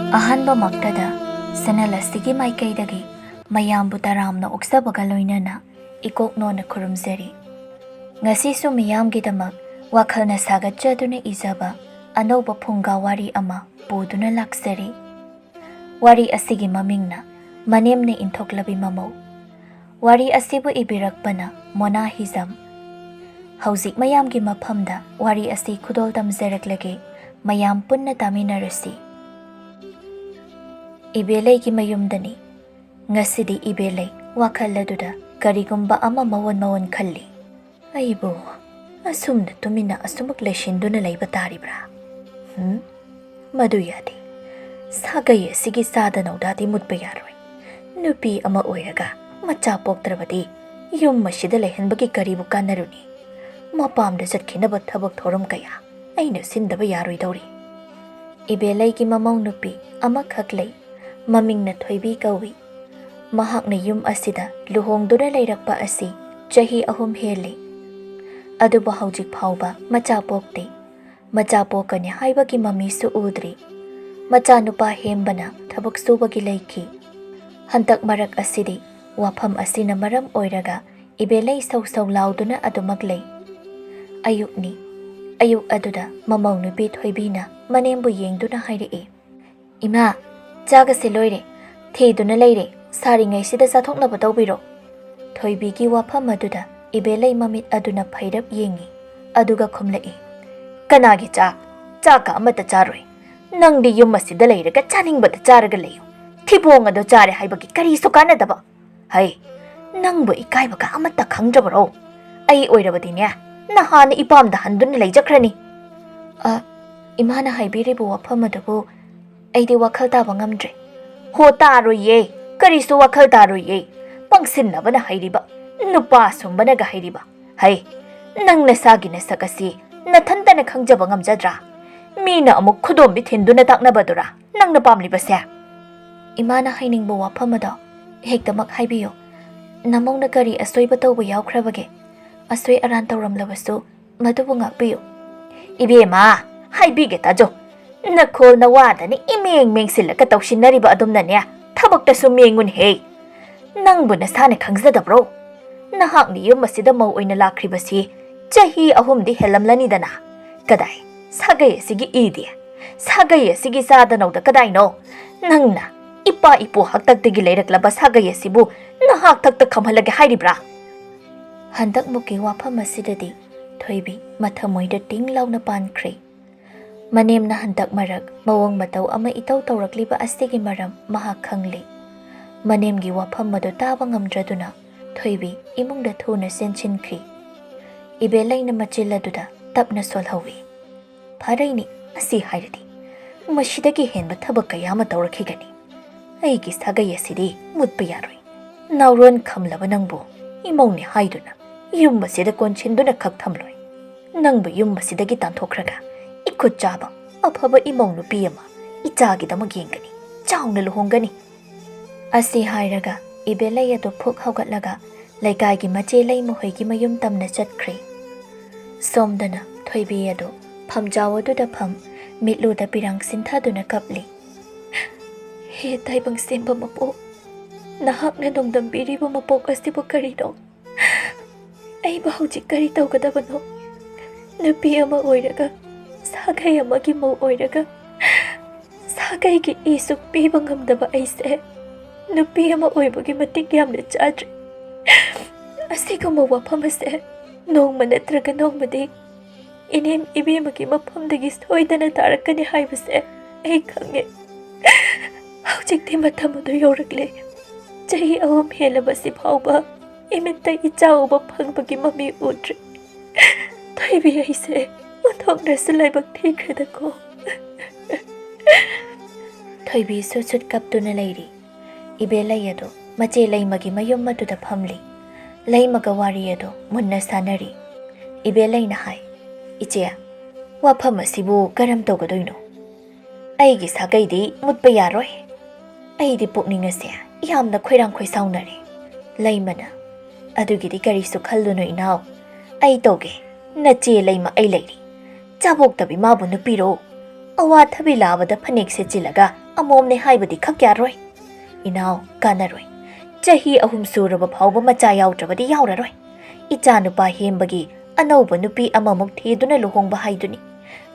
ꯑꯍꯥꯟꯕ ꯃꯛꯇꯗ ꯁꯦꯅꯦꯜ ꯑꯁꯤꯒꯤ ꯃꯥꯏꯀꯩꯗꯒꯤ ꯃꯌꯥꯝꯕꯨ ꯇꯔꯥꯝꯅ ꯑꯣꯛꯆꯕꯒ ꯂꯣꯏꯅꯅ ꯏꯀꯣꯛꯅꯣꯅ ꯈꯨꯔꯨꯝꯖꯔꯤ꯫ ꯉꯁꯤꯁꯨ ꯃꯤꯌꯥꯝꯒꯤꯗꯃꯛ ꯋꯥꯈꯜꯅ ꯁꯥꯒꯠꯆꯗꯨꯅ ꯏꯖꯕ ꯑꯅꯧꯕ ꯐꯨꯡꯒꯥ ꯋꯥꯔꯤ ꯑꯃ ꯄꯨꯗꯨꯅ ꯂꯥꯛꯆꯔꯤ꯫ ꯋꯥꯔꯤ ꯑꯁꯤꯒꯤ ꯃꯃꯤꯡꯅ ꯃꯅꯦꯝꯅ ꯏꯟꯊꯣꯛꯂꯕꯤ ꯃꯃꯧ꯫ ꯋꯥꯔꯤ ꯑꯁꯤꯕꯨ ꯏꯕꯤꯔꯛꯄꯅ ꯃꯣꯅꯥ ꯍꯤꯖꯝ꯫ ꯍꯧꯖꯤꯛ ꯃꯌꯥꯝꯒꯤ ꯃꯐꯝꯗ ꯋꯥꯔꯤ ꯑꯁꯤ ꯈꯨꯗꯣꯜ ꯇꯝꯖꯔꯛꯂꯒꯦ, ꯃꯌꯥꯝ ꯄꯨꯟꯅ ꯇꯥꯃꯤꯟꯅꯔꯁꯤ꯫ ꯏꯕꯦꯂꯩꯒꯤ ꯃꯌꯨꯝꯗꯅꯤ꯫ ꯉꯁꯤꯗꯤ ꯏꯕꯦꯂꯩ ꯋꯥꯈꯜ ꯑꯗꯨꯗ ꯀꯔꯤꯒꯨꯝꯕ ꯑꯃ ꯃꯋꯣꯟ ꯈꯜꯂꯤ꯫ ꯑꯩꯕꯨ ꯑꯁꯨꯝꯅ ꯇꯨꯃꯤꯟꯅ ꯑꯁꯨꯃꯛ ꯂꯩꯁꯤꯟꯗꯨꯅ ꯂꯩꯕ ꯇꯥꯔꯤꯕ꯭ꯔꯥ? ꯃꯗꯨ ꯌꯥꯗꯦ꯫ ꯁꯥꯒꯩ ꯑꯁꯤꯒꯤ ꯆꯥꯗ ꯅꯧꯗꯥꯗꯤ ꯃꯨꯠꯄ ꯌꯥꯔꯣꯏ꯫ ꯅꯨꯄꯤ ꯑꯃ ꯑꯣꯏꯔꯒ ꯃꯆꯥ ꯄꯣꯛꯇ꯭ꯔꯕꯗꯤ ꯌꯨꯝ ꯑꯁꯤꯗ ꯂꯩꯍꯟꯕꯒꯤ ꯀꯔꯤꯕꯨ ꯀꯥꯟꯅꯔꯨꯅꯤ? ꯃꯄꯥꯝꯗ ꯆꯠꯈꯤꯅꯕ ꯊꯕꯛ ꯊꯧꯔꯝ ꯀꯌꯥ ꯑꯩꯅ ꯁꯤꯟꯗꯕ ꯌꯥꯔꯣꯏꯗꯧꯔꯤ꯫ ꯏꯕꯦꯂꯩꯒꯤ ꯃꯃꯧ ꯅꯨꯄꯤ ꯑꯃꯈꯛ ꯂꯩ, ꯃꯃꯤꯡꯅ ꯊꯣꯏꯕꯤ ꯀꯧꯏ꯫ ꯃꯍꯥꯛꯅ ꯌꯨꯝ ꯑꯁꯤꯗ ꯂꯨꯍꯣꯡꯗꯨꯅ ꯂꯩꯔꯛꯄ ꯑꯁꯤ ꯆꯍꯤ 3 ꯍꯦꯜꯂꯤ꯫ ꯑꯗꯨꯕꯨ ꯍꯧꯖꯤꯛ ꯐꯥꯎꯕ ꯃꯆꯥ ꯄꯣꯛꯇꯦ꯫ ꯃꯆꯥ ꯄꯣꯛꯀꯅꯤ ꯍꯥꯏꯕꯒꯤ ꯃꯃꯤꯁꯨ ꯎꯗ꯭ꯔꯤ꯫ ꯃꯆꯥꯅꯨꯄꯥ ꯍꯦꯝꯕꯅ ꯊꯕꯛ ꯁꯨꯕꯒꯤ ꯂꯩꯈꯤ꯫ ꯍꯟꯗꯛ ꯃꯔꯛ ꯑꯁꯤꯗꯤ ꯋꯥꯐꯝ ꯑꯁꯤꯅ ꯃꯔꯝ ꯑꯣꯏꯔꯒ ꯏꯕꯦꯂꯩ ꯁꯧ ꯁꯧ ꯂꯥꯎꯗꯨꯅ ꯑꯗꯨꯃꯛ ꯂꯩ꯫ ꯑꯌꯨꯛꯅꯤ꯫ ꯑꯌꯨꯛ ꯑꯗꯨꯗ ꯃꯃꯧ ꯅꯨꯄꯤ ꯊꯣꯏꯕꯤꯅ ꯃꯅꯦꯝꯕꯨ ꯌꯦꯡꯗꯨꯅ ꯍꯥꯏꯔꯛꯏ, "ꯏꯃꯥ, ꯆꯥꯒꯁꯦ ꯂꯣꯏꯔꯦ, ꯊꯤꯗꯨꯅ ꯂꯩꯔꯦ, ꯁꯥꯔꯤꯉꯩꯁꯤꯗ ꯆꯥꯊꯣꯛꯅꯕ ꯇꯧꯕꯤꯔꯣ." ꯊꯣꯏꯕꯤꯒꯤ ꯋꯥꯐꯝ ꯑꯗꯨꯗ ꯏꯕꯦꯂꯩ ꯃꯃꯤꯠ ꯑꯗꯨꯅ ꯐꯩꯔꯞ ꯌꯦꯡꯉꯤ, ꯑꯗꯨꯒ ꯈꯨꯝꯂꯛꯏ, "ꯀꯅꯥꯒꯤ ꯆꯥꯛ? ꯆꯥꯛꯀ ꯑꯃꯠꯇ ꯆꯥꯔꯣꯏ꯫ ꯅꯪꯗꯤ ꯌꯨꯝ ꯑꯁꯤꯗ ꯂꯩꯔꯒ ꯆꯥꯅꯤꯡꯕꯗ ꯆꯥꯔꯒ ꯂꯩꯌꯨ꯫ ꯊꯤꯕꯣꯡ ꯑꯗꯣ ꯆꯥꯔꯦ ꯍꯥꯏꯕꯒꯤ ꯀꯔꯤꯁꯨ ꯀꯥꯟꯅꯗꯕ꯫ ꯍꯩ, ꯅꯪꯕꯨ ꯏꯀꯥꯏꯕꯒ ꯑꯃꯠꯇ ꯈꯪꯗ꯭ꯔꯕꯔꯣ? ꯑꯩ ꯑꯣꯏꯔꯕꯗꯤꯅꯦ ꯅꯍꯥꯟꯅ ꯏꯄꯥꯝꯗ ꯍꯟꯗꯨꯅ ꯂꯩꯖꯈ꯭ꯔꯅꯤ." ꯏꯃꯥꯅ ꯍꯥꯏꯕꯤꯔꯤꯕ ꯋꯥꯐꯝ ꯑꯗꯨꯕꯨ ꯑꯩꯗꯤ ꯋꯥꯈꯜ ꯇꯥꯕ ꯉꯝꯗ꯭ꯔꯦ꯫ "ꯍꯣ, ꯇꯥꯔꯣꯏꯌꯦ, ꯀꯔꯤꯁꯨ ꯋꯥꯈꯜ ꯇꯥꯔꯣꯏꯌꯦ꯫ ꯄꯪꯁꯤꯟꯅꯕꯅ ꯍꯩꯔꯤꯕ, ꯅꯨꯄꯥ ꯁꯨꯝꯕꯅꯒ ꯍꯩꯔꯤꯕ꯫ ꯍꯩ, ꯅꯪ ꯅꯁꯥꯒꯤ ꯅꯁꯛ ꯑꯁꯤ ꯅꯊꯟꯇꯅ ꯈꯪꯖꯕ ꯉꯝꯖꯗ꯭ꯔꯥ? ꯃꯤꯅ ꯑꯃꯨꯛ ꯈꯨꯗꯣꯝꯕꯤ ꯊꯤꯟꯗꯨꯅ ꯇꯥꯛꯅꯕꯗꯨꯔꯥ ꯅꯪꯅ ꯄꯥꯝꯂꯤꯕꯁꯦ?" "ꯏꯃꯥꯅ ꯍꯥꯏꯅꯤꯡꯕ ꯋꯥꯐꯝ ꯑꯗꯣ ꯍꯦꯛꯇꯃꯛ ꯍꯥꯏꯕꯤꯌꯨ꯫ ꯅꯃꯧꯅ ꯀꯔꯤ ꯑꯁꯣꯏꯕ ꯇꯧꯕ ꯌꯥꯎꯈ꯭ꯔꯕꯒꯦ? ꯑꯁꯣꯏ ꯑꯔꯥꯟ ꯇꯧꯔꯝꯂꯕꯁꯨ ꯃꯗꯨꯕꯨ ꯉꯥꯛꯄꯤꯌꯨ." "ꯏꯕꯦꯝꯃ, ꯍꯥꯏꯕꯤꯒꯦ ꯇꯥꯖꯧ꯫ ꯅꯈꯣꯜ ꯅꯋꯥꯗꯅꯤ ꯏꯃꯦꯡ ꯃꯦꯡꯁꯤꯜꯂꯒ ꯇꯧꯁꯤꯟꯅꯔꯤꯕ ꯑꯗꯨꯝꯅꯅꯦ ꯊꯕꯛꯇꯁꯨ ꯃꯦꯡꯉꯨꯅꯍꯦ꯫ ꯅꯪꯕꯨ ꯅꯁꯥꯅ ꯈꯪꯖꯗꯕ꯭ꯔꯣ? ꯅꯍꯥꯛꯅ ꯌꯨꯝ ꯑꯁꯤꯗ ꯃꯧ ꯑꯣꯏꯅ ꯂꯥꯛꯈ꯭ꯔꯤꯕꯁꯤ ꯆꯍꯤ 3ꯗꯤ ꯍꯦꯜꯂꯝꯂꯅꯤꯗꯅ꯫ ꯀꯗꯥꯏ ꯁꯥꯒꯩ ꯑꯁꯤꯒꯤ ꯏꯗꯤ? ꯁꯥꯒꯩ ꯑꯁꯤꯒꯤ ꯆꯥꯗꯅꯧꯗ ꯀꯗꯥꯏꯅꯣ? ꯅꯪꯅ ꯏꯄꯥ ꯏꯄꯨ ꯍꯥꯛꯇꯛꯇꯒꯤ ꯂꯩꯔꯛꯂꯕ ꯁꯥꯒꯩ ꯑꯁꯤꯕꯨ ꯅꯍꯥꯛꯊꯛꯇ ꯈꯝꯍꯜꯂꯒꯦ ꯍꯥꯏꯔꯤꯕ꯭ꯔꯥ?" ꯍꯟꯗꯛꯃꯨꯛꯀꯤ ꯋꯥꯐꯝ ꯑꯁꯤꯗꯗꯤ ꯊꯣꯏꯕꯤ ꯃꯊꯃꯣꯏꯗ ꯇꯤꯡ ꯂꯥꯎꯅ ꯄꯥꯟꯈ꯭ꯔꯦ꯫ ꯃꯅꯦꯝꯅ ꯍꯟꯗꯛ ꯃꯔꯛ ꯃꯑꯣꯡ ꯃꯇꯧ ꯑꯃ ꯏꯇꯧ ꯇꯧꯔꯛꯂꯤꯕ ꯑꯁꯤꯒꯤ ꯃꯔꯝ ꯃꯍꯥꯛ ꯈꯪꯂꯤ꯫ ꯃꯅꯦꯝꯒꯤ ꯋꯥꯐꯝ ꯑꯗꯨ ꯇꯥꯕ ꯉꯝꯗ꯭ꯔꯗꯨꯅ ꯊꯣꯏꯕꯤ ꯏꯃꯨꯡꯗ ꯊꯨꯅ ꯆꯦꯟꯁꯤꯟꯈ꯭ꯔꯤ꯫ ꯏꯕꯦꯂꯩꯅ ꯃꯆꯤꯜ ꯑꯗꯨꯗ ꯇꯞꯅ ꯁꯣꯜꯍꯧꯏ, "ꯐꯔꯩꯅꯤ, ꯑꯁꯤ ꯍꯥꯏꯔꯗꯤ ꯃꯁꯤꯗꯒꯤ ꯍꯦꯟꯕ ꯊꯕꯛ ꯀꯌꯥ ꯑꯃ ꯇꯧꯔꯛꯈꯤꯒꯅꯤ꯫ ꯑꯩꯒꯤ ꯁꯥꯒꯩ ꯑꯁꯤꯗꯤ ꯃꯨꯠꯄ ꯌꯥꯔꯣꯏ꯫ ꯅꯥꯎꯔꯣꯟ ꯈꯝꯂꯕ ꯅꯪꯕꯨ ꯏꯃꯧꯅꯤ ꯍꯥꯏꯗꯨꯅ ꯌꯨꯝ ꯑꯁꯤꯗ ꯀꯣꯟꯁꯤꯟꯗꯨꯅ ꯈꯛ ꯊꯝꯂꯣꯏ꯫ ꯅꯪꯕꯨ ꯌꯨꯝ ꯑꯁꯤꯗꯒꯤ ꯇꯥꯟꯊꯣꯛꯈ꯭ꯔꯒ ꯏꯈꯨꯠ ꯆꯥꯕ ꯑꯐꯕ ꯏꯃꯧ ꯅꯨꯄꯤ ꯑꯃ ꯏꯆꯥꯒꯤꯗꯃꯛ ꯌꯦꯡꯒꯅꯤ, ꯆꯥꯎꯅ ꯂꯨꯍꯣꯡꯒꯅꯤ." ꯑꯁꯤ ꯍꯥꯏꯔꯒ ꯏꯕꯦꯂꯩ ꯑꯗꯨ ꯐꯨꯛ ꯍꯧꯒꯠꯂꯒ ꯂꯩꯀꯥꯏꯒꯤ ꯃꯆꯦ ꯂꯩꯃꯍꯣꯏꯒꯤ ꯃꯌꯨꯝ ꯇꯝꯅ ꯆꯠꯈ꯭ꯔꯦ꯫ ꯁꯣꯝꯗꯅ ꯊꯣꯏꯕꯤ ꯑꯗꯨ ꯐꯝꯖꯥꯎ ꯑꯗꯨꯗ ꯐꯝ ꯃꯤꯠꯂꯨꯗ ꯄꯤꯔꯥꯡ ꯁꯤꯟꯊꯗꯨꯅ ꯀꯞꯂꯤ꯫ "ꯍꯦ ꯇꯥꯏꯕꯪ ꯁꯦꯝꯕ ꯃꯄꯣꯛ, ꯅꯍꯥꯛꯅ ꯅꯣꯡꯗꯝꯕꯤꯔꯤꯕ ꯃꯄꯣꯛ ꯑꯁꯤꯕꯨ ꯀꯔꯤꯅꯣ? ꯑꯩꯕꯨ ꯍꯧꯖꯤꯛ ꯀꯔꯤ ꯇꯧꯒꯗꯕꯅꯣ? ꯅꯨꯄꯤ ꯑꯃ ꯑꯣꯏꯔꯒ, ꯁꯥꯒꯩ ꯑꯃꯒꯤ ꯃꯧ ꯑꯣꯏꯔꯒ, ꯁꯥꯒꯩꯒꯤ ꯏꯁꯨ ꯄꯤꯕ ꯉꯝꯗꯕ ꯑꯩꯁꯦ ꯅꯨꯄꯤ ꯑꯃ ꯑꯣꯏꯕꯒꯤ ꯃꯇꯤꯛ ꯌꯥꯝꯅ ꯆꯥꯗ꯭ꯔꯤ꯫ ꯑꯁꯤꯒꯨꯝꯕ ꯋꯥꯐꯝ ꯑꯁꯦ ꯅꯣꯡꯃ ꯅꯠꯇ꯭ꯔꯒ ꯅꯣꯡꯃꯗꯤ ꯏꯅꯦꯝ ꯏꯕꯦꯝꯃꯒꯤ ꯃꯐꯝꯗꯒꯤ ꯁꯣꯏꯗꯅ ꯇꯥꯔꯛꯀꯅꯤ ꯍꯥꯏꯕꯁꯦ ꯑꯩ ꯈꯪꯉꯦ꯫ ꯍꯧꯖꯤꯛꯇꯤ ꯃꯇꯝ ꯑꯗꯨ ꯌꯧꯔꯛꯂꯦ꯫ ꯆꯍꯤ 3 ꯍꯦꯜꯂꯕꯁꯤ ꯐꯥꯎꯕ ꯏꯃꯤꯠꯇ ꯏꯆꯥ ꯎꯕ ꯐꯪꯕꯒꯤ ꯃꯃꯤ ꯎꯗ꯭ꯔꯤ꯫ ꯊꯣꯏꯕꯤ, ꯑꯩꯁꯦ ꯑꯣꯟꯊꯣꯛꯅꯁꯨ ꯂꯥꯏꯕꯛ ꯊꯤꯈ꯭ꯔꯦꯗꯀꯣ." ꯊꯣꯏꯕꯤ ꯁꯨꯠ ꯁꯨꯠ ꯀꯞꯇꯨꯅ ꯂꯩꯔꯤ꯫ ꯏꯕꯦꯂꯩ ꯑꯗꯨ ꯃꯆꯦ ꯂꯩꯃꯒꯤ ꯃꯌꯨꯝ ꯑꯗꯨꯗ ꯐꯝꯂꯤ꯫ ꯂꯩꯃꯒ ꯋꯥꯔꯤ ꯑꯗꯨ ꯃꯨꯟꯅ ꯁꯥꯟꯅꯔꯤ꯫ ꯏꯕꯦꯂꯩꯅ ꯍꯥꯏ, "ꯏꯆꯦ, ꯋꯥꯐꯝ ꯑꯁꯤꯕꯨ ꯀꯔꯝ ꯇꯧꯒꯗꯣꯏꯅꯣ? ꯑꯩꯒꯤ ꯁꯥꯒꯩꯗꯤ ꯃꯨꯠꯄ ꯌꯥꯔꯣꯏ꯫ ꯑꯩꯗꯤ ꯄꯨꯛꯅꯤꯡ ꯑꯁꯦ ꯌꯥꯝꯅ ꯈꯣꯏꯔꯥꯡ ꯈꯣꯏꯁꯥꯎꯅꯔꯦ." ꯂꯩꯃꯅ, "ꯑꯗꯨꯒꯤꯗꯤ ꯀꯔꯤꯁꯨ ꯈꯜꯂꯨꯅꯨ ꯏꯅꯥꯎ, ꯑꯩ ꯇꯧꯒꯦ꯫ ꯅꯆꯦ ꯂꯩꯃ ꯑꯩ ꯂꯩꯔꯤ꯫ ꯆꯥꯕꯣꯛꯇꯕꯤ ꯃꯥꯕꯨ ꯅꯨꯄꯤꯔꯣ, ꯑꯋꯥꯊꯕꯤ ꯂꯥꯕꯗ ꯐꯅꯦꯛ ꯁꯦꯠꯆꯤꯜꯂꯒ ꯑꯃꯣꯝꯅꯦ ꯍꯥꯏꯕꯗꯤ ꯈꯛ ꯌꯥꯔꯣꯏ꯫ ꯏꯅꯥꯎ ꯀꯥꯟꯅꯔꯣꯏ꯫ ꯆꯍꯤ 3 ꯁꯨꯔꯕ ꯐꯥꯎꯕ ꯃꯆꯥ ꯌꯥꯎꯗ꯭ꯔꯕꯗꯤ ꯌꯥꯎꯔꯔꯣꯏ꯫ ꯏꯆꯥꯅꯨꯄꯥ ꯍꯦꯝꯕꯒꯤ ꯑꯅꯧꯕ ꯅꯨꯄꯤ ꯑꯃꯃꯨꯛ ꯊꯤꯗꯨꯅ ꯂꯨꯍꯣꯡꯕ ꯍꯥꯏꯗꯨꯅꯤ꯫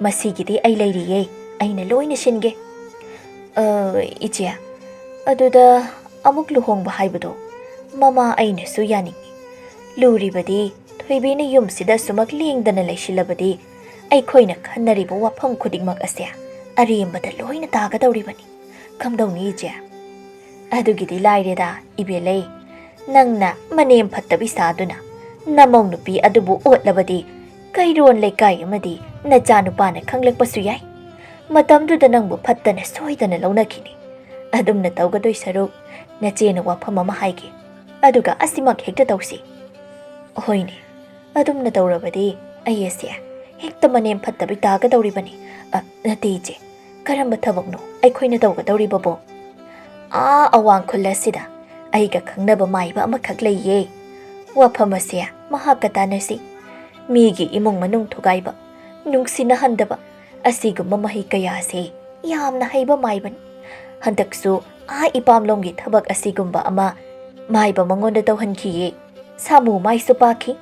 ꯃꯁꯤꯒꯤꯗꯤ ꯑꯩ ꯂꯩꯔꯤꯌꯦ, ꯑꯩꯅ ꯂꯣꯏꯅ ꯁꯤꯟꯒꯦ꯫ ꯏꯆꯦ, ꯑꯗꯨꯗ ꯑꯃꯨꯛ ꯂꯨꯍꯣꯡꯕ ꯍꯥꯏꯕꯗꯣ ꯃꯃꯥ ꯑꯩꯅꯁꯨ ꯌꯥꯅꯤꯡꯉꯤ꯫ ꯂꯨꯔꯤꯕꯗꯤ ꯊꯣꯏꯕꯤꯅ ꯌꯨꯝꯁꯤꯗ ꯁꯨꯃꯛ ꯂꯦꯡꯗꯅ ꯂꯩꯁꯤꯜꯂꯕꯗꯤ ꯑꯩꯈꯣꯏꯅ ꯈꯟꯅꯔꯤꯕ ꯋꯥꯐꯝ ꯈꯨꯗꯤꯡꯃꯛ ꯑꯁꯦ ꯑꯔꯦꯝꯕꯗ ꯂꯣꯏꯅ ꯇꯥꯒꯗꯧꯔꯤꯕꯅꯤ꯫ ꯀꯝꯗꯧꯅꯤ ꯏꯆꯦ? ꯑꯗꯨꯒꯤꯗꯤ ꯂꯥꯏꯔꯦꯗ ꯏꯕꯦꯜꯂꯩ꯫ ꯅꯪꯅ ꯃꯅꯦꯝ ꯐꯠꯇꯕꯤ ꯁꯥꯗꯨꯅ ꯅꯃꯧ ꯅꯨꯄꯤ ꯑꯗꯨꯕꯨ ꯑꯣꯠꯂꯕꯗꯤ ꯀꯩꯔꯣꯟ ꯂꯩꯀꯥꯏ ꯑꯃꯗꯤ ꯅꯆꯥꯅꯨꯄꯥꯅ ꯈꯪꯂꯛꯄꯁꯨ ꯌꯥꯏ꯫ ꯃꯇꯝꯗꯨꯗ ꯅꯪꯕꯨ ꯐꯠꯇꯅ ꯁꯣꯏꯗꯅ ꯂꯧꯅꯈꯤꯅꯤ꯫ ꯑꯗꯨꯝꯅ ꯇꯧꯒꯗꯣꯏ ꯁꯔꯨꯛ ꯅꯆꯦꯅ ꯋꯥꯐꯝ ꯑꯃ ꯍꯥꯏꯒꯦ, ꯑꯗꯨꯒ ꯑꯁꯤꯃꯛ ꯍꯦꯛꯇ ꯇꯧꯁꯤ꯫ ꯍꯣꯏꯅꯦ, ꯑꯗꯨꯝꯅ ꯇꯧꯔꯕꯗꯤ ꯑꯩ ꯑꯁꯦ ꯍꯦꯛꯇ ꯃꯅꯦꯝ ꯐꯠꯇꯕꯤ ꯇꯥꯒꯗꯧꯔꯤꯕꯅꯤ꯫ ꯅꯠꯇꯦ ꯏꯆꯦ, ꯀꯔꯝꯕ ꯊꯕꯛꯅꯣ ꯑꯩꯈꯣꯏꯅ ꯇꯧꯒꯗꯧꯔꯤꯕꯕꯣ? ꯑꯋꯥꯡ ꯈꯨꯜ ꯑꯁꯤꯗ ꯑꯩꯒ ꯈꯪꯅꯕ ꯃꯥꯏꯕ ꯑꯃꯈꯛ ꯂꯩꯌꯦ꯫ ꯋꯥꯐꯝ ꯑꯁꯦ ꯃꯍꯥꯛꯀ ꯇꯥꯟꯅꯁꯤ꯫ ꯃꯤꯒꯤ ꯏꯃꯨꯡ ꯃꯅꯨꯡ ꯊꯨꯒꯥꯏꯕ, ꯅꯨꯡꯁꯤꯅꯍꯟꯗꯕ ꯑꯁꯤꯒꯨꯝꯕ ꯃꯍꯩ ꯀꯌꯥꯁꯦ ꯌꯥꯝꯅ ꯍꯩꯕ ꯃꯥꯏꯕꯅꯤ꯫ ꯍꯟꯗꯛꯁꯨ ꯏꯄꯥꯝꯂꯣꯝꯒꯤ ꯊꯕꯛ ꯑꯁꯤꯒꯨꯝꯕ ꯑꯃ ꯃꯥꯏꯕ ꯃꯉꯣꯟꯗ ꯇꯧꯍꯟꯈꯤꯌꯦ꯫ ꯁꯥꯃꯨ ꯃꯥꯏꯁꯨ ꯄꯥꯈꯤ꯫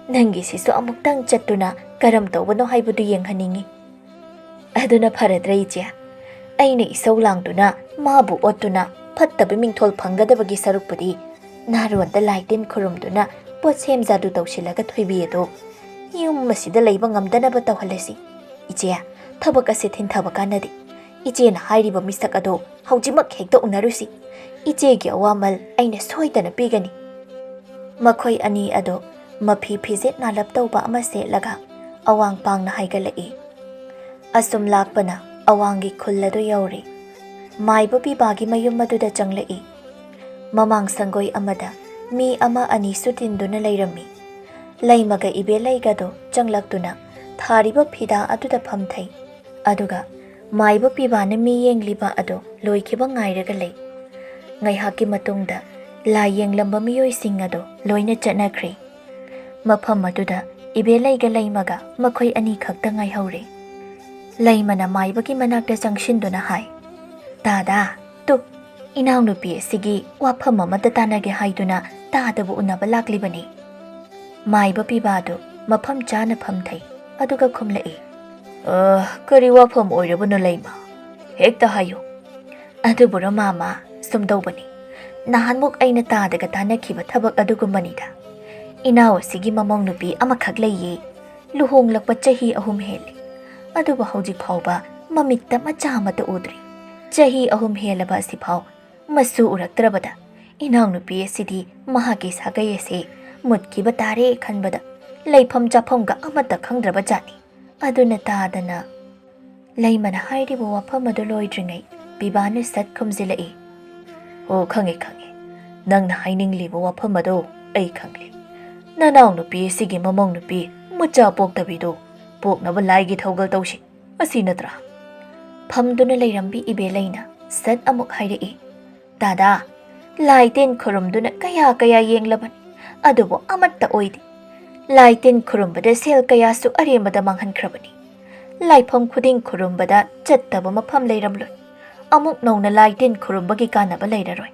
ꯅꯪꯒꯤꯁꯤꯁꯨ ꯑꯃꯨꯛꯇꯪ ꯆꯠꯇꯨꯅ ꯀꯔꯝ ꯇꯧꯕꯅꯣ ꯍꯥꯏꯕꯗꯨ ꯌꯦꯡꯍꯟꯅꯤꯡꯉꯤ꯫ ꯑꯗꯨꯅ ꯐꯔꯗ꯭ꯔꯥ ꯏꯆꯦ? ꯑꯩꯅ ꯏꯁꯧ ꯂꯥꯡꯗꯨꯅ ꯃꯥꯕꯨ ꯑꯣꯠꯇꯨꯅ ꯐꯠꯇꯕ ꯃꯤꯡꯊꯣꯜ ꯐꯪꯒꯗꯕꯒꯤ ꯁꯔꯨꯛꯄꯨꯗꯤ ꯅꯥꯔꯣꯟꯗ ꯂꯥꯏ ꯇꯤꯟ ꯈꯨꯔꯨꯝꯗꯨꯅ ꯄꯣꯠ ꯁꯦꯝ ꯖꯥꯗꯨ ꯇꯧꯁꯤꯜꯂꯒ ꯊꯣꯏꯕꯤ ꯑꯗꯣ ꯌꯨꯝ ꯑꯁꯤꯗ ꯂꯩꯕ ꯉꯝꯗꯅꯕ ꯇꯧꯍꯜꯂꯁꯤ꯫ ꯏꯆꯦ, ꯊꯕꯛ ꯑꯁꯤ ꯊꯤꯟꯊꯕ ꯀꯥꯟꯅꯗꯦ꯫ ꯏꯆꯦꯅ ꯍꯥꯏꯔꯤꯕ ꯃꯤꯁꯛ ꯑꯗꯣ ꯍꯧꯖꯤꯛꯃꯛ ꯍꯦꯛꯇ ꯎꯅꯔꯨꯁꯤ꯫ ꯏꯆꯦꯒꯤ ꯑꯋꯥꯃꯜ ꯑꯩꯅ ꯁꯣꯏꯗꯅ ꯄꯤꯒꯅꯤ꯫ ꯃꯈꯣꯏ ꯑꯅꯤ ꯑꯗꯣ ꯃꯐꯤ ꯐꯤꯖꯦꯠ ꯅꯥꯂꯞ ꯇꯧꯕ ꯑꯃ ꯁꯦꯠꯂꯒ ꯑꯋꯥꯡ ꯄꯥꯡꯅ ꯍꯥꯏꯒꯠꯂꯛꯏ꯫ ꯑꯁꯨꯝ ꯂꯥꯛꯄꯅ ꯑꯋꯥꯡꯒꯤ ꯈꯨꯜ ꯑꯗꯨ ꯌꯧꯔꯤ꯫ ꯃꯥꯏꯕ ꯄꯤꯕꯥꯒꯤ ꯃꯌꯨꯝ ꯑꯗꯨꯗ ꯆꯪꯂꯛꯏ꯫ ꯃꯃꯥꯡ ꯁꯪꯒꯣꯏ ꯑꯃꯗ ꯃꯤ ꯑꯃ ꯑꯅꯤꯁꯨ ꯇꯤꯟꯗꯨꯅ ꯂꯩꯔꯝꯃꯤ꯫ ꯂꯩꯃꯒ ꯏꯕꯦꯜꯂꯩꯒꯗꯣ ꯆꯪꯂꯛꯇꯨꯅ ꯊꯥꯔꯤꯕ ꯐꯤꯗꯥ ꯑꯗꯨꯗ ꯐꯝꯊꯩ꯫ ꯑꯗꯨꯒ ꯃꯥꯏꯕ ꯄꯤꯕꯥꯅ ꯃꯤ ꯌꯦꯡꯂꯤꯕ ꯑꯗꯣ ꯂꯣꯏꯈꯤꯕ ꯉꯥꯏꯔꯒ ꯂꯩ꯫ ꯉꯥꯏꯍꯥꯛꯀꯤ ꯃꯇꯨꯡꯗ ꯂꯥꯏ ꯌꯦꯡꯂꯝꯕ ꯃꯤꯑꯣꯏꯁꯤꯡ ꯑꯗꯣ ꯂꯣꯏꯅ ꯆꯠꯅꯈ꯭ꯔꯦ꯫ ꯃꯐꯝ ꯑꯗꯨꯗ ꯏꯕꯦꯜꯂꯩꯒ ꯂꯩꯃꯒ ꯃꯈꯣꯏ ꯑꯅꯤ ꯈꯛꯇ ꯉꯥꯏꯍꯧꯔꯦ꯫ ꯂꯩꯃꯅ ꯃꯥꯏꯕꯒꯤ ꯃꯅꯥꯛꯇ ꯆꯪꯁꯤꯟꯗꯨꯅ ꯍꯥꯏ, ꯇꯥꯗꯥ, ꯇꯨ, ꯏꯅꯥꯎꯅꯨꯄꯤ ꯑꯁꯤꯒꯤ ꯋꯥꯐꯝ ꯑꯃꯇ ꯇꯥꯟꯅꯒꯦ ꯍꯥꯏꯗꯨꯅ ꯇꯥꯗꯕ ꯎꯅꯕ ꯂꯥꯛꯂꯤꯕꯅꯤ꯫ ꯃꯥꯏꯕ ꯄꯤꯕꯥꯗꯨ ꯃꯐꯝ ꯆꯥꯅ ꯐꯝꯊꯩ, ꯑꯗꯨꯒ ꯈꯨꯝꯂꯛꯏ, ꯀꯔꯤ ꯋꯥꯐꯝ ꯑꯣꯏꯔꯕꯅꯣ ꯂꯩꯃ? ꯍꯦꯛꯇ ꯍꯥꯏꯌꯨ꯫ ꯑꯗꯨꯕꯨꯔꯣ ꯃꯥꯃꯥ, ꯁꯨꯝꯗꯧꯕꯅꯤ꯫ ꯅꯍꯥꯟꯃꯨꯛ ꯑꯩꯅ ꯇꯥꯗꯒ ꯇꯥꯟꯅꯈꯤꯕ ꯊꯕꯛ ꯑꯗꯨꯒꯨꯝꯕꯅꯤꯗ꯫ ꯏꯅꯥꯎ ꯑꯁꯤꯒꯤ ꯃꯃꯧ ꯅꯨꯄꯤ ꯑꯃꯈꯛ ꯂꯩꯌꯦ꯫ ꯂꯨꯍꯣꯡꯂꯛꯄ ꯆꯍꯤ 3 ꯍꯦꯜꯂꯤ꯫ ꯑꯗꯨꯕꯨ ꯍꯧꯖꯤꯛ ꯐꯥꯎꯕ ꯃꯃꯤꯠꯇ ꯃꯆꯥ ꯑꯃꯠꯇ ꯎꯗ꯭ꯔꯤ꯫ ꯆꯍꯤ 3 ꯍꯦꯜꯂꯕ ꯑꯁꯤꯐꯥꯎ ꯃꯁꯨ ꯎꯔꯛꯇ꯭ꯔꯕꯗ ꯏꯅꯥꯎꯅꯨꯄꯤ ꯑꯁꯤꯗꯤ ꯃꯍꯥꯛꯀꯤ ꯁꯥꯒꯩ ꯑꯁꯤ ꯃꯨꯠꯈꯤꯕ ꯇꯥꯔꯦ ꯈꯟꯕꯗ ꯂꯩꯐꯝ ꯆꯥꯐꯝꯒ ꯑꯃꯠꯇ ꯈꯪꯗ꯭ꯔꯕ ꯖꯥꯠꯅꯤ꯫ ꯑꯗꯨꯅ ꯇꯥꯗꯅ꯫ ꯂꯩꯃꯅ ꯍꯥꯏꯔꯤꯕ ꯋꯥꯐꯝ ꯑꯗꯨ ꯂꯣꯏꯗ꯭ꯔꯤꯉꯩ ꯄꯤꯕꯥꯅ ꯁꯠ ꯈꯨꯝꯖꯤꯜꯂꯛꯏ, ꯑꯣ ꯈꯪꯉꯦ ꯈꯪꯉꯦ, ꯅꯪꯅ ꯍꯥꯏꯅꯤꯡꯂꯤꯕ ꯋꯥꯐꯝ ꯑꯗꯣ ꯑꯩ ꯈꯪꯂꯦ꯫ ꯅꯅꯥꯎ ꯅꯨꯄꯤ ꯑꯁꯤꯒꯤ ꯃꯃꯧ ꯅꯨꯄꯤ ꯃꯆꯥ ꯄꯣꯛꯇꯕꯤꯗꯣ ꯄꯣꯛꯅꯕ ꯂꯥꯏꯒꯤ ꯊꯧꯒꯜ ꯇꯧꯁꯤ, ꯑꯁꯤ ꯅꯠꯇ꯭ꯔꯥ? ꯐꯝꯗꯨꯅ ꯂꯩꯔꯝꯕꯤ ꯏꯕꯦꯜꯂꯩꯅ ꯁꯠ ꯑꯃꯨꯛ ꯍꯥꯏꯔꯛꯏ, ꯗꯥꯗꯥ, ꯂꯥꯏ ꯇꯤꯟ ꯈꯨꯔꯨꯝꯗꯨꯅ ꯀꯌꯥ ꯀꯌꯥ ꯌꯦꯡꯂꯕꯅꯤ, ꯑꯗꯨꯕꯨ ꯑꯃꯠꯇ ꯑꯣꯏꯗꯦ꯫ ꯂꯥꯏ ꯇꯤꯟ ꯈꯨꯔꯨꯝꯕꯗ ꯁꯦꯜ ꯀꯌꯥꯁꯨ ꯑꯔꯦꯝꯕꯗ ꯃꯥꯡꯍꯟꯈ꯭ꯔꯕꯅꯤ꯫ ꯂꯥꯏꯐꯝ ꯈꯨꯗꯤꯡ ꯈꯨꯔꯨꯝꯕꯗ ꯆꯠꯇꯕ ꯃꯐꯝ ꯂꯩꯔꯝꯂꯣꯏ꯫ ꯑꯃꯨꯛ ꯅꯧꯅ ꯂꯥꯏ ꯇꯤꯟ ꯈꯨꯔꯨꯝꯕꯒꯤ ꯀꯥꯟꯅꯕ ꯂꯩꯔꯔꯣꯏ꯫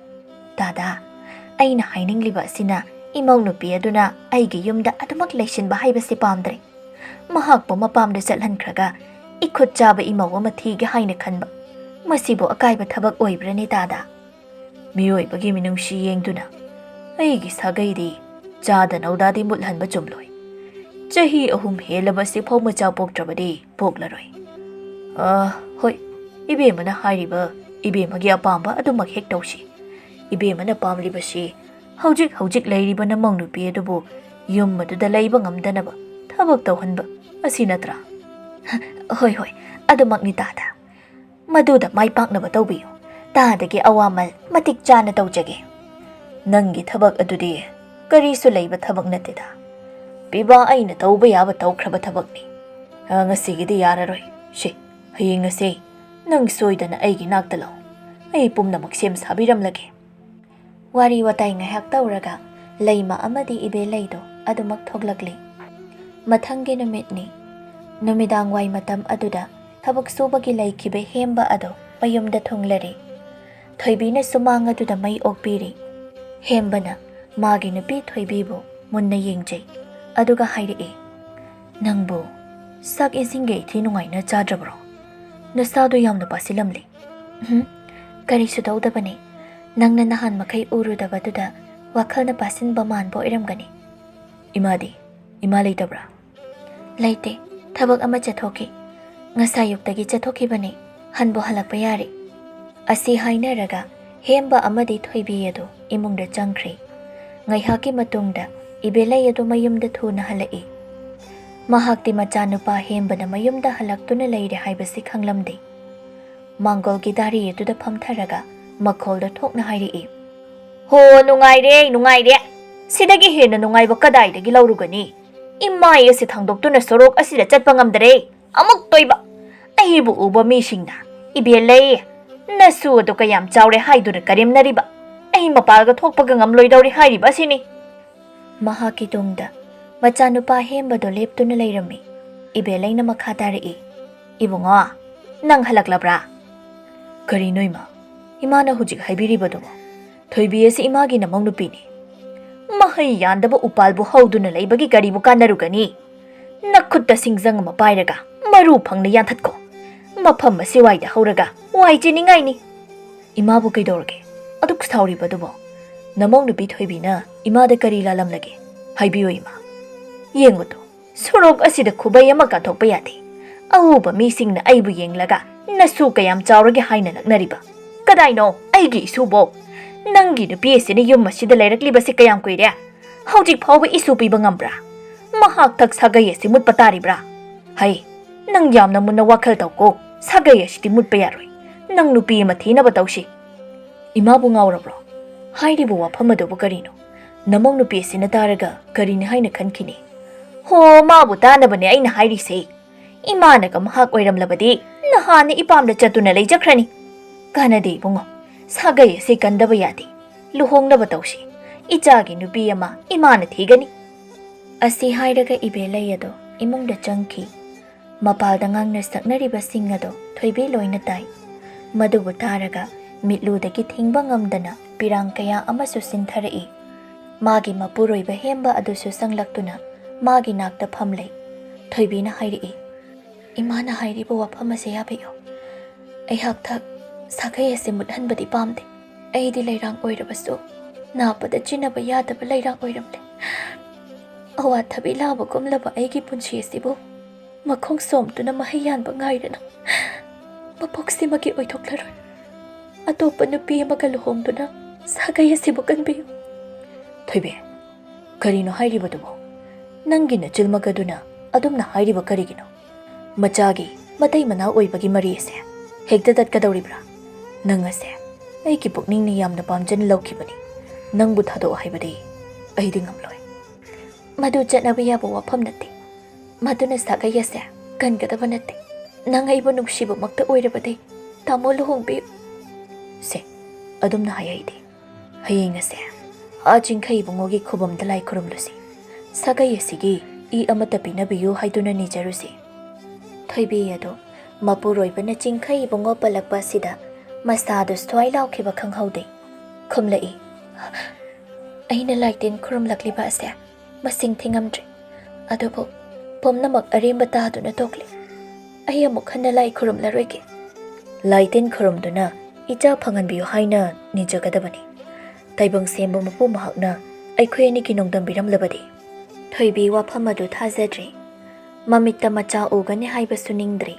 ꯗꯥꯗꯥ, ꯑꯩꯅ ꯍꯥꯏꯅꯤꯡꯂꯤꯕ ꯑꯁꯤꯅ ꯏꯃꯧ ꯅꯨꯄꯤ ꯑꯗꯨꯅ ꯑꯩꯒꯤ ꯌꯨꯝꯗ ꯑꯗꯨꯃꯛ ꯂꯩꯁꯤꯟꯕ ꯍꯥꯏꯕꯁꯤ ꯄꯥꯝꯗ꯭ꯔꯦ꯫ ꯃꯍꯥꯛꯄꯨ ꯃꯄꯥꯝꯗ ꯆꯠꯍꯟꯈ꯭ꯔꯒ इखुद चाब इमाव अमा थीगे हाइना खनबा मसिबो अकाइबा थबक ओइब्रने दादा मियोइबगी मिनुंगसी येंगदुना अइगी सागैदी चादा नौदादी मुलहनबा चुमलोइ चही अहुम हेलबसी फौ मचा पोक्ट्रबदी पोक्लरोइ होय इबेमना हाइरिबा इबेमगी अपाम्बा अदुमक हेक तौसी इबेमना पामलिबसी हौजिक हौजिक लैरिबा नमंग नुपि अदुबो युम मदुदा लैबा ngamdanaba थबक तौहनबा असि नत्रा होय होय अदुमकनि तादा मदुदा माइपाकनबा तौबियो तादगे अवामल मतिक चाना तौजगे नंगी थबक अदुदि करीसु लैबा थबक नतेदा पिबा अइना तौबा याबा तौख्रबा थबकनि ngasiगidi याररोइ शे हयेंगसे नंग सोइदना अइगी नाक्ता लाउ अइ पुमनमक सेम साबिरमलगे वारी वताइ ngahak तौरगा लैमा अमदि इबे लैदो अदुमक थोगलकले मथंगे नुमितनि नुमिदांग वाइ मतम अदुदा ꯊꯕꯛ ꯁꯨꯕꯒꯤ ꯂꯩꯈꯤꯕ ꯍꯦꯝꯕ ꯑꯗꯣ ꯃꯌꯨꯝꯗ ꯊꯨꯡꯂꯔꯤ꯫ ꯊꯣꯏꯕꯤꯅ ꯁꯨꯃꯥꯡ ꯑꯗꯨꯗ ꯃꯩ ꯑꯣꯛꯄꯤꯔꯤ꯫ ꯍꯦꯝꯕꯅ ꯃꯥꯒꯤ ꯅꯨꯄꯤ ꯊꯣꯏꯕꯤꯕꯨ ꯃꯨꯟꯅ ꯌꯦꯡꯖꯩ ꯑꯗꯨꯒ ꯍꯥꯏꯔꯛꯏ, "ꯅꯪꯕꯨ ꯆꯥꯛ ꯏꯁꯤꯡꯒ ꯏꯊꯤ ꯅꯨꯡꯉꯥꯏꯅ ꯆꯥꯗ꯭ꯔꯕ꯭ꯔꯣ? ꯅꯁꯥꯗꯣ ꯌꯥꯝꯅ ꯄꯥꯁꯤꯜꯂꯝꯂꯤ." "ꯀꯔꯤꯁꯨ ꯇꯧꯗꯕꯅꯤ. ꯅꯪꯅ ꯅꯍꯥꯟ ꯃꯈꯩ ꯎꯔꯨꯗꯕꯗꯨꯗ ꯋꯥꯈꯜꯅ ꯄꯥꯁꯤꯟꯕ ꯃꯥꯟꯕ ꯑꯣꯏꯔꯝꯒꯅꯤ." "ꯏꯃꯥꯗꯤ? ꯏꯃꯥ ꯂꯩꯇꯕ꯭ꯔꯥ?" "ꯂꯩꯇꯦ. ꯊꯕꯛ ꯑꯃ ꯆꯠꯊꯣꯛꯈꯤ. ꯉꯁꯥꯏ ꯑꯌꯨꯛꯇꯒꯤ ꯆꯠꯊꯣꯛꯈꯤꯕꯅꯤ. ꯍꯟꯕꯨ ꯍꯜꯂꯛꯄ ꯌꯥꯔꯦ." ꯑꯁꯤ ꯍꯥꯏꯅꯔꯒ ꯍꯦꯝꯕ ꯑꯃꯗꯤ ꯊꯣꯏꯕꯤ ꯑꯗꯨ ꯏꯃꯨꯡꯗ ꯆꯪꯈ꯭ꯔꯤ꯫ ꯉꯥꯏꯍꯥꯛꯀꯤ ꯃꯇꯨꯡꯗ ꯏꯕꯦꯂꯩ ꯑꯗꯨ ꯃꯌꯨꯝꯗ ꯊꯨꯅ ꯍꯜꯂꯛꯏ꯫ ꯃꯍꯥꯛꯇꯤ ꯃꯆꯥꯅꯨꯄꯥ ꯍꯦꯝꯕꯅ ꯃꯌꯨꯝꯗ ꯍꯜꯂꯛꯇꯨꯅ ꯂꯩꯔꯦ ꯍꯥꯏꯕꯁꯤ ꯈꯪꯂꯝꯗꯦ꯫ ꯃꯥꯡꯒꯣꯜꯒꯤ ꯗꯥꯔꯤ ꯑꯗꯨꯗ ꯐꯝꯊꯔꯒ ꯃꯈꯣꯜꯗꯣ ꯊꯣꯛꯅ ꯍꯥꯏꯔꯛꯏ, "ꯍꯣ, ꯅꯨꯡꯉꯥꯏꯔꯦ, ꯅꯨꯡꯉꯥꯏꯔꯦ. ꯁꯤꯗꯒꯤ ꯍꯦꯟꯅ ꯅꯨꯡꯉꯥꯏꯕ ꯀꯗꯥꯏꯗꯒꯤ ꯂꯧꯔꯨꯒꯅꯤ? ꯏꯃꯥꯏ ꯑꯁꯤ ꯊꯥꯡꯗꯣꯛꯇꯨꯅ ꯁꯣꯔꯣꯛ ꯑꯁꯤꯗ ꯆꯠꯄ ꯉꯝꯗꯔꯦ꯫ ꯑꯃꯨꯛ ꯇꯣꯏꯕ ꯑꯩꯕꯨ ꯎꯕ ꯃꯤꯁꯤꯡꯅ, 'ꯏꯕꯦꯂꯩ, ꯅꯁꯨ ꯑꯗꯨ ꯀꯌꯥꯝ ꯆꯥꯎꯔꯦ' ꯍꯥꯏꯗꯨꯅ ꯀꯔꯦꯝꯅꯔꯤꯕ꯫ ꯑꯩ ꯃꯄꯥꯜꯒ ꯊꯣꯛꯄꯒ ꯉꯝꯂꯣꯏꯗꯧꯔꯤ ꯍꯥꯏꯔꯤꯕ ꯑꯁꯤꯅꯤ." ꯃꯍꯥꯛꯀꯤ ꯇꯨꯡꯗ ꯃꯆꯥꯅꯨꯄꯥ ꯍꯦꯝꯕꯗꯣ ꯂꯦꯞꯇꯨꯅ ꯂꯩꯔꯝꯃꯤ꯫ ꯏꯕꯦꯂꯩꯅ ꯃꯈꯥ ꯇꯥꯔꯛꯏ, "ꯏꯕꯨꯡꯉꯣ, ꯅꯪ ꯍꯜꯂꯛꯂꯕ꯭ꯔꯥ?" "ꯀꯔꯤꯅꯣ ꯏꯃꯥ? ꯏꯃꯥꯅ ꯍꯧꯖꯤꯛ ꯍꯥꯏꯕꯤꯔꯤꯕꯗꯨꯕꯣ? ꯊꯣꯏꯕꯤ ꯑꯁꯤ ꯏꯃꯥꯒꯤ ꯅꯃꯧ ꯅꯨꯄꯤꯅꯤ." "ꯃꯍꯩ ꯌꯥꯟꯗꯕ ꯎꯄꯥꯜꯕꯨ ꯍꯧꯗꯨꯅ ꯂꯩꯕꯒꯤ ꯀꯔꯤꯕꯨ ꯀꯥꯟꯅꯔꯨꯒꯅꯤ? ꯅꯈꯨꯠꯇ ꯁꯤꯡꯖꯪ ꯑꯃ ꯄꯥꯏꯔꯒ ꯃꯔꯨ ꯐꯪꯅ ꯌꯥꯟꯊꯠꯀꯣ꯫ ꯃꯐꯝ ꯑꯁꯤꯋꯥꯏꯗ ꯍꯧꯔꯒ ꯋꯥꯏ ꯆꯤꯅꯤꯡꯉꯥꯏꯅꯤ." "ꯏꯃꯥꯕꯨ ꯀꯩꯗꯧꯔꯒꯦ? ꯑꯗꯨꯛ ꯁꯥꯎꯔꯤꯕꯗꯨꯕꯣ? ꯅꯃꯧ ꯅꯨꯄꯤ ꯊꯣꯏꯕꯤꯅ ꯏꯃꯥꯗ ꯀꯔꯤ ꯂꯥꯜꯂꯝꯂꯒꯦ? ꯍꯥꯏꯕꯤꯌꯨ ꯏꯃꯥ." "ꯌꯦꯡꯉꯨꯇꯣ, ꯁꯣꯔꯣꯛ ꯑꯁꯤꯗ ꯈꯨꯕꯩ ꯑꯃ ꯀꯥꯟꯊꯣꯛꯄ ꯌꯥꯗꯦ꯫ ꯑꯎꯕ ꯃꯤꯁꯤꯡꯅ ꯑꯩꯕꯨ ꯌꯦꯡꯂꯒ ꯅꯁꯨ ꯀꯌꯥꯝ ꯆꯥꯎꯔꯒꯦ ꯍꯥꯏꯅ ꯂꯛꯅꯔꯤꯕ꯫ ꯀꯗꯥꯏꯅꯣ ꯑꯩꯒꯤ ꯏꯁꯨꯕꯣ? ꯅꯪꯒꯤ ꯅꯨꯄꯤ ꯑꯁꯤꯅ ꯌꯨꯝ ꯑꯁꯤꯗ ꯂꯩꯔꯛꯂꯤꯕꯁꯤ ꯀꯌꯥꯝ ꯀꯨꯏꯔꯦ? ꯍꯧꯖꯤꯛ ꯐꯥꯎꯕ ꯏꯁꯨ ꯄꯤꯕ ꯉꯝꯕ꯭ꯔꯥ? ꯃꯍꯥꯛ ꯊꯛ ꯁꯥꯒꯩ ꯑꯁꯤ ꯃꯨꯠꯄ ꯇꯥꯔꯤꯕ꯭ꯔꯥ? ꯍꯩ, ꯅꯪ ꯌꯥꯝꯅ ꯃꯨꯟꯅ ꯋꯥꯈꯜ ꯇꯧꯀꯣ꯫ ꯁꯥꯒꯩ ꯑꯁꯤꯗꯤ ꯃꯨꯠꯄ ꯌꯥꯔꯣꯏ꯫ ꯅꯪ ꯅꯨꯄꯤ ꯑꯃ ꯊꯤꯅꯕ ꯇꯧꯁꯤ." "ꯏꯃꯥꯕꯨ ꯉꯥꯎꯔꯕ꯭ꯔꯣ? ꯍꯥꯏꯔꯤꯕ ꯋꯥꯐꯝ ꯑꯗꯨꯕꯨ ꯀꯔꯤꯅꯣ? ꯅꯃꯧ ꯅꯨꯄꯤ ꯑꯁꯤꯅ ꯇꯥꯔꯒ ꯀꯔꯤꯅꯤ ꯍꯥꯏꯅ ꯈꯟꯈꯤꯅꯤ?" "ꯍꯣ, ꯃꯥꯕꯨ ꯇꯥꯅꯕꯅꯦ ꯑꯩꯅ ꯍꯥꯏꯔꯤꯁꯦ꯫ ꯏꯃꯥꯅꯒ ꯃꯍꯥꯛ ꯑꯣꯏꯔꯝꯂꯕꯗꯤ ꯅꯍꯥꯟꯅ ꯏꯄꯥꯝꯗ ꯆꯠꯇꯨꯅ ꯂꯩꯖꯈ꯭ꯔꯅꯤ꯫ ꯀꯥꯟꯅꯗꯦ ꯏꯕꯨꯡꯉꯣ, ꯁꯥꯒꯩ ꯑꯁꯤ ꯀꯟꯗꯕ ꯌꯥꯗꯦ꯫ ꯂꯨꯍꯣꯡꯅꯕ ꯇꯧꯁꯤ꯫ ꯏꯆꯥꯒꯤ ꯅꯨꯄꯤ ꯑꯃ ꯏꯃꯥꯅ ꯊꯤꯒꯅꯤ." ꯑꯁꯤ ꯍꯥꯏꯔꯒ ꯏꯕꯦꯂꯩ ꯑꯗꯣ ꯏꯃꯨꯡꯗ ꯆꯪꯈꯤ꯫ ꯃꯄꯥꯜꯗ ꯉꯥꯡꯅ ꯁꯛꯅꯔꯤꯕꯁꯤꯡ ꯑꯗꯣ ꯊꯣꯏꯕꯤ ꯂꯣꯏꯅ ꯇꯥꯏ꯫ ꯃꯗꯨꯕꯨ ꯇꯥꯔꯒ ꯃꯤꯠꯂꯨꯗꯒꯤ ꯊꯤꯡꯕ ꯉꯝꯗꯅ ꯄꯤꯔꯥꯡ ꯀꯌꯥ ꯑꯃꯁꯨ ꯆꯤꯟꯊꯔꯛꯏ꯫ ꯃꯥꯒꯤ ꯃꯄꯨꯔꯣꯏꯕ ꯍꯦꯝꯕ ꯑꯗꯨꯁꯨ ꯆꯪꯂꯛꯇꯨꯅ ꯃꯥꯒꯤ ꯅꯥꯛꯇ ꯐꯝꯂꯩ꯫ ꯊꯣꯏꯕꯤꯅ ꯍꯥꯏꯔꯛꯏ, "ꯏꯃꯥꯅ ꯍꯥꯏꯔꯤꯕ ꯋꯥꯐꯝ ꯑꯁꯤ ꯌꯥꯕꯤꯌꯨ꯫ ꯑꯩꯍꯥꯛꯊꯛ ꯁꯥꯒꯩ ꯑꯁꯤ ꯃꯨꯠꯍꯟꯕꯗꯤ ꯄꯥꯝꯗꯦ꯫ ꯑꯩꯗꯤ ꯂꯩꯔꯥꯡ ꯑꯣꯏꯔꯕꯁꯨ ꯅꯥꯞꯄꯗ ꯆꯤꯟꯅꯕ ꯌꯥꯗꯕ ꯂꯩꯔꯥꯡ ꯑꯣꯏꯔꯝꯂꯦ꯫ ꯑꯋꯥꯊꯕꯤ ꯂꯥꯕ ꯀꯨꯝꯂꯕ ꯑꯩꯒꯤ ꯄꯨꯟꯁꯤ ꯑꯁꯤꯕꯨ ꯃꯈꯣꯡ ꯁꯣꯝꯇꯨꯅ ꯃꯍꯩ ꯌꯥꯟꯕ ꯉꯥꯏꯔꯅ ꯃꯄꯣꯛꯁꯤꯃꯒꯤ ꯑꯣꯏꯊꯣꯛꯂꯔꯣꯏ꯫ ꯑꯇꯣꯞꯄ ꯅꯨꯄꯤ ꯑꯃꯒ ꯂꯨꯍꯣꯡꯗꯨꯅ ꯁꯥꯒꯩ ꯑꯁꯤꯕꯨ ꯀꯟꯕꯤꯌꯨ." "ꯊꯣꯏꯕꯤ, ꯀꯔꯤꯅꯣ ꯍꯥꯏꯔꯤꯕꯗꯨꯕꯣ? ꯅꯪꯒꯤ ꯅꯆꯤꯜꯃꯛ ꯑꯗꯨꯅ ꯑꯗꯨꯝꯅ ꯍꯥꯏꯔꯤꯕ ꯀꯔꯤꯒꯤꯅꯣ? ꯃꯆꯥꯒꯤ ꯃꯇꯩ ꯃꯅꯥꯎ ꯑꯣꯏꯕꯒꯤ ꯃꯔꯤ ꯑꯁꯦ ꯍꯦꯛꯇ ꯇꯠꯀꯗꯧꯔꯤꯕ꯭ꯔꯥ? ꯅꯪ ꯑꯁꯦ ꯑꯩꯒꯤ ꯄꯨꯛꯅꯤꯡꯅ ꯌꯥꯝꯅ ꯄꯥꯝꯖꯅ ꯂꯧꯈꯤꯕꯅꯤ꯫ ꯅꯪꯕꯨ ꯊꯥꯗꯣꯛꯑꯣ ꯍꯥꯏꯕꯗꯤ ꯑꯩꯗꯤ ꯉꯝꯂꯣꯏ." "ꯃꯗꯨ ꯆꯠꯅꯕ ꯌꯥꯕ ꯋꯥꯐꯝ ꯅꯠꯇꯦ꯫ ꯃꯗꯨꯅ ꯁꯥꯒꯩ ꯑꯁꯦ ꯀꯟꯒꯗꯕ ꯅꯠꯇꯦ꯫ ꯅꯪ ꯑꯩꯕꯨ ꯅꯨꯡꯁꯤꯕꯃꯛꯇ ꯑꯣꯏꯔꯕꯗꯤ ꯇꯥꯃꯣ ꯂꯨꯍꯣꯡꯕꯤꯌꯨ." "ꯁꯦ, ꯑꯗꯨꯝꯅ ꯍꯥꯏ ꯑꯩꯗꯤ꯫ ꯍꯌꯦꯡ ꯑꯁꯦ ꯆꯤꯡꯈꯩ ꯏꯕꯨꯡꯉꯣꯒꯤ ꯈꯨꯕꯝꯗ ꯂꯥꯏ ꯈꯨꯔꯨꯝꯂꯨꯁꯤ꯫ ꯁꯥꯒꯩ ꯑꯁꯤꯒꯤ ꯏ ꯑꯃꯠꯇ ꯄꯤꯅꯕꯤꯌꯨ ꯍꯥꯏꯗꯨꯅ ꯅꯤꯖꯔꯨꯁꯤ." ꯊꯣꯏꯕꯤ ꯑꯗꯣ ꯃꯄꯨꯔꯣꯏꯕꯅ ꯆꯤꯡꯈꯩ ꯏꯕꯨꯡꯉꯣ ꯄꯜꯂꯛꯄ ꯑꯁꯤꯗ ꯃꯁꯥꯗꯨ ꯁ꯭ꯋꯥꯏ ꯂꯥꯎꯈꯤꯕ ꯈꯪꯍꯧꯗꯦ꯫ ꯈꯨꯝꯂꯛꯏ, "ꯑꯩꯅ ꯂꯥꯏꯇꯤꯟ ꯈꯨꯔꯨꯝꯂꯛꯂꯤꯕ ꯑꯁꯦ ꯃꯁꯤꯡ ꯊꯤꯉꯝꯗ꯭ꯔꯦ꯫ ꯑꯗꯨꯕꯨ ꯄꯨꯝꯅꯃꯛ ꯑꯔꯦꯝꯕ ꯇꯥꯗꯨꯅ ꯇꯣꯛꯂꯤ꯫ ꯑꯩ ꯑꯃꯨꯛ ꯍꯟꯅ ꯂꯥꯏ ꯈꯨꯔꯨꯝꯂꯔꯣꯏꯒꯦ." "ꯂꯥꯏꯇꯤꯟ ꯈꯨꯔꯨꯝꯗꯨꯅ ꯏꯆꯥ ꯐꯪꯍꯟꯕꯤꯌꯨ ꯍꯥꯏꯅ ꯅꯤꯖꯒꯗꯕꯅꯤ꯫ ꯇꯥꯏꯕꯪ ꯁꯦꯝꯕ ꯃꯄꯨ ꯃꯍꯥꯛꯅ ꯑꯩꯈꯣꯏ ꯑꯅꯤꯒꯤ ꯅꯣꯡꯗꯝꯕꯤꯔꯝꯂꯕꯗꯤ." ꯊꯣꯏꯕꯤ ꯋꯥꯐꯝ ꯑꯗꯨ ꯊꯥꯖꯗ꯭ꯔꯤ꯫ ꯃꯃꯤꯠꯇ ꯃꯆꯥ ꯎꯒꯅꯤ ꯍꯥꯏꯕꯁꯨ ꯅꯤꯡꯗ꯭ꯔꯤ꯫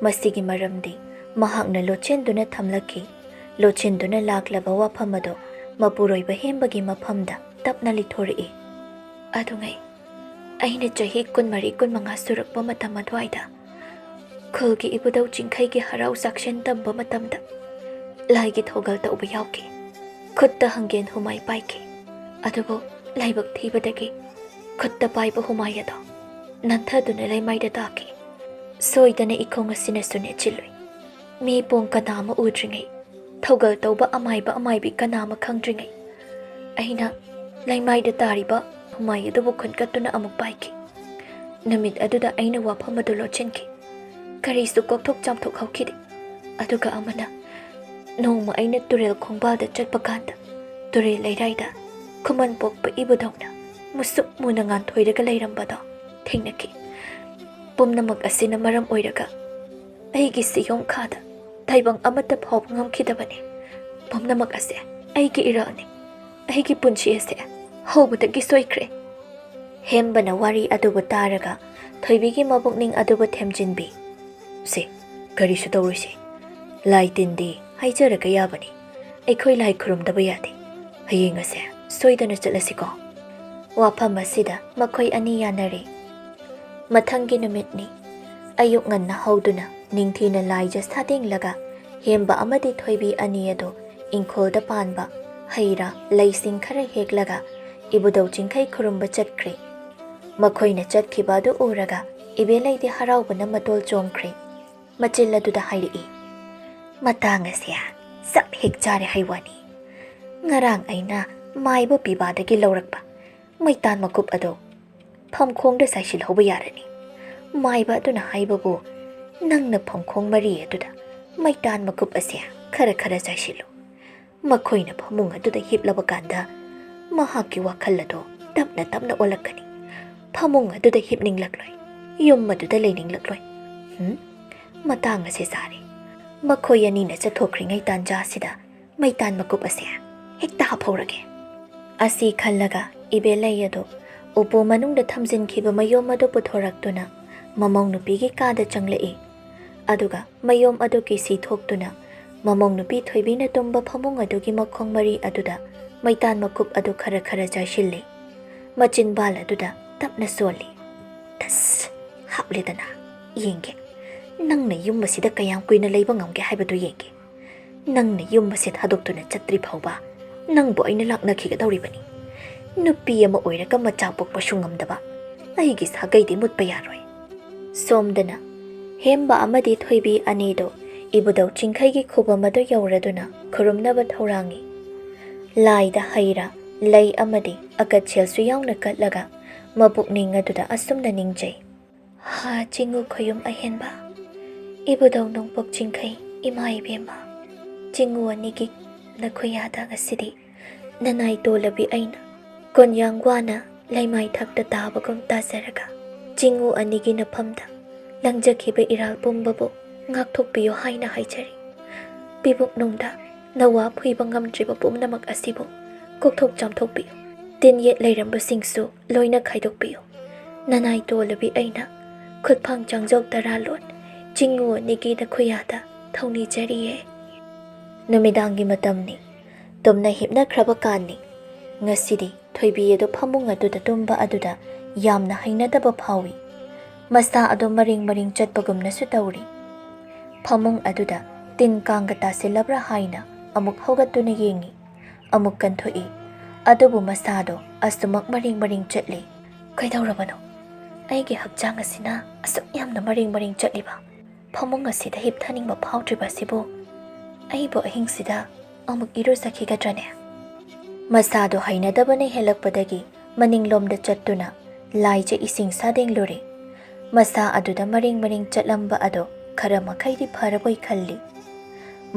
ꯃꯁꯤꯒꯤ ꯃꯔꯝꯗꯤ ꯃꯍꯥꯛꯅ ꯂꯣꯠꯁꯤꯟꯗꯨꯅ ꯊꯝꯂꯛꯈꯤ꯫ ꯂꯣꯠꯁꯤꯟꯗꯨꯅ ꯂꯥꯛꯂꯕ ꯋꯥꯐꯝ ꯑꯗꯣ ꯃꯄꯨꯔꯣꯏꯕ ꯍꯦꯝꯕꯒꯤ ꯃꯐꯝꯗ ꯇꯞꯅ ꯂꯤꯊꯣꯔꯛꯏ꯫ "ꯑꯗꯨꯉꯩ ꯑꯩꯅ ꯆꯍꯤ 24-25 ꯁꯨꯔꯛꯄ ꯃꯇꯝ ꯑꯗꯨꯋꯥꯏꯗ ꯈꯨꯜꯒꯤ ꯏꯕꯨꯙꯧ ꯆꯤꯡꯈꯩꯒꯤ ꯍꯔꯥꯎ ꯆꯥꯛꯁꯦꯟ ꯇꯝꯕ ꯃꯇꯝꯗ ꯂꯥꯏꯒꯤ ꯊꯧꯒꯜ ꯇꯧꯕ ꯌꯥꯎꯈꯤ꯫ ꯈꯨꯠꯇ ꯍꯪꯒꯦꯟ ꯍꯨꯃꯥꯏ ꯄꯥꯏꯈꯤ꯫ ꯑꯗꯨꯕꯨ ꯂꯥꯏꯕꯛ ꯊꯤꯕꯗꯒꯤ ꯈꯨꯠꯇ ꯄꯥꯏꯕ ꯍꯨꯃꯥꯏ ꯑꯗꯣ ꯅꯟꯊꯗꯨꯅ ꯂꯩꯃꯥꯏꯗ ꯇꯥꯈꯤ꯫ ꯁꯣꯏꯗꯅ ꯏꯈꯣꯡ ꯑꯁꯤꯅꯁꯨ ꯅꯦꯠꯁꯤꯜꯂꯨꯏ꯫ ꯃꯤ ꯄꯣꯡ ꯀꯅꯥ ꯑꯃ ꯎꯗ꯭ꯔꯤꯉꯩ, ꯊꯧꯒꯜ ꯇꯧꯕ ꯑꯃꯥꯏꯕ ꯑꯃꯥꯏꯕꯤ ꯀꯅꯥ ꯑꯃ ꯈꯪꯗ꯭ꯔꯤꯉꯩ ꯑꯩꯅ ꯂꯩꯃꯥꯏꯗ ꯇꯥꯔꯤꯕ ꯍꯨꯃꯥꯏ ꯑꯗꯨꯕꯨ ꯈꯨꯟꯀꯠꯇꯨꯅ ꯑꯃꯨꯛ ꯄꯥꯏꯈꯤ꯫ ꯅꯨꯃꯤꯠ ꯑꯗꯨꯗ ꯑꯩꯅ ꯋꯥꯐꯝ ꯑꯗꯨ ꯂꯣꯠꯁꯤꯟꯈꯤ꯫ ꯀꯔꯤꯁꯨ ꯀꯣꯛꯊꯣꯛ ꯆꯥꯝꯊꯣꯛꯍꯧꯈꯤꯗꯦ ꯑꯗꯨꯒ ꯑꯃꯅ ꯅꯣꯡꯃ ꯑꯩꯅ ꯇꯨꯔꯦꯜ ꯈꯣꯡꯕꯥꯜꯗ ꯆꯠꯄ ꯀꯥꯟꯗ ꯇꯨꯔꯦꯜ ꯂꯩꯔꯥꯏꯗ ꯈꯨꯃꯟ ꯄꯣꯛꯄ ꯏꯕꯨꯙꯧꯅ ꯃꯨꯁꯨꯛ ꯃꯨꯅ ꯉꯥꯟꯊꯣꯏꯔꯒ ꯂꯩꯔꯝꯕꯗꯣ ꯊꯦꯡꯅꯈꯤ ꯄꯨꯝꯅꯃꯛ ꯑꯁꯤꯅ ꯃꯔꯝ ꯑꯣꯏꯔꯒ ꯑꯩꯒꯤ ꯁꯤꯌꯣꯡꯈꯥꯗ ꯇꯥꯏꯕꯪ ꯑꯃꯠꯇ ꯐꯥꯎꯕ ꯉꯝꯈꯤꯗꯕꯅꯤ ꯄꯨꯝꯅꯃꯛ ꯑꯁꯦ ꯑꯩꯒꯤ ꯏꯔꯥꯜꯅꯤ ꯑꯩꯒꯤ ꯄꯨꯟꯁꯤ ꯑꯁꯦ ꯍꯧꯕꯗꯒꯤ ꯁꯣꯏꯈ꯭ꯔꯦ ꯍꯦꯝꯕꯅ ꯋꯥꯔꯤ ꯑꯗꯨꯕꯨ ꯇꯥꯔꯒ ꯊꯣꯏꯕꯤꯒꯤ ꯃꯕꯨꯛꯅꯤꯡ ꯑꯗꯨꯕꯨ ꯊꯦꯝꯖꯤꯟꯕꯤ ꯁꯦ ꯀꯔꯤꯁꯨ ꯇꯧꯔꯣꯏꯁꯦ ꯂꯥꯏ ꯇꯤꯟꯗꯤ ꯍꯥꯏꯖꯔꯒ ꯌꯥꯕꯅꯤ ꯑꯩꯈꯣꯏ ꯂꯥꯏ ꯈꯨꯔꯨꯝꯗꯕ ꯌꯥꯗꯦ ꯍꯌꯦꯡ ꯑꯁꯦ ꯁꯣꯏꯗꯅ ꯆꯠꯂꯁꯤꯀꯣ ꯋꯥꯐꯝ ꯑꯁꯤꯗ ꯃꯈꯣꯏ ꯑꯅꯤ ꯌꯥꯅꯔꯦ ꯃꯊꯪꯒꯤ ꯅꯨꯃꯤꯠꯅꯤ ꯑꯌꯨꯛ ꯉꯟꯅ ꯍꯧꯗꯨꯅ ꯅꯤꯡꯊꯤꯅ ꯂꯥꯏꯖ ꯁꯥꯗꯦꯡꯂꯒ ꯍꯦꯝꯕ ꯑꯃꯗꯤ ꯊꯣꯏꯕꯤ ꯑꯅꯤ ꯑꯗꯨ ꯏꯪꯈꯣꯜꯗ ꯄꯥꯟꯕ ꯍꯩꯔꯥ ꯂꯩꯁꯤꯡ ꯈꯔ ꯍꯦꯛꯂꯒ ꯏꯕꯨꯙꯧ ꯆꯤꯡꯈꯩ ꯈꯨꯔꯨꯝꯕ ꯆꯠꯈ꯭ꯔꯦ ꯃꯈꯣꯏꯅ ꯆꯠꯈꯤꯕ ꯑꯗꯨ ꯎꯔꯒ ꯏꯕꯦꯂꯩꯗꯤ ꯍꯔꯥꯎꯕꯅ ꯃꯇꯣꯜ ꯆꯣꯡꯈ꯭ꯔꯦ ꯃꯆꯤꯜ ꯑꯗꯨꯗ ꯍꯥꯏꯔꯛꯏ ꯃꯇꯥꯡ ꯑꯁꯦ ꯆꯞ ꯍꯦꯛ ꯆꯥꯔꯦ ꯍꯩꯋꯥꯅꯤ ꯉꯔꯥꯡ ꯑꯩꯅ ꯃꯥꯏꯕ ꯄꯤꯕꯥꯗꯒꯤ ꯂꯧꯔꯛꯄ ꯃꯩꯇꯥꯟ ꯃꯀꯨꯞ ꯑꯗꯣ ꯐꯝꯈꯣꯡꯗ ꯆꯥꯏꯁꯤꯜꯍꯧꯕ ꯌꯥꯔꯅꯤ ꯃꯥꯏꯕ ꯑꯗꯨꯅ ꯍꯥꯏꯕꯕꯨ ꯅꯪꯅ ꯐꯝꯈꯣꯡ ꯃꯔꯤ ꯑꯗꯨꯗ ꯃꯩꯇꯥꯟ ꯃꯀꯨꯞ ꯑꯁꯦ ꯈꯔ ꯈꯔ ꯆꯥꯏꯁꯤꯜꯂꯨ ꯃꯈꯣꯏꯅ ꯐꯃꯨꯡ ꯑꯗꯨꯗ ꯍꯤꯞꯂꯕ ꯀꯥꯟꯗ ꯃꯍꯥꯛꯀꯤ ꯋꯥꯈꯜ ꯑꯗꯣ ꯇꯞꯅ ꯇꯞꯅ ꯑꯣꯜꯂꯛꯀꯅꯤ ꯐꯃꯨꯡ ꯑꯗꯨꯗ ꯍꯤꯞꯅꯤꯡꯂꯛꯂꯣꯏ ꯌꯨꯝ ꯑꯗꯨꯗ ꯂꯩꯅꯤꯡꯂꯛꯂꯣꯏ ꯃꯇꯥꯡ ꯑꯁꯦ ꯆꯥꯔꯦ ꯃꯈꯣꯏ ꯑꯅꯤꯅ ꯆꯠꯊꯣꯛꯈ꯭ꯔꯤꯉꯩ ꯇꯥꯟꯖꯥꯁꯤꯗ ꯃꯩꯇꯥꯟ ꯃꯀꯨꯞ ꯑꯁꯦ ꯍꯦꯛꯇ ꯍꯥꯞꯍꯧꯔꯒꯦ ꯑꯁꯤ ꯈꯜꯂꯒ ꯏꯕꯦꯂꯩ ꯑꯗꯨ ꯎꯄꯨ ꯃꯅꯨꯡꯗ ꯊꯝꯖꯤꯟꯈꯤꯕ ꯃꯌꯣꯝ ꯑꯗꯨ ꯄꯨꯊꯣꯔꯛꯇꯨꯅ ꯃꯃꯧ ꯅꯨꯄꯤꯒꯤ ꯀꯥꯗ ꯆꯪꯂꯛꯏ ꯑꯗꯨꯒ ꯃꯌꯣꯝ ꯑꯗꯨ ꯀꯤꯁꯤ ꯊꯣꯛꯇꯨꯅ ꯃꯃꯧ ꯅꯨꯄꯤ ꯊꯣꯏꯕꯤꯅ ꯇꯨꯝꯕ ꯐꯃꯨꯡ ꯑꯗꯨꯒꯤ ꯃꯈꯣꯡ ꯃꯔꯤ ꯑꯗꯨꯗ ꯃꯩꯇꯥꯟ ꯃꯀꯨꯞ ꯑꯗꯨ ꯈꯔ ꯈꯔ ꯆꯥꯏꯁꯤꯜꯂꯤ ꯃꯆꯤꯟꯕꯥꯜ ꯑꯗꯨꯗ ꯇꯞꯅ ꯁꯣꯜꯂꯤ ꯇꯁ ꯍꯥꯞꯂꯦꯗꯅ ꯌꯦꯡꯒꯦ ꯅꯪꯅ ꯌꯨꯝ ꯑꯁꯤꯗ ꯀꯌꯥꯝ ꯀꯨꯏꯅ ꯂꯩꯕ ꯉꯝꯒꯦ ꯍꯥꯏꯕꯗꯨ ꯌꯦꯡꯒꯦ ꯅꯪꯅ ꯌꯨꯝ ꯑꯁꯤ ꯊꯥꯗꯣꯛꯇꯨꯅ ꯆꯠꯇ꯭ꯔꯤ ꯐꯥꯎꯕ ꯅꯪꯕꯨ ꯑꯩꯅ ꯂꯥꯛꯅꯈꯤꯒꯗꯧꯔꯤꯕꯅꯤ ꯅꯨꯄꯤ ꯑꯃ ꯑꯣꯏꯔꯒ ꯃꯆꯥ ꯄꯣꯛꯄꯁꯨ ꯉꯝꯗꯕ ꯑꯩꯒꯤ ꯁꯥꯒꯩꯗꯤ ꯃꯨꯠꯄ ꯌꯥꯔꯣꯏ ꯁꯣꯝꯗꯅ ꯍꯦꯝꯕ ꯑꯃꯗꯤ ꯊꯣꯏꯕꯤ ꯑꯅꯤꯗꯨ ꯏꯕꯨꯙꯧ ꯆꯤꯡꯈꯩꯒꯤ ꯈꯨꯕꯝ ꯑꯗꯨ ꯌꯧꯔꯗꯨꯅ ꯈꯨꯔꯨꯝꯅꯕ ꯊꯧꯔꯥꯡꯏ ꯂꯥꯏꯗ ꯍꯩꯔꯥ ꯂꯩ ꯑꯃꯗꯤ ꯑꯀꯠꯁꯦꯜꯁꯨ ꯌꯥꯎꯅ ꯀꯠꯂꯒ ꯃꯄꯨꯛꯅꯤꯡ ꯑꯗꯨꯗ ꯑꯁꯨꯝꯅ ꯅꯤꯡꯖꯩ ꯍꯥ ꯆꯤꯡꯉꯨ ꯈꯣꯌꯨꯝ ꯑꯍꯦꯟꯕ ꯏꯕꯨꯙꯧ ꯅꯣꯡꯄꯣꯛ ꯆꯤꯡꯈꯩ ꯏꯃꯥ ꯏꯕꯦꯝꯃ ꯆꯤꯡꯉꯨ ꯑꯅꯤꯒꯤ ꯅꯈꯨꯌꯥꯗ ꯉꯁꯤꯗꯤ ꯅꯅꯥꯏ ꯇꯣꯂꯕꯤ ꯑꯩꯅ ꯀꯣꯟꯌꯥꯡ ꯋꯥꯅ ꯂꯩꯃꯥꯏ ꯊꯛꯇ ꯇꯥꯕꯒꯨꯝ ꯇꯥꯖꯔꯒ ꯆꯤꯡꯉꯨ ꯑꯅꯤꯒꯤ ꯅꯐꯝꯗ ꯂꯪꯖꯈꯤꯕ ꯏꯔꯥꯜ ꯄꯨꯝꯕꯕꯨ ꯉꯥꯛꯊꯣꯛꯄꯤꯌꯨ ꯍꯥꯏꯅ ꯍꯥꯏꯖꯔꯤ ꯄꯤꯕꯨꯛꯅꯨꯡꯗ ꯅꯋꯥ ꯐꯨꯏꯕ ꯉꯝꯗ꯭ꯔꯤꯕ ꯄꯨꯝꯅꯃꯛ ꯑꯁꯤꯕꯨ ꯀꯣꯛꯊꯣꯛ ꯆꯥꯝꯊꯣꯛꯄꯤꯌꯨ ꯇꯤꯟ ꯌꯦꯠ ꯂꯩꯔꯝꯕꯁꯤꯡꯁꯨ ꯂꯣꯏꯅ ꯈꯥꯏꯗꯣꯛꯄꯤꯌꯨ ꯅꯅꯥꯏ ꯇꯣꯂꯕꯤ ꯑꯩꯅ ꯈꯨꯠꯐꯥꯡ ꯆꯥꯡꯖꯧ ꯇꯔꯥꯂꯣꯟ ꯆꯤꯡꯉꯨ ꯑꯅꯤꯒꯤ ꯅꯈꯨꯌꯥꯗ ꯊꯧꯅꯤꯖꯔꯤꯌꯦ ꯅꯨꯃꯤꯗꯥꯡꯒꯤ ꯃꯇꯝꯅꯤ ꯇꯨꯝꯅ ꯍꯤꯞꯅꯈ꯭ꯔꯕ ꯀꯥꯟꯅꯤ ꯉꯁꯤꯗꯤ ꯊꯣꯏꯕꯤ ꯑꯗꯨ ꯐꯃꯨꯡ ꯑꯗꯨꯗ ꯇꯨꯝꯕ ꯑꯗꯨꯗ ꯌꯥꯝꯅ ꯍꯩꯅꯗꯕ ꯐꯥꯎꯏ ꯃꯁꯥ ꯑꯗꯨ ꯃꯔꯤꯡ ꯃꯔꯤꯡ ꯆꯠꯄꯒꯨꯝꯅꯁꯨ ꯇꯧꯔꯤ ꯐꯃꯨꯡ ꯑꯗꯨꯗ ꯇꯤꯟ ꯀꯥꯡꯒ ꯇꯥꯁꯤꯜꯂꯕ꯭ꯔꯥ ꯍꯥꯏꯅ ꯑꯃꯨꯛ ꯍꯧꯒꯠꯇꯨꯅ ꯌꯦꯡꯏ ꯑꯃꯨꯛ ꯀꯟꯊꯣꯛꯏ ꯑꯗꯨꯕꯨ ꯃꯁꯥꯗꯣ ꯑꯁꯨꯃꯛ ꯃꯔꯤꯡ ꯃꯔꯤꯡ ꯆꯠꯂꯤ ꯀꯩꯗꯧꯔꯕꯅꯣ ꯑꯩꯒꯤ ꯍꯛꯆꯥꯡ ꯑꯁꯤꯅ ꯑꯁꯨꯛ ꯌꯥꯝꯅ ꯃꯔꯤꯡ ꯃꯔꯤꯡ ꯆꯠꯂꯤꯕ ꯐꯃꯨꯡ ꯑꯁꯤꯗ ꯍꯤꯞꯊꯅꯤꯡꯕ ꯐꯥꯎꯗ꯭ꯔꯤꯕ ꯑꯁꯤꯕꯨ ꯑꯩꯕꯨ ꯑꯍꯤꯡꯁꯤꯗ ꯑꯃꯨꯛ ꯏꯔꯨꯖꯈꯤꯒꯗ꯭ꯔꯅꯦ ꯃꯁꯥꯗꯣ ꯍꯩꯅꯗꯕꯅ ꯍꯦꯜꯂꯛꯄꯗꯒꯤ ꯃꯅꯤꯡꯂꯣꯝꯗ ꯆꯠꯇꯨꯅ ꯂꯥꯏꯖ ꯏꯁꯤꯡ ꯁꯥꯗꯦꯡꯂꯨꯔꯦ ꯃꯁꯥ ꯑꯗꯨꯗ ꯃꯔꯤꯡ ꯃꯔꯤꯡ ꯆꯠꯂꯝꯕ ꯑꯗꯣ ꯈꯔ ꯃꯈꯩꯗꯤ ꯐꯔꯕꯣꯏ ꯈꯜꯂꯤ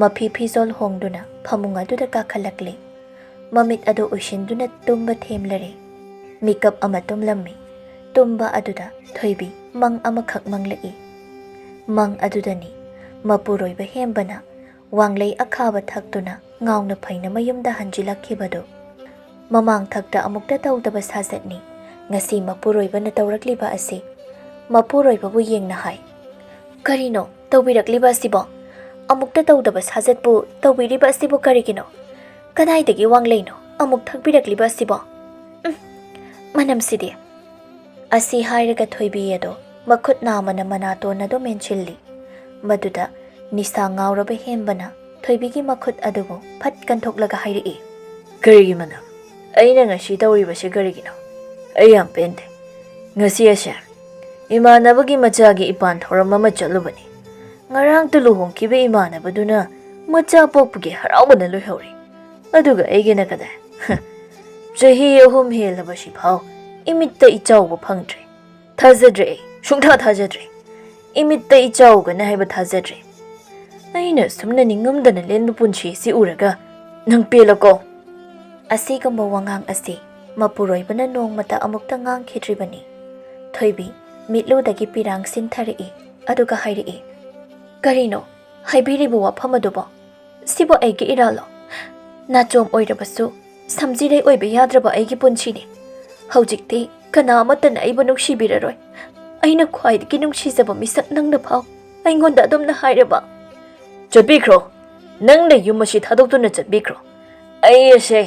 ꯃꯐꯤ ꯐꯤꯖꯣꯜ ꯍꯣꯡꯗꯨꯅ ꯐꯃꯨꯡ ꯑꯗꯨꯗ ꯀꯥꯈꯠꯂꯛꯂꯤ ꯃꯃꯤꯠ ꯑꯗꯨ ꯎꯏꯁꯤꯟꯗꯨꯅ ꯇꯨꯝꯕ ꯊꯦꯝꯂꯔꯦ ꯃꯤꯀꯞ ꯑꯃ ꯇꯨꯝꯂꯝꯃꯤ ꯇꯨꯝꯕ ꯑꯗꯨꯗ ꯊꯣꯏꯕꯤ ꯃꯪ ꯑꯃꯈꯛ ꯃꯪꯂꯛꯏ ꯃꯪ ꯑꯗꯨꯗꯅꯤ ꯃꯄꯨꯔꯣꯏꯕ ꯍꯦꯝꯕꯅ ꯋꯥꯡꯂꯩ ꯑꯈꯥꯕ ꯊꯛꯇꯨꯅ ꯉꯥꯎꯅ ꯐꯩꯅ ꯃꯌꯨꯝꯗ ꯍꯟꯖꯤꯜꯂꯛꯈꯤꯕꯗꯨ ꯃꯃꯥꯡ ꯊꯛꯇ ꯑꯃꯨꯛꯇ ꯇꯧꯗꯕ ꯁꯥꯖꯠꯅꯤ ꯉꯁꯤ ꯃꯄꯨꯔꯣꯏꯕꯅ ꯇꯧꯔꯛꯂꯤꯕ ꯑꯁꯤ ꯃꯄꯨꯔꯣꯏꯕꯕꯨ ꯌꯦꯡꯅ ꯍꯥꯏ ꯀꯔꯤꯅꯣ ꯇꯧꯕꯤꯔꯛꯂꯤꯕ ꯑꯁꯤꯕꯣ ꯑꯃꯨꯛꯇ ꯇꯧꯗꯕ ꯁꯥꯖꯠꯄꯨ ꯇꯧꯕꯤꯔꯤꯕ ꯑꯁꯤꯕꯨ ꯀꯔꯤꯒꯤꯅꯣ ꯀꯗꯥꯏꯗꯒꯤ ꯋꯥꯡꯂꯩꯅꯣ ꯑꯃꯨꯛ ꯊꯛꯄꯤꯔꯛꯂꯤꯕ ꯑꯁꯤꯕꯣ ꯃꯅꯝꯁꯤꯗꯤ ꯑꯁꯤ ꯍꯥꯏꯔꯒ ꯊꯣꯏꯕꯤ ꯑꯗꯣ ꯃꯈꯨꯠ ꯅꯥꯝꯃꯅ ꯃꯅꯥꯇꯣꯟ ꯑꯗꯨ ꯃꯦꯟꯁꯤꯜꯂꯤ ꯃꯗꯨꯗ ꯅꯤꯁꯥ ꯉꯥꯎꯔꯕ ꯍꯦꯝꯕꯅ ꯊꯣꯏꯕꯤꯒꯤ ꯃꯈꯨꯠ ꯑꯗꯨꯕꯨ ꯐꯠ ꯀꯟꯊꯣꯛꯂꯒ ꯍꯥꯏꯔꯛꯏ ꯀꯔꯤꯒꯤ ꯃꯅꯝ ꯑꯩꯅ ꯉꯁꯤ ꯇꯧꯔꯤꯕꯁꯤ ꯀꯔꯤꯒꯤꯅꯣ ꯑꯩ ꯌꯥꯝ ꯄꯦꯟꯗꯦ ꯉꯁꯤ ꯑꯁꯦ ꯏꯃꯥꯟꯅꯕꯒꯤ ꯃꯆꯥꯒꯤ ꯏꯄꯥꯟ ꯊꯧꯔꯝ ꯑꯃ ꯆꯠꯂꯨꯕꯅꯤ ꯉꯔꯥꯡꯇ ꯂꯨꯍꯣꯡꯈꯤꯕ ꯏꯃꯥꯟꯅꯕꯗꯨꯅ ꯃꯆꯥ ꯄꯣꯛꯄꯒꯤ ꯍꯔꯥꯎꯕꯅ ꯂꯣꯏꯍꯧꯔꯤ ꯑꯗꯨꯒ ꯑꯩꯒꯤꯅ ꯀꯗꯥꯏ ꯆꯍꯤ 3 ꯍꯦꯜꯂꯕꯁꯤ ꯐꯥꯎ ꯏꯃꯤꯠꯇ ꯏꯆꯥꯎꯕ ꯐꯪꯗ꯭ꯔꯦ ꯊꯥꯖꯗ꯭ꯔꯦ ꯑꯩ ꯁꯨꯡꯊꯥ ꯊꯥꯖꯗ꯭ꯔꯦ ꯏꯃꯤꯠꯇ ꯏꯆꯥꯎꯒꯅ ꯍꯥꯏꯕ ꯊꯥꯖꯗ꯭ꯔꯦ꯫ ꯑꯩꯅ ꯁꯨꯝꯅ ꯅꯤꯡꯉꯝꯗꯅ ꯂꯦꯟꯕ ꯄꯨꯟꯁꯤ ꯑꯁꯤ ꯎꯔꯒ ꯅꯪ ꯄꯦꯜꯂꯀꯣ? ꯑꯁꯤꯒꯨꯝꯕ ꯋꯥꯉꯥꯡ ꯑꯁꯤ ꯃꯄꯨꯔꯣꯏꯕꯅ ꯅꯣꯡꯃꯇ ꯑꯃꯨꯛꯇ ꯉꯥꯡꯈꯤꯗ꯭ꯔꯤꯕꯅꯤ꯫ ꯊꯣꯏꯕꯤ ꯃꯤꯠꯂꯨꯗꯒꯤ ꯄꯤꯔꯥꯡ ꯁꯤꯟꯊꯔꯛꯏ ꯑꯗꯨꯒ ꯍꯥꯏꯔꯛꯏ, ꯀꯔꯤꯅꯣ ꯍꯥꯏꯕꯤꯔꯤꯕ ꯋꯥꯐꯝ ꯑꯗꯨꯕꯣ? ꯁꯤꯕꯨ ꯑꯩꯒꯤ ꯏꯔꯥꯜꯂꯣ? ꯅꯥꯆꯣꯝ ꯑꯣꯏꯔꯕꯁꯨ ꯁꯝꯖꯤꯔꯩ ꯑꯣꯏꯕ ꯌꯥꯗ꯭ꯔꯕ ꯑꯩꯒꯤ ꯄꯨꯟꯁꯤꯅꯤ꯫ ꯍꯧꯖꯤꯛꯇꯤ ꯀꯅꯥ ꯑꯃꯠꯇꯅ ꯑꯩꯕꯨ ꯅꯨꯡꯁꯤꯕꯤꯔꯔꯣꯏ꯫ ꯑꯩꯅ ꯈ꯭ꯋꯥꯏꯗꯒꯤ ꯅꯨꯡꯁꯤꯖꯕ ꯃꯤꯁꯛ ꯅꯪꯅ ꯐꯥꯎ ꯑꯩꯉꯣꯟꯗ ꯑꯗꯨꯝꯅ ꯍꯥꯏꯔꯕ꯫ ꯆꯠꯄꯤꯈ꯭ꯔꯣ, ꯅꯪꯅ ꯌꯨꯝ ꯑꯁꯤ ꯊꯥꯗꯣꯛꯇꯨꯅ ꯆꯠꯄꯤꯈ꯭ꯔꯣ꯫ ꯑꯩ ꯑꯁꯦ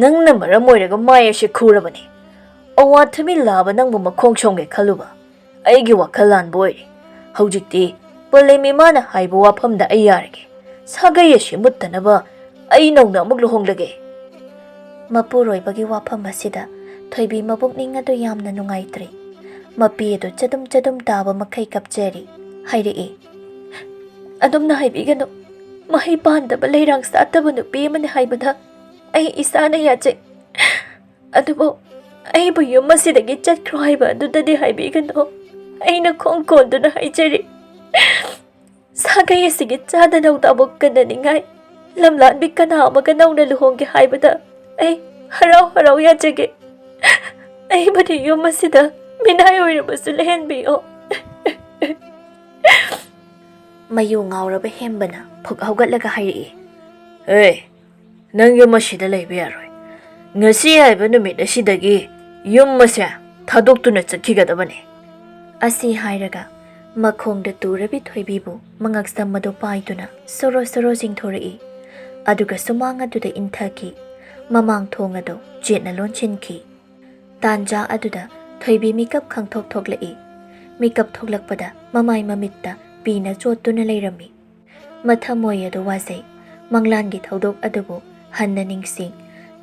ꯅꯪꯅ ꯃꯔꯝ ꯑꯣꯏꯔꯒ ꯃꯥꯏ ꯑꯁꯤ ꯈꯨꯔꯕꯅꯤ꯫ ꯑꯋꯥꯊꯕꯤ ꯂꯥꯕ ꯅꯪꯕꯨ ꯃꯈꯣꯡ ꯁꯣꯝꯒꯦ ꯈꯜꯂꯨꯕ ꯑꯩꯒꯤ ꯋꯥꯈꯜ ꯂꯥꯟꯕ ꯑꯣꯏꯔꯦ꯫ ꯍꯧꯖꯤꯛꯇꯤ ꯄꯂꯦꯝ ꯏꯃꯥꯅ ꯍꯥꯏꯕ ꯋꯥꯐꯝꯗ ꯑꯩ ꯌꯥꯔꯒꯦ꯫ ꯁꯥꯒꯩ ꯑꯁꯤ ꯃꯨꯠꯇꯅꯕ ꯑꯩ ꯅꯧꯅ ꯑꯃꯨꯛ ꯂꯨꯍꯣꯡꯂꯒꯦ꯫ ꯃꯄꯨꯔꯣꯏꯕꯒꯤ ꯋꯥꯐꯝ ꯑꯁꯤꯗ ꯊꯣꯏꯕꯤ ꯃꯄꯨꯛꯅꯤꯡ ꯑꯗꯨ ꯌꯥꯝꯅ ꯅꯨꯡꯉꯥꯏꯇ꯭ꯔꯤ꯫ ꯃꯄꯤ ꯑꯗꯨ ꯆꯗꯨꯝ ꯇꯥꯕ ꯃꯈꯩ ꯀꯞꯆꯔꯤ꯫ ꯍꯥꯏꯔꯛꯏ, ꯑꯗꯨꯝꯅ ꯍꯥꯏꯕꯤꯒꯅꯨ꯫ ꯃꯍꯩ ꯄꯥꯟꯗꯕ ꯂꯩꯔꯥꯡ ꯁꯥꯠꯇꯕ ꯅꯨꯄꯤ ꯑꯃꯅꯤ ꯍꯥꯏꯕꯗ ꯑꯩ ꯏꯁꯥꯅ ꯌꯥꯖꯩ꯫ ꯑꯗꯨꯕꯨ ꯑꯩꯕꯨ ꯌꯨꯝ ꯑꯁꯤꯗꯒꯤ ꯆꯠꯈ꯭ꯔꯣ ꯍꯥꯏꯕ ꯑꯗꯨꯗꯗꯤ ꯍꯥꯏꯕꯤꯒꯅꯨ꯫ ꯑꯩꯅ ꯈꯣꯡ ꯀꯣꯟꯗꯨꯅ ꯍꯥꯏꯖꯔꯤ꯫ ꯁꯥꯒꯩ ꯑꯁꯤꯒꯤ ꯆꯥꯗ ꯅꯧꯗꯥꯕꯨ ꯀꯟꯅꯅꯤꯡꯉꯥꯏ ꯂꯝꯂꯥꯟꯕꯤ ꯀꯅꯥ ꯑꯃꯒ ꯅꯧꯅ ꯂꯨꯍꯣꯡꯒꯦ ꯍꯥꯏꯕꯗ ꯑꯩ ꯍꯔꯥꯎ ꯍꯔꯥꯎ ꯌꯥꯖꯒꯦ꯫ ꯑꯩꯕꯨꯗꯤ ꯌꯨꯝ ꯑꯁꯤꯗ ꯃꯤꯅꯥꯏ ꯑꯣꯏꯔꯕꯁꯨ ꯂꯩꯍꯟꯕꯤꯌꯣ꯫ ꯃꯌꯨ ꯉꯥꯎꯔꯕ ꯍꯦꯝꯕꯅ ꯐꯨꯛ ꯍꯧꯒꯠꯂꯒ ꯍꯥꯏꯔꯛꯏ, ꯍꯦ, ꯅꯪ ꯌꯨꯝ ꯑꯁꯤꯗ ꯂꯩꯕ ꯌꯥꯔꯣꯏ꯫ ꯉꯁꯤ ꯍꯥꯏꯕ ꯅꯨꯃꯤꯠ ꯑꯁꯤꯗꯒꯤ ꯌꯨꯝ ꯑꯁꯦ ꯊꯥꯗꯣꯛꯇꯨꯅ ꯆꯠꯈꯤꯒꯗꯕꯅꯤ꯫ ꯑꯁꯤ ꯍꯥꯏꯔꯒ ꯃꯈꯣꯡꯗ ꯇꯨꯔꯕꯤ ꯊꯣꯏꯕꯤꯕꯨ ꯃꯉꯛꯁꯝ ꯑꯗꯨ ꯄꯥꯏꯗꯨꯅ ꯁꯣꯔꯣ ꯁꯣꯔꯣ ꯆꯤꯡꯊꯣꯔꯛꯏ꯫ ꯑꯗꯨꯒ ꯁꯨꯃꯥꯡ ꯑꯗꯨꯗ ꯏꯟꯊꯈꯤ꯫ ꯃꯃꯥꯡ ꯊꯣꯡ ꯑꯗꯨ ꯆꯦꯠꯅ ꯂꯣꯟꯁꯤꯟꯈꯤ꯫ ꯇꯥꯟꯖꯥ ꯑꯗꯨꯗ ꯊꯣꯏꯕꯤ ꯃꯤꯀꯞ ꯈꯪꯊꯣꯛ ꯊꯣꯛꯂꯛꯏ꯫ ꯃꯤꯀꯞ ꯊꯣꯛꯂꯛꯄꯗ ꯃꯃꯥꯏ ꯃꯃꯤꯠꯇ ꯄꯤꯅ ꯆꯣꯠꯇꯨꯅ ꯂꯩꯔꯝꯃꯤ꯫ ꯃꯊꯃꯣꯏ ꯑꯗꯨ ꯋꯥꯖꯩ꯫ ꯃꯪꯂꯥꯟꯒꯤ ꯊꯧꯗꯣꯛ ꯑꯗꯨꯕꯨ ꯍꯟꯅ ꯅꯤꯡꯁꯤꯡ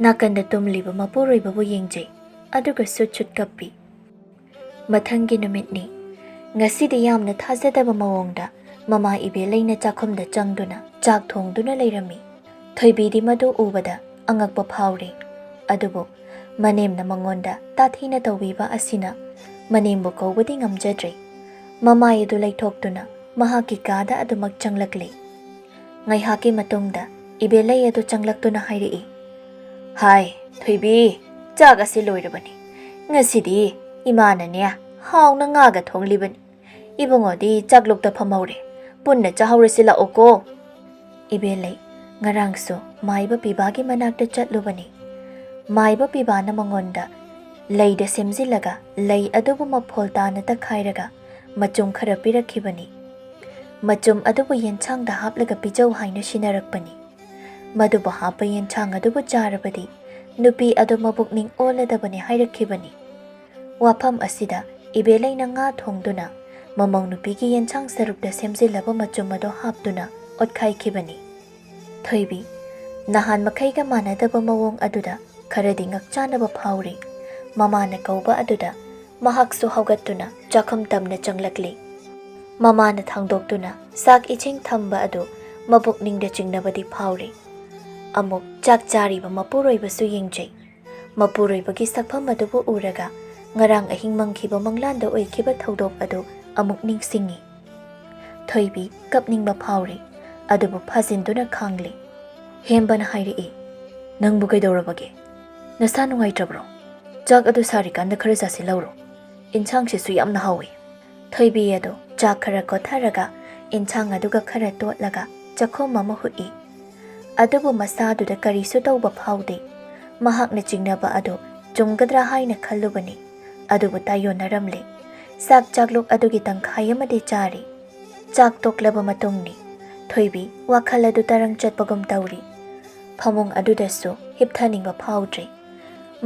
ꯅꯥꯀꯟꯗ ꯇꯨꯝꯂꯤꯕ ꯃꯄꯨꯔꯣꯏꯕꯕꯨ ꯌꯦꯡꯖꯩ ꯑꯗꯨꯒ ꯁꯨꯠ ꯁꯨꯠ ꯀꯞꯄꯤ꯫ ꯃꯊꯪꯒꯤ ꯅꯨꯃꯤꯠꯅꯤ꯫ ꯉꯁꯤꯗꯤ ꯌꯥꯝꯅ ꯊꯥꯖꯗꯕ ꯃꯑꯣꯡꯗ ꯃꯃꯥ ꯏꯕꯦꯜꯂꯩꯅ ꯆꯥꯛꯈꯨꯝꯗ ꯆꯪꯗꯨꯅ ꯆꯥꯛ ꯊꯣꯡꯗꯨꯅ ꯂꯩꯔꯝꯃꯤ꯫ ꯊꯣꯏꯕꯤꯗꯤ ꯃꯗꯨ ꯎꯕꯗ ꯑꯉꯛꯄ ꯐꯥꯎꯔꯤ꯫ ꯑꯗꯨꯕꯨ ꯃꯅꯦꯝꯅ ꯃꯉꯣꯟꯗ ꯇꯥꯊꯤꯅ ꯇꯧꯕꯤꯕ ꯑꯁꯤꯅ ꯃꯅꯦꯝꯕꯨ ꯀꯧꯕꯗꯤ ꯉꯝꯖꯗ꯭ꯔꯦ꯫ ꯃꯃꯥꯏ ꯑꯗꯨ ꯂꯩꯊꯣꯛꯇꯨꯅ ꯃꯍꯥꯛꯀꯤ ꯀꯥꯗ ꯑꯗꯨꯃꯛ ꯆꯪꯂꯛꯂꯤ꯫ ꯉꯥꯏꯍꯥꯛꯀꯤ ꯃꯇꯨꯡꯗ ꯏꯕꯦꯜꯂꯩ ꯑꯗꯨ ꯆꯪꯂꯛꯇꯨꯅ ꯍꯥꯏꯔꯛꯏ, ꯍꯥꯏ ꯊꯣꯏꯕꯤ, ꯆꯥꯛ ꯑꯁꯤ ꯂꯣꯏꯔꯕꯅꯤ꯫ ꯉꯁꯤꯗꯤ ꯏꯃꯥꯅꯅꯦ ꯍꯥꯎꯅ ꯉꯥꯒ ꯊꯣꯡꯂꯤꯕꯅꯤ꯫ ꯏꯕꯨꯡꯉꯣꯗꯤ ꯆꯥꯛꯂꯨꯛꯇ ꯐꯝꯍꯧꯔꯦ꯫ ꯄꯨꯟꯅ ꯆꯥꯍꯧꯔꯁꯤ ꯂꯥꯛꯑꯣꯀꯣ꯫ ꯏꯕꯦꯜꯂꯩ ꯉꯔꯥꯡꯁꯨ ꯃꯥꯏꯕ ꯄꯤꯕꯥꯒꯤ ꯃꯅꯥꯛꯇ ꯆꯠꯂꯨꯕꯅꯤ꯫ ꯃꯥꯏꯕ ꯄꯤꯕꯥꯅ ꯃꯉꯣꯟꯗ ꯂꯩꯗ ꯁꯦꯝꯖꯤꯜꯂꯒ ꯂꯩ ꯑꯗꯨꯕꯨ ꯃꯐꯣꯜ ꯇꯥꯅ ꯇꯛꯈꯥꯏꯔꯒ ꯃꯆꯨꯝ ꯈꯔ ꯄꯤꯔꯛꯈꯤꯕꯅꯤ꯫ ꯃꯆꯨꯝ ꯑꯗꯨꯕꯨ ꯌꯦꯟꯁꯥꯡꯗ ꯍꯥꯞꯂꯒ ꯄꯤꯖꯧ ꯍꯥꯏꯅ ꯁꯤꯟꯅꯔꯛꯄꯅꯤ꯫ ꯃꯗꯨꯕꯨ ꯍꯥꯞꯄ ꯌꯦꯟꯁꯥꯡ ꯑꯗꯨꯕꯨ ꯆꯥꯔꯕꯗꯤ ꯅꯨꯄꯤ ꯑꯗꯨ ꯃꯄꯨꯛꯅꯤꯡ ꯑꯣꯜꯂꯗꯕꯅꯤ ꯍꯥꯏꯔꯛꯈꯤꯕꯅꯤ꯫ ꯋꯥꯐꯝ ꯑꯁꯤꯗ ꯏꯕꯦꯜꯂꯩꯅ ꯉꯥ ꯊꯣꯡꯗꯨꯅ ꯃꯃꯧ ꯅꯨꯄꯤꯒꯤ ꯌꯦꯟꯁꯥꯡ ꯁꯔꯨꯛꯇ ꯁꯦꯝꯖꯤꯜꯂꯕ ꯃꯆꯨꯝ ꯑꯗꯨ ꯍꯥꯞꯇꯨꯅ ꯑꯣꯠꯈꯥꯏꯈꯤꯕꯅꯤ꯫ ꯊꯣꯏꯕꯤ ꯅꯍꯥꯟ ꯃꯈꯩꯒ ꯃꯥꯟꯅꯗꯕ ꯃꯑꯣꯡ ꯑꯗꯨꯗ ꯈꯔꯗꯤ ꯉꯛꯆꯥꯅꯕ ꯐꯥꯎꯔꯤ꯫ ꯃꯃꯥꯅ ꯀꯧꯕ ꯑꯗꯨꯗ ꯃꯍꯥꯛꯁꯨ ꯍꯧꯒꯠꯇꯨꯅ ꯆꯥꯛꯈꯨꯝ ꯇꯝꯅ ꯆꯪꯂꯛꯂꯤ꯫ ꯃꯃꯥꯅ ꯊꯥꯡꯗꯣꯛꯇꯨꯅ ꯆꯥꯛ ꯏꯁꯤꯡ ꯊꯝꯕ ꯑꯗꯨ ꯃꯄꯨꯛꯅꯤꯡꯗ ꯆꯤꯡꯅꯕꯗꯤ ꯐꯥꯎꯔꯤ꯫ ꯑꯃꯨꯛ ꯆꯥꯛ ꯆꯥꯔꯤꯕ ꯃꯄꯨꯔꯣꯏꯕꯁꯨ ꯌꯦꯡꯖꯩ꯫ ꯃꯄꯨꯔꯣꯏꯕꯒꯤ ꯁꯛꯐꯝ ꯑꯗꯨꯕꯨ ꯎꯔꯒ ꯉꯔꯥꯡ ꯑꯍꯤꯡ ꯃꯪꯈꯤꯕ ꯃꯪꯂꯥꯟꯗ ꯑꯣꯏꯈꯤꯕ ꯊꯧꯗꯣꯛ ꯑꯗꯨ ꯑꯃꯨꯛ ꯅꯤꯡꯁꯤꯡꯉꯤ꯫ ꯊꯣꯏꯕꯤ ꯀꯞꯅꯤꯡꯕ ꯐꯥꯎꯔꯤ꯫ ꯑꯗꯨꯕꯨ ꯐꯥꯖꯤꯟꯗꯨꯅ ꯈꯥꯡꯂꯤ꯫ ꯍꯦꯝꯕꯅ ꯍꯥꯏꯔꯛꯏ, ꯅꯪꯕꯨ ꯀꯩꯗꯧꯔꯕꯒꯦ? ꯅꯁꯥ ꯅꯨꯡꯉꯥꯏꯇ꯭ꯔꯕ꯭ꯔꯣ? ꯆꯥꯛ ꯑꯗꯨ ꯁꯥꯔꯤꯀꯥꯟꯗ ꯈꯔ ꯆꯥꯁꯤꯜꯍꯧꯔꯣ꯫ ꯏꯟꯁꯥꯡꯁꯤꯁꯨ ꯌꯥꯝꯅ ꯍꯥꯎꯏ꯫ ꯊꯣꯏꯕꯤ ꯑꯗꯨ ꯆꯥꯛ ꯈꯔ ꯀꯣꯊꯔꯒ ꯏꯟꯁꯥꯡ ꯑꯗꯨꯒ ꯈꯔ ꯇꯣꯠꯂꯒ ꯆꯈꯣꯝ ꯑꯃ ꯍꯨꯠꯏ꯫ ꯑꯗꯨꯕꯨ ꯃꯁꯥꯗꯨꯗ ꯀꯔꯤꯁꯨ ꯇꯧꯕ ꯐꯥꯎꯗꯦ꯫ ꯃꯍꯥꯛꯅ ꯆꯤꯡꯅꯕ ꯑꯗꯨ ꯆꯨꯝꯒꯗ꯭ꯔꯥ ꯍꯥꯏꯅ ꯈꯜꯂꯨꯕꯅꯤ꯫ ꯑꯗꯨꯕꯨ ꯇꯥꯏꯌꯣꯟꯅꯔꯝꯂꯦ꯫ ꯆꯥꯛ ꯆꯥꯛꯂꯨꯛ ꯑꯗꯨꯒꯤ ꯇꯪꯈꯥꯏ ꯑꯃꯗꯤ ꯆꯥꯔꯤ꯫ ꯆꯥꯛ ꯇꯣꯛꯂꯕ ꯃꯇꯨꯡꯅꯤ꯫ ꯊꯣꯏꯕꯤ ꯋꯥꯈꯜ ꯑꯗꯨ ꯇꯔꯪ ꯆꯠꯄꯒꯨꯝ ꯇꯧꯔꯤ꯫ ꯐꯃꯨꯡ ꯑꯗꯨꯗꯁꯨ ꯍꯤꯞꯊꯅꯤꯡꯕ ꯐꯥꯎꯗ꯭ꯔꯤ꯫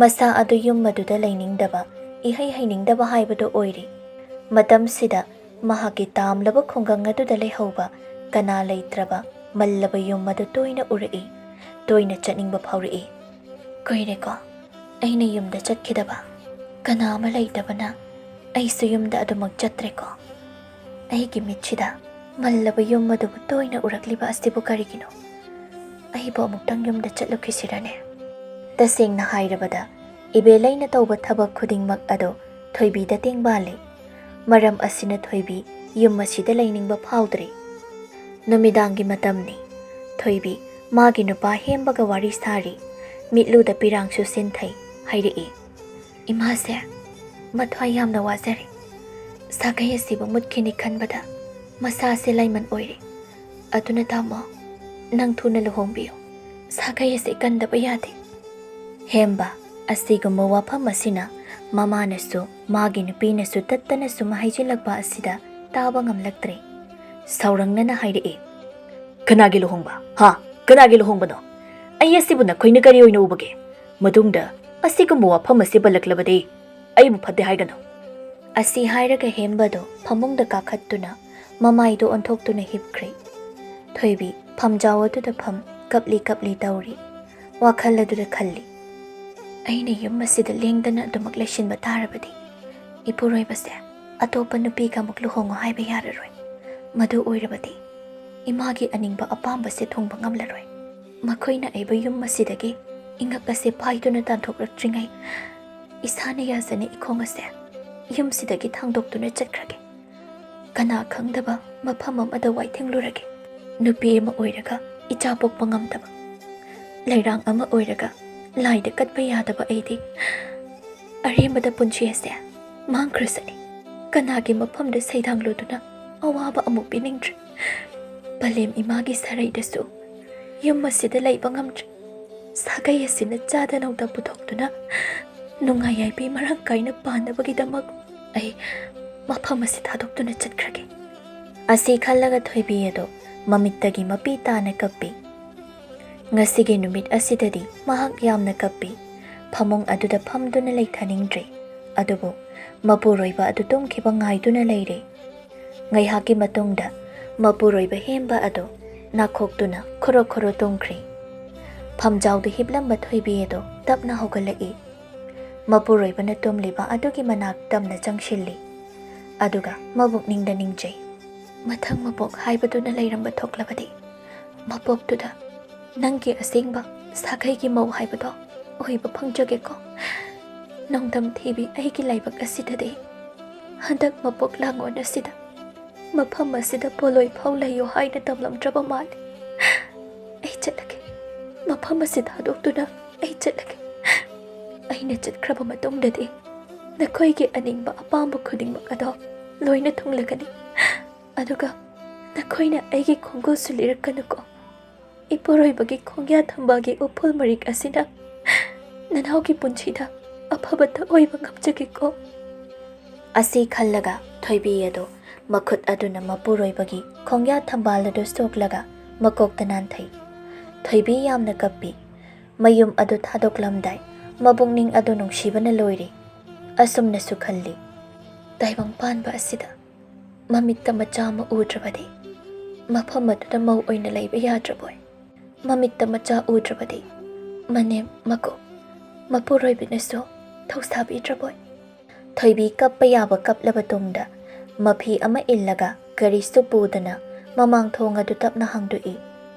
ꯃꯁꯥ ꯑꯗꯨ ꯌꯨꯝ ꯑꯗꯨꯗ ꯂꯩꯅꯤꯡꯗꯕ, ꯏꯍꯩ ꯍꯩꯅꯤꯡꯗꯕ ꯍꯥꯏꯕꯗꯨ ꯑꯣꯏꯔꯤ꯫ ꯃꯇꯝꯁꯤꯗ ꯃꯍꯥꯛꯀꯤ ꯇꯥꯝꯂꯕ ꯈꯨꯡꯒꯪ ꯑꯗꯨꯗ ꯂꯩꯍꯧꯕ ꯀꯅꯥ ꯂꯩꯇ꯭ꯔꯕ ꯃꯜꯂꯕ ꯌꯨꯝ ꯑꯗꯨ ꯇꯣꯏꯅ ꯎꯔꯛꯏ꯫ ꯇꯣꯏꯅ ꯆꯠꯅꯤꯡꯕ ꯐꯥꯎꯔꯛꯏ꯫ ꯀꯨꯏꯔꯦꯀꯣ ꯑꯩꯅ ꯌꯨꯝꯗ ꯆꯠꯈꯤꯗꯕ꯫ ꯀꯅꯥ ꯑꯃ ꯂꯩꯇꯕꯅ ꯑꯩꯁꯨ ꯌꯨꯝꯗ ꯑꯗꯨꯃꯛ ꯆꯠꯇ꯭ꯔꯦꯀꯣ꯫ ꯑꯩꯒꯤ ꯃꯤꯠꯁꯤꯗ ꯃꯜꯂꯕ ꯌꯨꯝ ꯑꯗꯨꯕꯨ ꯇꯣꯏꯅ ꯎꯔꯛꯂꯤꯕ ꯑꯁꯤꯕꯨ ꯀꯔꯤꯒꯤꯅꯣ? ꯑꯩꯕꯨ ꯑꯃꯨꯛꯇꯪ ꯌꯨꯝꯗ ꯆꯠꯂꯨꯈꯤꯁꯤꯔꯅꯦ? ꯇꯁꯦꯡꯅ ꯍꯥꯏꯔꯕꯗ ꯏꯕꯦꯜꯂꯩꯅ ꯇꯧꯕ ꯊꯕꯛ ꯈꯨꯗꯤꯡꯃꯛ ꯑꯗꯨ ꯊꯣꯏꯕꯤꯗ ꯇꯦꯡꯕꯥꯜꯂꯤ꯫ ꯃꯔꯝ ꯑꯁꯤꯅ ꯊꯣꯏꯕꯤ ꯌꯨꯝ ꯑꯁꯤꯗ ꯂꯩꯅꯤꯡꯕ ꯐꯥꯎꯗ꯭ꯔꯦ꯫ ꯅꯨꯃꯤꯗꯥꯡꯒꯤ ꯃꯇꯝꯅꯤ꯫ ꯊꯣꯏꯕꯤ ꯃꯥꯒꯤ ꯅꯨꯄꯥ ꯍꯦꯝꯕꯒ ꯋꯥꯔꯤ ꯁꯥꯔꯤ꯫ ꯃꯤꯠꯂꯨꯗ ꯄꯤꯔꯥꯡꯁꯨ ꯁꯤꯟꯊꯩ ꯍꯥꯏꯔꯛꯏ꯫ ꯏꯃꯥꯁꯦ ꯃꯊ꯭ꯋꯥꯏ ꯌꯥꯝꯅ ꯋꯥꯖꯔꯦ꯫ ꯁꯥꯒꯩ ꯑꯁꯤꯕꯨ ꯃꯨꯠꯈꯤꯅꯤ ꯈꯟꯕꯗ ꯃꯁꯥꯁꯦ ꯂꯩꯃꯟ ꯑꯣꯏꯔꯦ꯫ ꯑꯗꯨꯅ ꯇꯥꯃꯣ ꯅꯪ ꯊꯨꯅ ꯂꯨꯍꯣꯡꯕꯤꯌꯨ꯫ ꯁꯥꯒꯩ ꯑꯁꯤ ꯀꯟꯗꯕ ꯌꯥꯗꯦ꯫ ꯍꯦꯝꯕ ꯑꯁꯤꯒꯨꯝꯕ ꯋꯥꯐꯝ ꯑꯁꯤꯅ ꯃꯃꯥꯅꯁꯨ ꯃꯥꯒꯤ ꯅꯨꯄꯤꯅꯁꯨ ꯇꯠꯇꯅ ꯁꯨꯝ ꯍꯥꯏꯖꯤꯜꯂꯛꯄ ꯑꯁꯤꯗ ꯇꯥꯕ ꯉꯝꯂꯛꯇ꯭ꯔꯦ꯫ ꯁꯥꯎꯔꯪꯅꯅ ꯍꯥꯏꯔꯛꯏ꯫ ꯀꯅꯥꯒꯤ ꯂꯨꯍꯣꯡꯕ? ꯍꯥ? ꯀꯅꯥꯒꯤ ꯂꯨꯍꯣꯡꯕꯅꯣ? ꯑꯩ ꯑꯁꯤꯕꯨ ꯅꯈꯣꯏꯅ ꯀꯔꯤ ꯑꯣꯏꯅ ꯎꯕꯒꯦ? ꯃꯇꯨꯡꯗ ꯑꯁꯤꯒꯨꯝꯕ ꯋꯥꯐꯝ ꯑꯁꯤ ꯄꯜꯂꯛꯂꯕꯗꯤ ꯑꯩꯕꯨ ꯐꯠꯇꯦ ꯍꯥꯏꯒꯅꯨ꯫ ꯑꯁꯤ ꯍꯥꯏꯔꯒ ꯍꯦꯝꯕꯗꯣ ꯐꯃꯨꯡꯗ ꯀꯥꯈꯠꯇꯨꯅ ꯃꯃꯥꯏꯗꯣ ꯑꯣꯟꯊꯣꯛꯇꯨꯅ ꯍꯤꯞꯈ꯭ꯔꯦ꯫ ꯊꯣꯏꯕꯤ ꯐꯝꯖꯥꯎ ꯑꯗꯨꯗ ꯐꯝ ꯀꯞꯂꯤ ꯀꯞꯂꯤ ꯇꯧꯔꯤ꯫ ꯋꯥꯈꯜ ꯑꯗꯨꯗ ꯈꯜꯂꯤ꯫ ꯑꯩꯅ ꯌꯨꯝ ꯑꯁꯤꯗ ꯂꯦꯡꯗꯅ ꯑꯗꯨꯃꯛ ꯂꯩꯁꯤꯟꯕ ꯇꯥꯔꯕꯗꯤ ꯏꯄꯨꯔꯣꯏꯕꯁꯦ ꯑꯇꯣꯞꯄ ꯅꯨꯄꯤꯒ ꯑꯃꯨꯛ ꯂꯨꯍꯣꯡꯉꯣ ꯍꯥꯏꯕ ꯌꯥꯔꯔꯣꯏ꯫ ꯃꯗꯨ ꯑꯣꯏꯔꯕꯗꯤ ꯏꯃꯥꯒꯤ ꯑꯅꯤꯡꯕ ꯑꯄꯥꯝꯕꯁꯦ ꯊꯨꯡꯕ ꯉꯝꯂꯔꯣꯏ꯫ ꯃꯈꯣꯏꯅ ꯑꯩꯕꯨ ꯌꯨꯝ ꯑꯁꯤꯗꯒꯤ ꯏꯉꯛ ꯑꯁꯦ ꯄꯥꯏꯗꯨꯅ ꯇꯥꯟꯊꯣꯛꯂꯛꯇ꯭ꯔꯤꯉꯩ ꯏꯁꯥꯅ ꯌꯥꯖꯅ ꯏꯈꯣꯡ ꯑꯁꯦ ꯌꯨꯝꯁꯤꯗꯒꯤ ꯊꯥꯡꯗꯣꯛꯇꯨꯅ ꯆꯠꯈ꯭ꯔꯒꯦ꯫ ꯀꯅꯥ ꯈꯪꯗꯕ ꯃꯐꯝ ꯑꯃꯗ ꯋꯥꯏꯊꯦꯡꯂꯨꯔꯒꯦ꯫ ꯅꯨꯄꯤ ꯑꯃ ꯑꯣꯏꯔꯒ ꯏꯆꯥ ꯄꯣꯛꯄ ꯉꯝꯗꯕ, ꯂꯩꯔꯥꯡ ꯑꯃ ꯑꯣꯏꯔꯒ ꯂꯥꯏꯗ ꯀꯠꯄ ꯌꯥꯗꯕ ꯑꯩꯗꯤ ꯑꯔꯦꯝꯕꯗ ꯄꯨꯟꯁꯤ ꯑꯁꯦ ꯃꯥꯡꯈ꯭ꯔꯁꯅꯤ꯫ ꯀꯅꯥꯒꯤ ꯃꯐꯝꯗ ꯁꯩꯗꯥꯡꯂꯨꯗꯨꯅ ꯑꯋꯥꯕ ꯑꯃꯨꯛ ꯄꯤꯅꯤꯡꯗ꯭ꯔꯦ꯫ ꯄꯂꯦꯝ ꯏꯃꯥꯒꯤ ꯁꯔꯩꯗꯁꯨ ꯌꯨꯝ ꯑꯁꯤꯗ ꯂꯩꯕ ꯉꯝꯗ꯭ꯔꯦ꯫ ꯁꯥꯒꯩ ꯑꯁꯤꯅ ꯆꯥꯗ ꯅꯧꯗ ꯄꯨꯊꯣꯛꯇꯨꯅ ꯅꯨꯡꯉꯥꯏ ꯌꯥꯏꯕꯤ ꯃꯔꯥꯡ ꯀꯥꯏꯅ ꯄꯥꯟꯅꯕꯒꯤꯗꯃꯛ ꯑꯩ ꯃꯐꯝ ꯑꯁꯤ ꯊꯥꯗꯣꯛꯇꯨꯅ ꯆꯠꯈ꯭ꯔꯒꯦ꯫ ꯑꯁꯤ ꯈꯜꯂꯒ ꯊꯣꯏꯕꯤ ꯑꯗꯣ ꯃꯃꯤꯠꯇꯒꯤ ꯃꯄꯤ ꯇꯥꯅ ꯀꯞꯄꯤ꯫ ꯉꯁꯤꯒꯤ ꯅꯨꯃꯤꯠ ꯑꯁꯤꯗꯗꯤ ꯃꯍꯥꯛ ꯌꯥꯝꯅ ꯀꯞꯄꯤ꯫ ꯐꯃꯨꯡ ꯑꯗꯨꯗ ꯐꯝꯗꯨꯅ ꯂꯩꯊꯅꯤꯡꯗ꯭ꯔꯦ꯫ ꯑꯗꯨꯕꯨ ꯃꯄꯨꯔꯣꯏꯕ ꯑꯗꯨ ꯇꯨꯝꯈꯤꯕ ꯉꯥꯏꯗꯨꯅ ꯂꯩꯔꯦ꯫ ꯉꯥꯏꯍꯥꯛꯀꯤ ꯃꯇꯨꯡꯗ ꯃꯄꯨꯔꯣꯏꯕ ꯍꯦꯝꯕ ꯑꯗꯣ ꯅꯥꯈꯣꯛꯇꯨꯅ ꯈꯣꯔꯣ ꯈꯣꯔꯣ ꯇꯨꯝꯈ꯭ꯔꯦ꯫ ꯐꯝꯖꯥꯎꯗ ꯍꯤꯞꯂꯝꯕ ꯊꯣꯏꯕꯤ ꯑꯗꯣ ꯇꯞꯅ ꯍꯧꯒꯠꯂꯛꯏ꯫ ꯃꯄꯨꯔꯣꯏꯕꯅ ꯇꯨꯝꯂꯤꯕ ꯑꯗꯨꯒꯤ ꯃꯅꯥꯛ ꯇꯞꯅ ꯆꯪꯁꯤꯜꯂꯤ꯫ ꯑꯗꯨꯒ ꯃꯕꯨꯛꯅꯤꯡꯗ ꯅꯤꯡꯖꯩ꯫ ꯃꯊꯪ ꯃꯄꯣꯛ ꯍꯥꯏꯕꯗꯨꯅ ꯂꯩꯔꯝꯕ ꯊꯣꯛꯂꯕꯗꯤ ꯃꯄꯣꯛꯇꯨꯗ ꯅꯪꯒꯤ ꯑꯁꯦꯡꯕ ꯁꯥꯒꯩꯒꯤ ꯃꯧ ꯍꯥꯏꯕꯗꯣ ꯑꯣꯏꯕ ꯐꯪꯖꯒꯦꯀꯣ꯫ ꯅꯣꯡꯗꯝ ꯊꯤꯕꯤ ꯑꯩꯒꯤ ꯂꯥꯏꯕꯛ ꯑꯁꯤꯗꯗꯤ ꯍꯟꯗꯛ ꯃꯄꯣꯛ ꯂꯥꯡꯑꯣꯟ ꯑꯁꯤꯗ ꯃꯐꯝ ꯑꯁꯤꯗ ꯄꯣꯂꯣꯏ ꯐꯥꯎ ꯂꯩꯌꯣ ꯍꯥꯏꯅ ꯇꯝꯂꯝꯗ꯭ꯔꯕ ꯃꯥꯜꯂꯤ꯫ ꯑꯩ ꯆꯠꯂꯒꯦ꯫ ꯃꯐꯝ ꯑꯁꯤ ꯊꯥꯗꯣꯛꯇꯨꯅ ꯑꯩ ꯆꯠꯂꯒꯦ꯫ ꯑꯩꯅ ꯆꯠꯈ꯭ꯔꯕ ꯃꯇꯨꯡꯗꯗꯤ ꯅꯈꯣꯏꯒꯤ ꯑꯅꯤꯡꯕ ꯑꯄꯥꯝꯕ ꯈꯨꯗꯤꯡꯃꯛ ꯑꯗꯣ ꯂꯣꯏꯅ ꯊꯨꯡꯂꯒꯅꯤ꯫ ꯑꯗꯨꯒ ꯅꯈꯣꯏꯅ ꯑꯩꯒꯤ ꯈꯣꯡꯒꯨꯜꯁꯨ ꯂꯤꯔꯛꯀꯅꯨꯀꯣ꯫ ꯏꯄꯨꯔꯣꯏꯕꯒꯤ ꯈꯣꯡꯌꯥ ꯊꯝꯕꯥꯜꯒꯤ ꯎꯐꯨꯜ ꯃꯔꯤꯛ ꯑꯁꯤꯅ ꯅꯅꯥꯎꯒꯤ ꯄꯨꯟꯁꯤꯗ ꯑꯐꯕꯇ ꯑꯣꯏꯕ ꯉꯝꯖꯒꯦꯀꯣ꯫ ꯑꯁꯤ ꯈꯜꯂꯒ ꯊꯣꯏꯕꯤ ꯑꯗꯣ ꯃꯈꯨꯠ ꯑꯗꯨꯅ ꯃꯄꯨꯔꯣꯏꯕꯒꯤ ꯈꯣꯡꯌꯥ ꯊꯝꯕꯥꯜ ꯑꯗꯨ ꯁꯣꯛꯂꯒ ꯃꯀꯣꯛꯇ ꯅꯥꯟꯊꯩ꯫ ꯊꯣꯏꯕꯤ ꯌꯥꯝꯅ ꯀꯞꯄꯤ꯫ ꯃꯌꯨꯝ ꯑꯗꯨ ꯊꯥꯗꯣꯛꯂꯝꯗꯥꯏ ꯃꯕꯨꯛꯅꯤꯡ ꯑꯗꯨ ꯅꯨꯡꯁꯤꯕꯅ ꯂꯣꯏꯔꯦ꯫ ꯑꯁꯨꯝꯅꯁꯨ ꯈꯜꯂꯤ꯫ ꯇꯥꯏꯕꯪ ꯄꯥꯟꯕ ꯑꯁꯤꯗ ꯃꯃꯤꯠꯇ ꯃꯆꯥ ꯑꯃ ꯎꯗ꯭ꯔꯕꯗꯤ ꯃꯐꯝ ꯑꯗꯨꯗ ꯃꯧ ꯑꯣꯏꯅ ꯂꯩꯕ ꯌꯥꯗ꯭ꯔꯕꯣꯏ꯫ ꯃꯃꯤꯠꯇ ꯃꯆꯥ ꯎꯗ꯭ꯔꯕꯗꯤ ꯃꯅꯦꯝ ꯃꯀꯨꯞ ꯃꯄꯨꯔꯣꯏꯕꯅꯁꯨ ꯊꯧꯁꯥꯕꯤꯗ꯭ꯔꯕꯣꯏ꯫ ꯊꯣꯏꯕꯤ ꯀꯞꯄ ꯌꯥꯕ ꯀꯞꯂꯕ ꯇꯨꯡꯗ ꯃꯐꯤ ꯑꯃ ꯏꯜꯂꯒ ꯀꯔꯤꯁꯨ ꯄꯨꯗꯅ ꯃꯃꯥꯡ ꯊꯣꯡ ꯑꯗꯨ ꯇꯞꯅ ꯍꯥꯡꯗꯣꯛꯏ꯫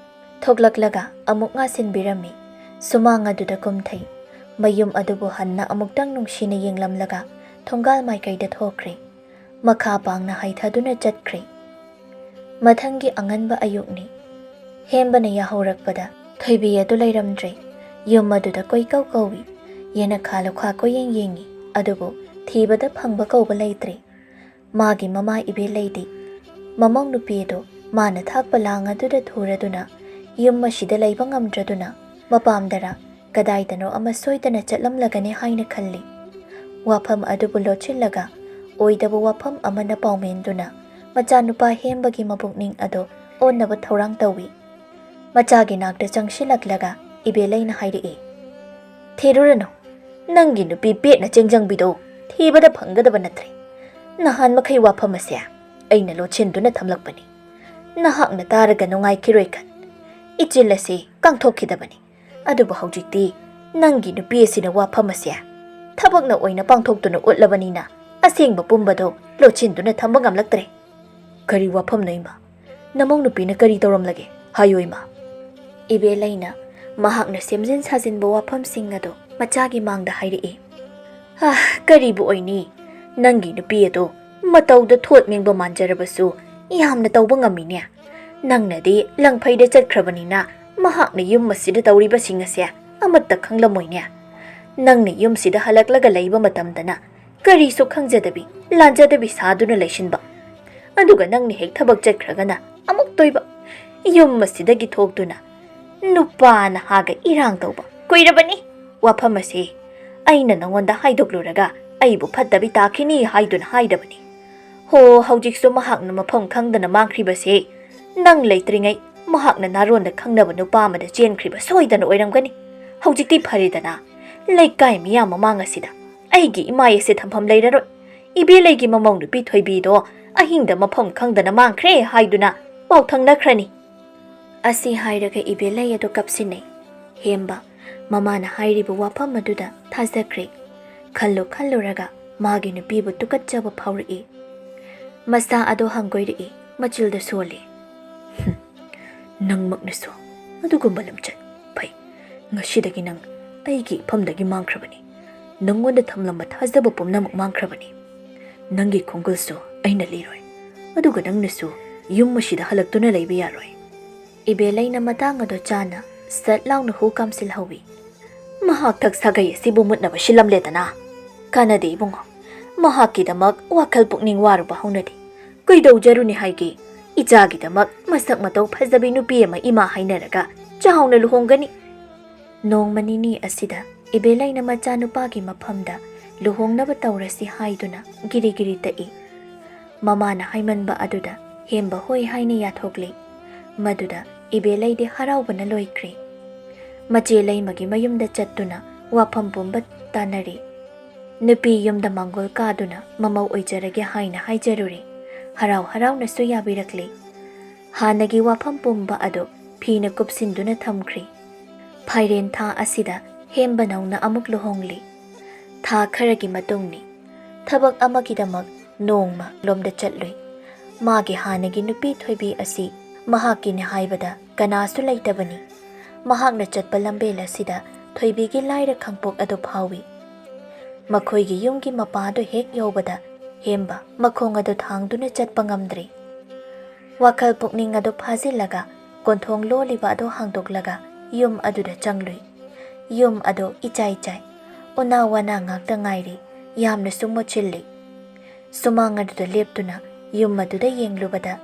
ꯊꯣꯛꯂꯛꯂꯒ ꯑꯃꯨꯛ ꯉꯥꯁꯤꯟꯕꯤꯔꯝꯃꯤ꯫ ꯁꯨꯃꯥꯡ ꯑꯗꯨꯗ ꯀꯨꯝꯊꯩ꯫ ꯃꯌꯨꯝ ꯑꯗꯨꯕꯨ ꯍꯟꯅ ꯑꯃꯨꯛꯇꯪ ꯅꯨꯡꯁꯤꯅ ꯌꯦꯡꯂꯝꯂꯒ ꯊꯣꯡꯒꯥꯜ ꯃꯥꯏꯀꯩꯗ ꯊꯣꯛꯈ꯭ꯔꯦ꯫ ꯃꯈꯥ ꯄꯥꯡꯅ ꯍꯥꯏꯊꯗꯨꯅ ꯆꯠꯈ꯭ꯔꯦ꯫ ꯃꯊꯪꯒꯤ ꯑꯉꯟꯕ ꯑꯌꯨꯛꯅꯤ꯫ ꯍꯦꯝꯕꯅ ꯌꯥꯍꯧꯔꯛꯄꯗ ꯊꯣꯏꯕꯤ ꯑꯗꯨ ꯂꯩꯔꯝꯗ꯭ꯔꯦ꯫ ꯌꯨꯝ ꯑꯗꯨꯗ ꯀꯣꯏꯀꯧ ꯀꯧꯏ꯫ ꯌꯦꯅꯈꯥ ꯂꯨꯈꯥ ꯀꯣꯏꯌꯦꯡ ꯌꯦꯡꯉꯤ꯫ ꯑꯗꯨꯕꯨ ꯊꯤꯕꯗ ꯐꯪꯕ ꯀꯧꯕ ꯂꯩꯇ꯭ꯔꯦ꯫ ꯃꯥꯒꯤ ꯃꯃꯥ ꯏꯕꯦꯜꯂꯩꯗꯤ ꯃꯃꯧ ꯅꯨꯄꯤ ꯑꯗꯨ ꯃꯥꯅ ꯊꯥꯛꯄ ꯂꯥꯡ ꯑꯗꯨꯗ ꯊꯨꯔꯗꯨꯅ ꯌꯨꯝ ꯑꯁꯤꯗ ꯂꯩꯕ ꯉꯝꯗ꯭ꯔꯗꯨꯅ ꯃꯄꯥꯝꯗꯔ ꯀꯗꯥꯏꯗꯅꯣ ꯑꯃ ꯁꯣꯏꯗꯅ ꯆꯠꯂꯝꯂꯒꯅꯤ ꯍꯥꯏꯅ ꯈꯜꯂꯤ꯫ ꯋꯥꯐꯝ ꯑꯗꯨꯕꯨ ꯂꯣꯠꯁꯤꯜꯂꯒ ꯑꯣꯏꯗꯕ ꯋꯥꯐꯝ ꯑꯃꯅ ꯄꯥꯎꯃꯦꯟꯗꯨꯅ ꯃꯆꯥꯅꯨꯄꯥ ꯍꯦꯝꯕꯒꯤ ꯃꯕꯨꯛꯅꯤꯡ ꯑꯗꯨ ꯑꯣꯟꯅꯕ ꯊꯧꯔꯥꯡ ꯇꯧꯏ꯫ ꯃꯆꯥꯒꯤ ꯅꯥꯛꯇ ꯆꯪꯁꯤꯜꯂꯛꯂꯒ ꯏꯕꯦꯜꯂꯩꯅ ꯍꯥꯏꯔꯛꯏ꯫ ꯊꯤꯔꯨꯔꯅꯨ, ꯅꯪꯒꯤ ꯅꯨꯄꯤ ꯄꯦꯠꯅ ꯆꯦꯡꯖꯪꯕꯤꯗꯣ ꯊꯤꯕꯗ ꯐꯪꯒꯗꯕ ꯅꯠꯇ꯭ꯔꯦ꯫ ꯅꯍꯥꯟ ꯃꯈꯩ ꯋꯥꯐꯝ ꯑꯁꯦ ꯑꯩꯅ ꯂꯣꯠꯁꯤꯟꯗꯨꯅ ꯊꯝꯂꯛꯄꯅꯤ꯫ ꯅꯍꯥꯛꯅ ꯇꯥꯔꯒ ꯅꯨꯡꯉꯥꯏꯈꯤꯔꯣꯏ ꯈꯟ ꯏꯆꯤꯜ ꯑꯁꯤ ꯀꯥꯡꯊꯣꯛꯈꯤꯗꯕꯅꯤ꯫ ꯑꯗꯨꯕꯨ ꯍꯧꯖꯤꯛꯇꯤ ꯅꯪꯒꯤ ꯅꯨꯄꯤ ꯑꯁꯤꯅ ꯋꯥꯐꯝ ꯑꯁꯦ ꯊꯕꯛꯅ ꯑꯣꯏꯅ ꯄꯥꯡꯊꯣꯛꯇꯨꯅ ꯎꯠꯂꯕꯅꯤꯅ ꯑꯁꯦꯡꯕ ꯄꯨꯝꯕꯗꯣ ꯂꯣꯠꯁꯤꯟꯗꯨꯅ ꯊꯝꯕ ꯉꯝꯂꯛꯇ꯭ꯔꯦ꯫ ꯀꯔꯤ ꯋꯥꯐꯝꯅꯣ ꯏꯃꯥ? ꯅꯃꯧ ꯅꯨꯄꯤꯅ ꯀꯔꯤ ꯇꯧꯔꯝꯂꯒꯦ? ꯍꯥꯏꯌꯨ ꯏꯃꯥ꯫ ꯏꯕꯦꯜꯂꯩꯅ ꯃꯍꯥꯛꯅ ꯁꯦꯝꯖꯤꯟ ꯁꯥꯖꯤꯟꯕ ꯋꯥꯐꯝꯁꯤꯡ ꯑꯗꯨ ꯃꯆꯥꯒꯤ ꯃꯥꯡꯗ ꯍꯥꯏꯔꯛꯏ꯫ ꯀꯔꯤꯕꯨ ꯑꯣꯏꯅꯤ? ꯅꯪꯒꯤ ꯅꯨꯄꯤ ꯑꯗꯣ Matauda thot mingba manjarabasu yamna tauba ngamine. Nangnadi langphaida chatkhrabanina mahakna yum masida tauriba singase amatta khanglamoine. Nangni yum sida halaklaga leiba matamdana karisu khangjadabi lanjadabi saduna leishinba. Aduga nangni hek thabak chatkragana amuk toiba yum masidagi thokduna nupana haga irang tauba koirabani wafam ase aina nangonda haidokluraga aibu phattabi takhini haiduna haidabani. Ho haujiksu mahakna mafam khangdana mangkribase nang leitringai mahakna naronda khangnaba nupa amada chenkhriba soidana oiramgani. Haujikti pharidana leikai miyam mamangasida aigi imai ase thampham leiraroi. Ibe leigi mamau nupi thoibido ahingda mafam khangdana mangkhre haiduna pauthangnakrani. Asi hairaga ibe lei ado kapsinei. Hemba mamana hairibu wafam aduda thazakre. Khalluraga magi nupibu tukatjaba phawri. Masa ado hangoiri machilda soli. Nang magnaso adugumba lamchat phai ngasidagi nang aigi phamdagi mangkhrabani. Nangonda thamlamba thazaba pumnamak mangkhrabani. Nangi khongulso aina liroi. Aduga nangnasu yum masida halaktuna leiba yaroi. Ibelaina matang ado chana sat launa hu kamsil hawi. Mahak thak sagai sibu mutnaba shilam letana. Kanade ibungo. Mahakkidamak wakhal pukning waruba haunadi. Kuidau jaruni haigi. Ichagidamak masak matau phazabi nupi ama ima hainaraga chahawna luhonggani. Nong manini asida ibelaina macha nupagi maphamda luhongnaba taurasi haiduna giri tai. Mamana haimanba aduda hemba hoi haina yathokli. Maduda ibelaide haraubana loikri. Mache laimagi mayumda chattuna wafam pumba tanari. Nupi yumda mangol kaduna mamau oijarage haina haijaruri. Harau na suya birakli. Hanagi wafam pumba ado phina kupsinduna thamkri. Phairen tha asida hemba nauna amuk luhongli. Tha kharagi matungni. Thabak amakidamak nongma lomda chatlui. Magi hanagi nupi thoibi asi mahakini haibada kanasu leitabani. Mahakna chatpa lambel asida thoibigi laira khangpok ado phawi. Makhoigi yumgi mapado hek yobada hemba makhong ado thangduna chatpa ngamdri. Wakhal pukning ado phazilaga konthong loliba ado hangdoklaga yum aduda changlui. Yum ado ichai una wana ngakta ngairi yamna sumochilli. Sumang aduda leptuna yum aduda yenglubada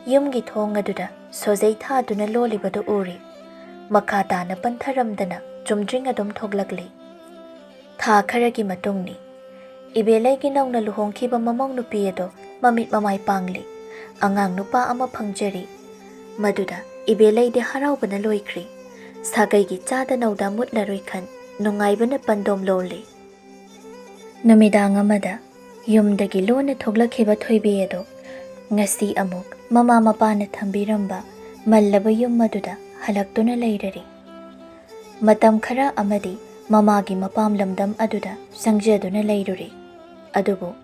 yumgi thong aduda sojai thaduna lolibado uri. Makata na pantharamdana chumdring adom thoglakli. Tha kharagi matungni ibelaigi nauna luhongkhiba mamong nupi ado mamit mamai pangli. Angang nupa ama phangjari. Maduda ibelaide haraubana loikri. Sagaigi chada nauda mutlaroi khan nungaibana pandom loli. Numidang amada yumdagi lona thoglakhiba thoibi ado ngasi amuk mama mapana thambiramba mallaba yum maduda halaktuna leirari. Matam khara amadi mamagi mapam lamdam aduda sangjaduna leiruri. Adubu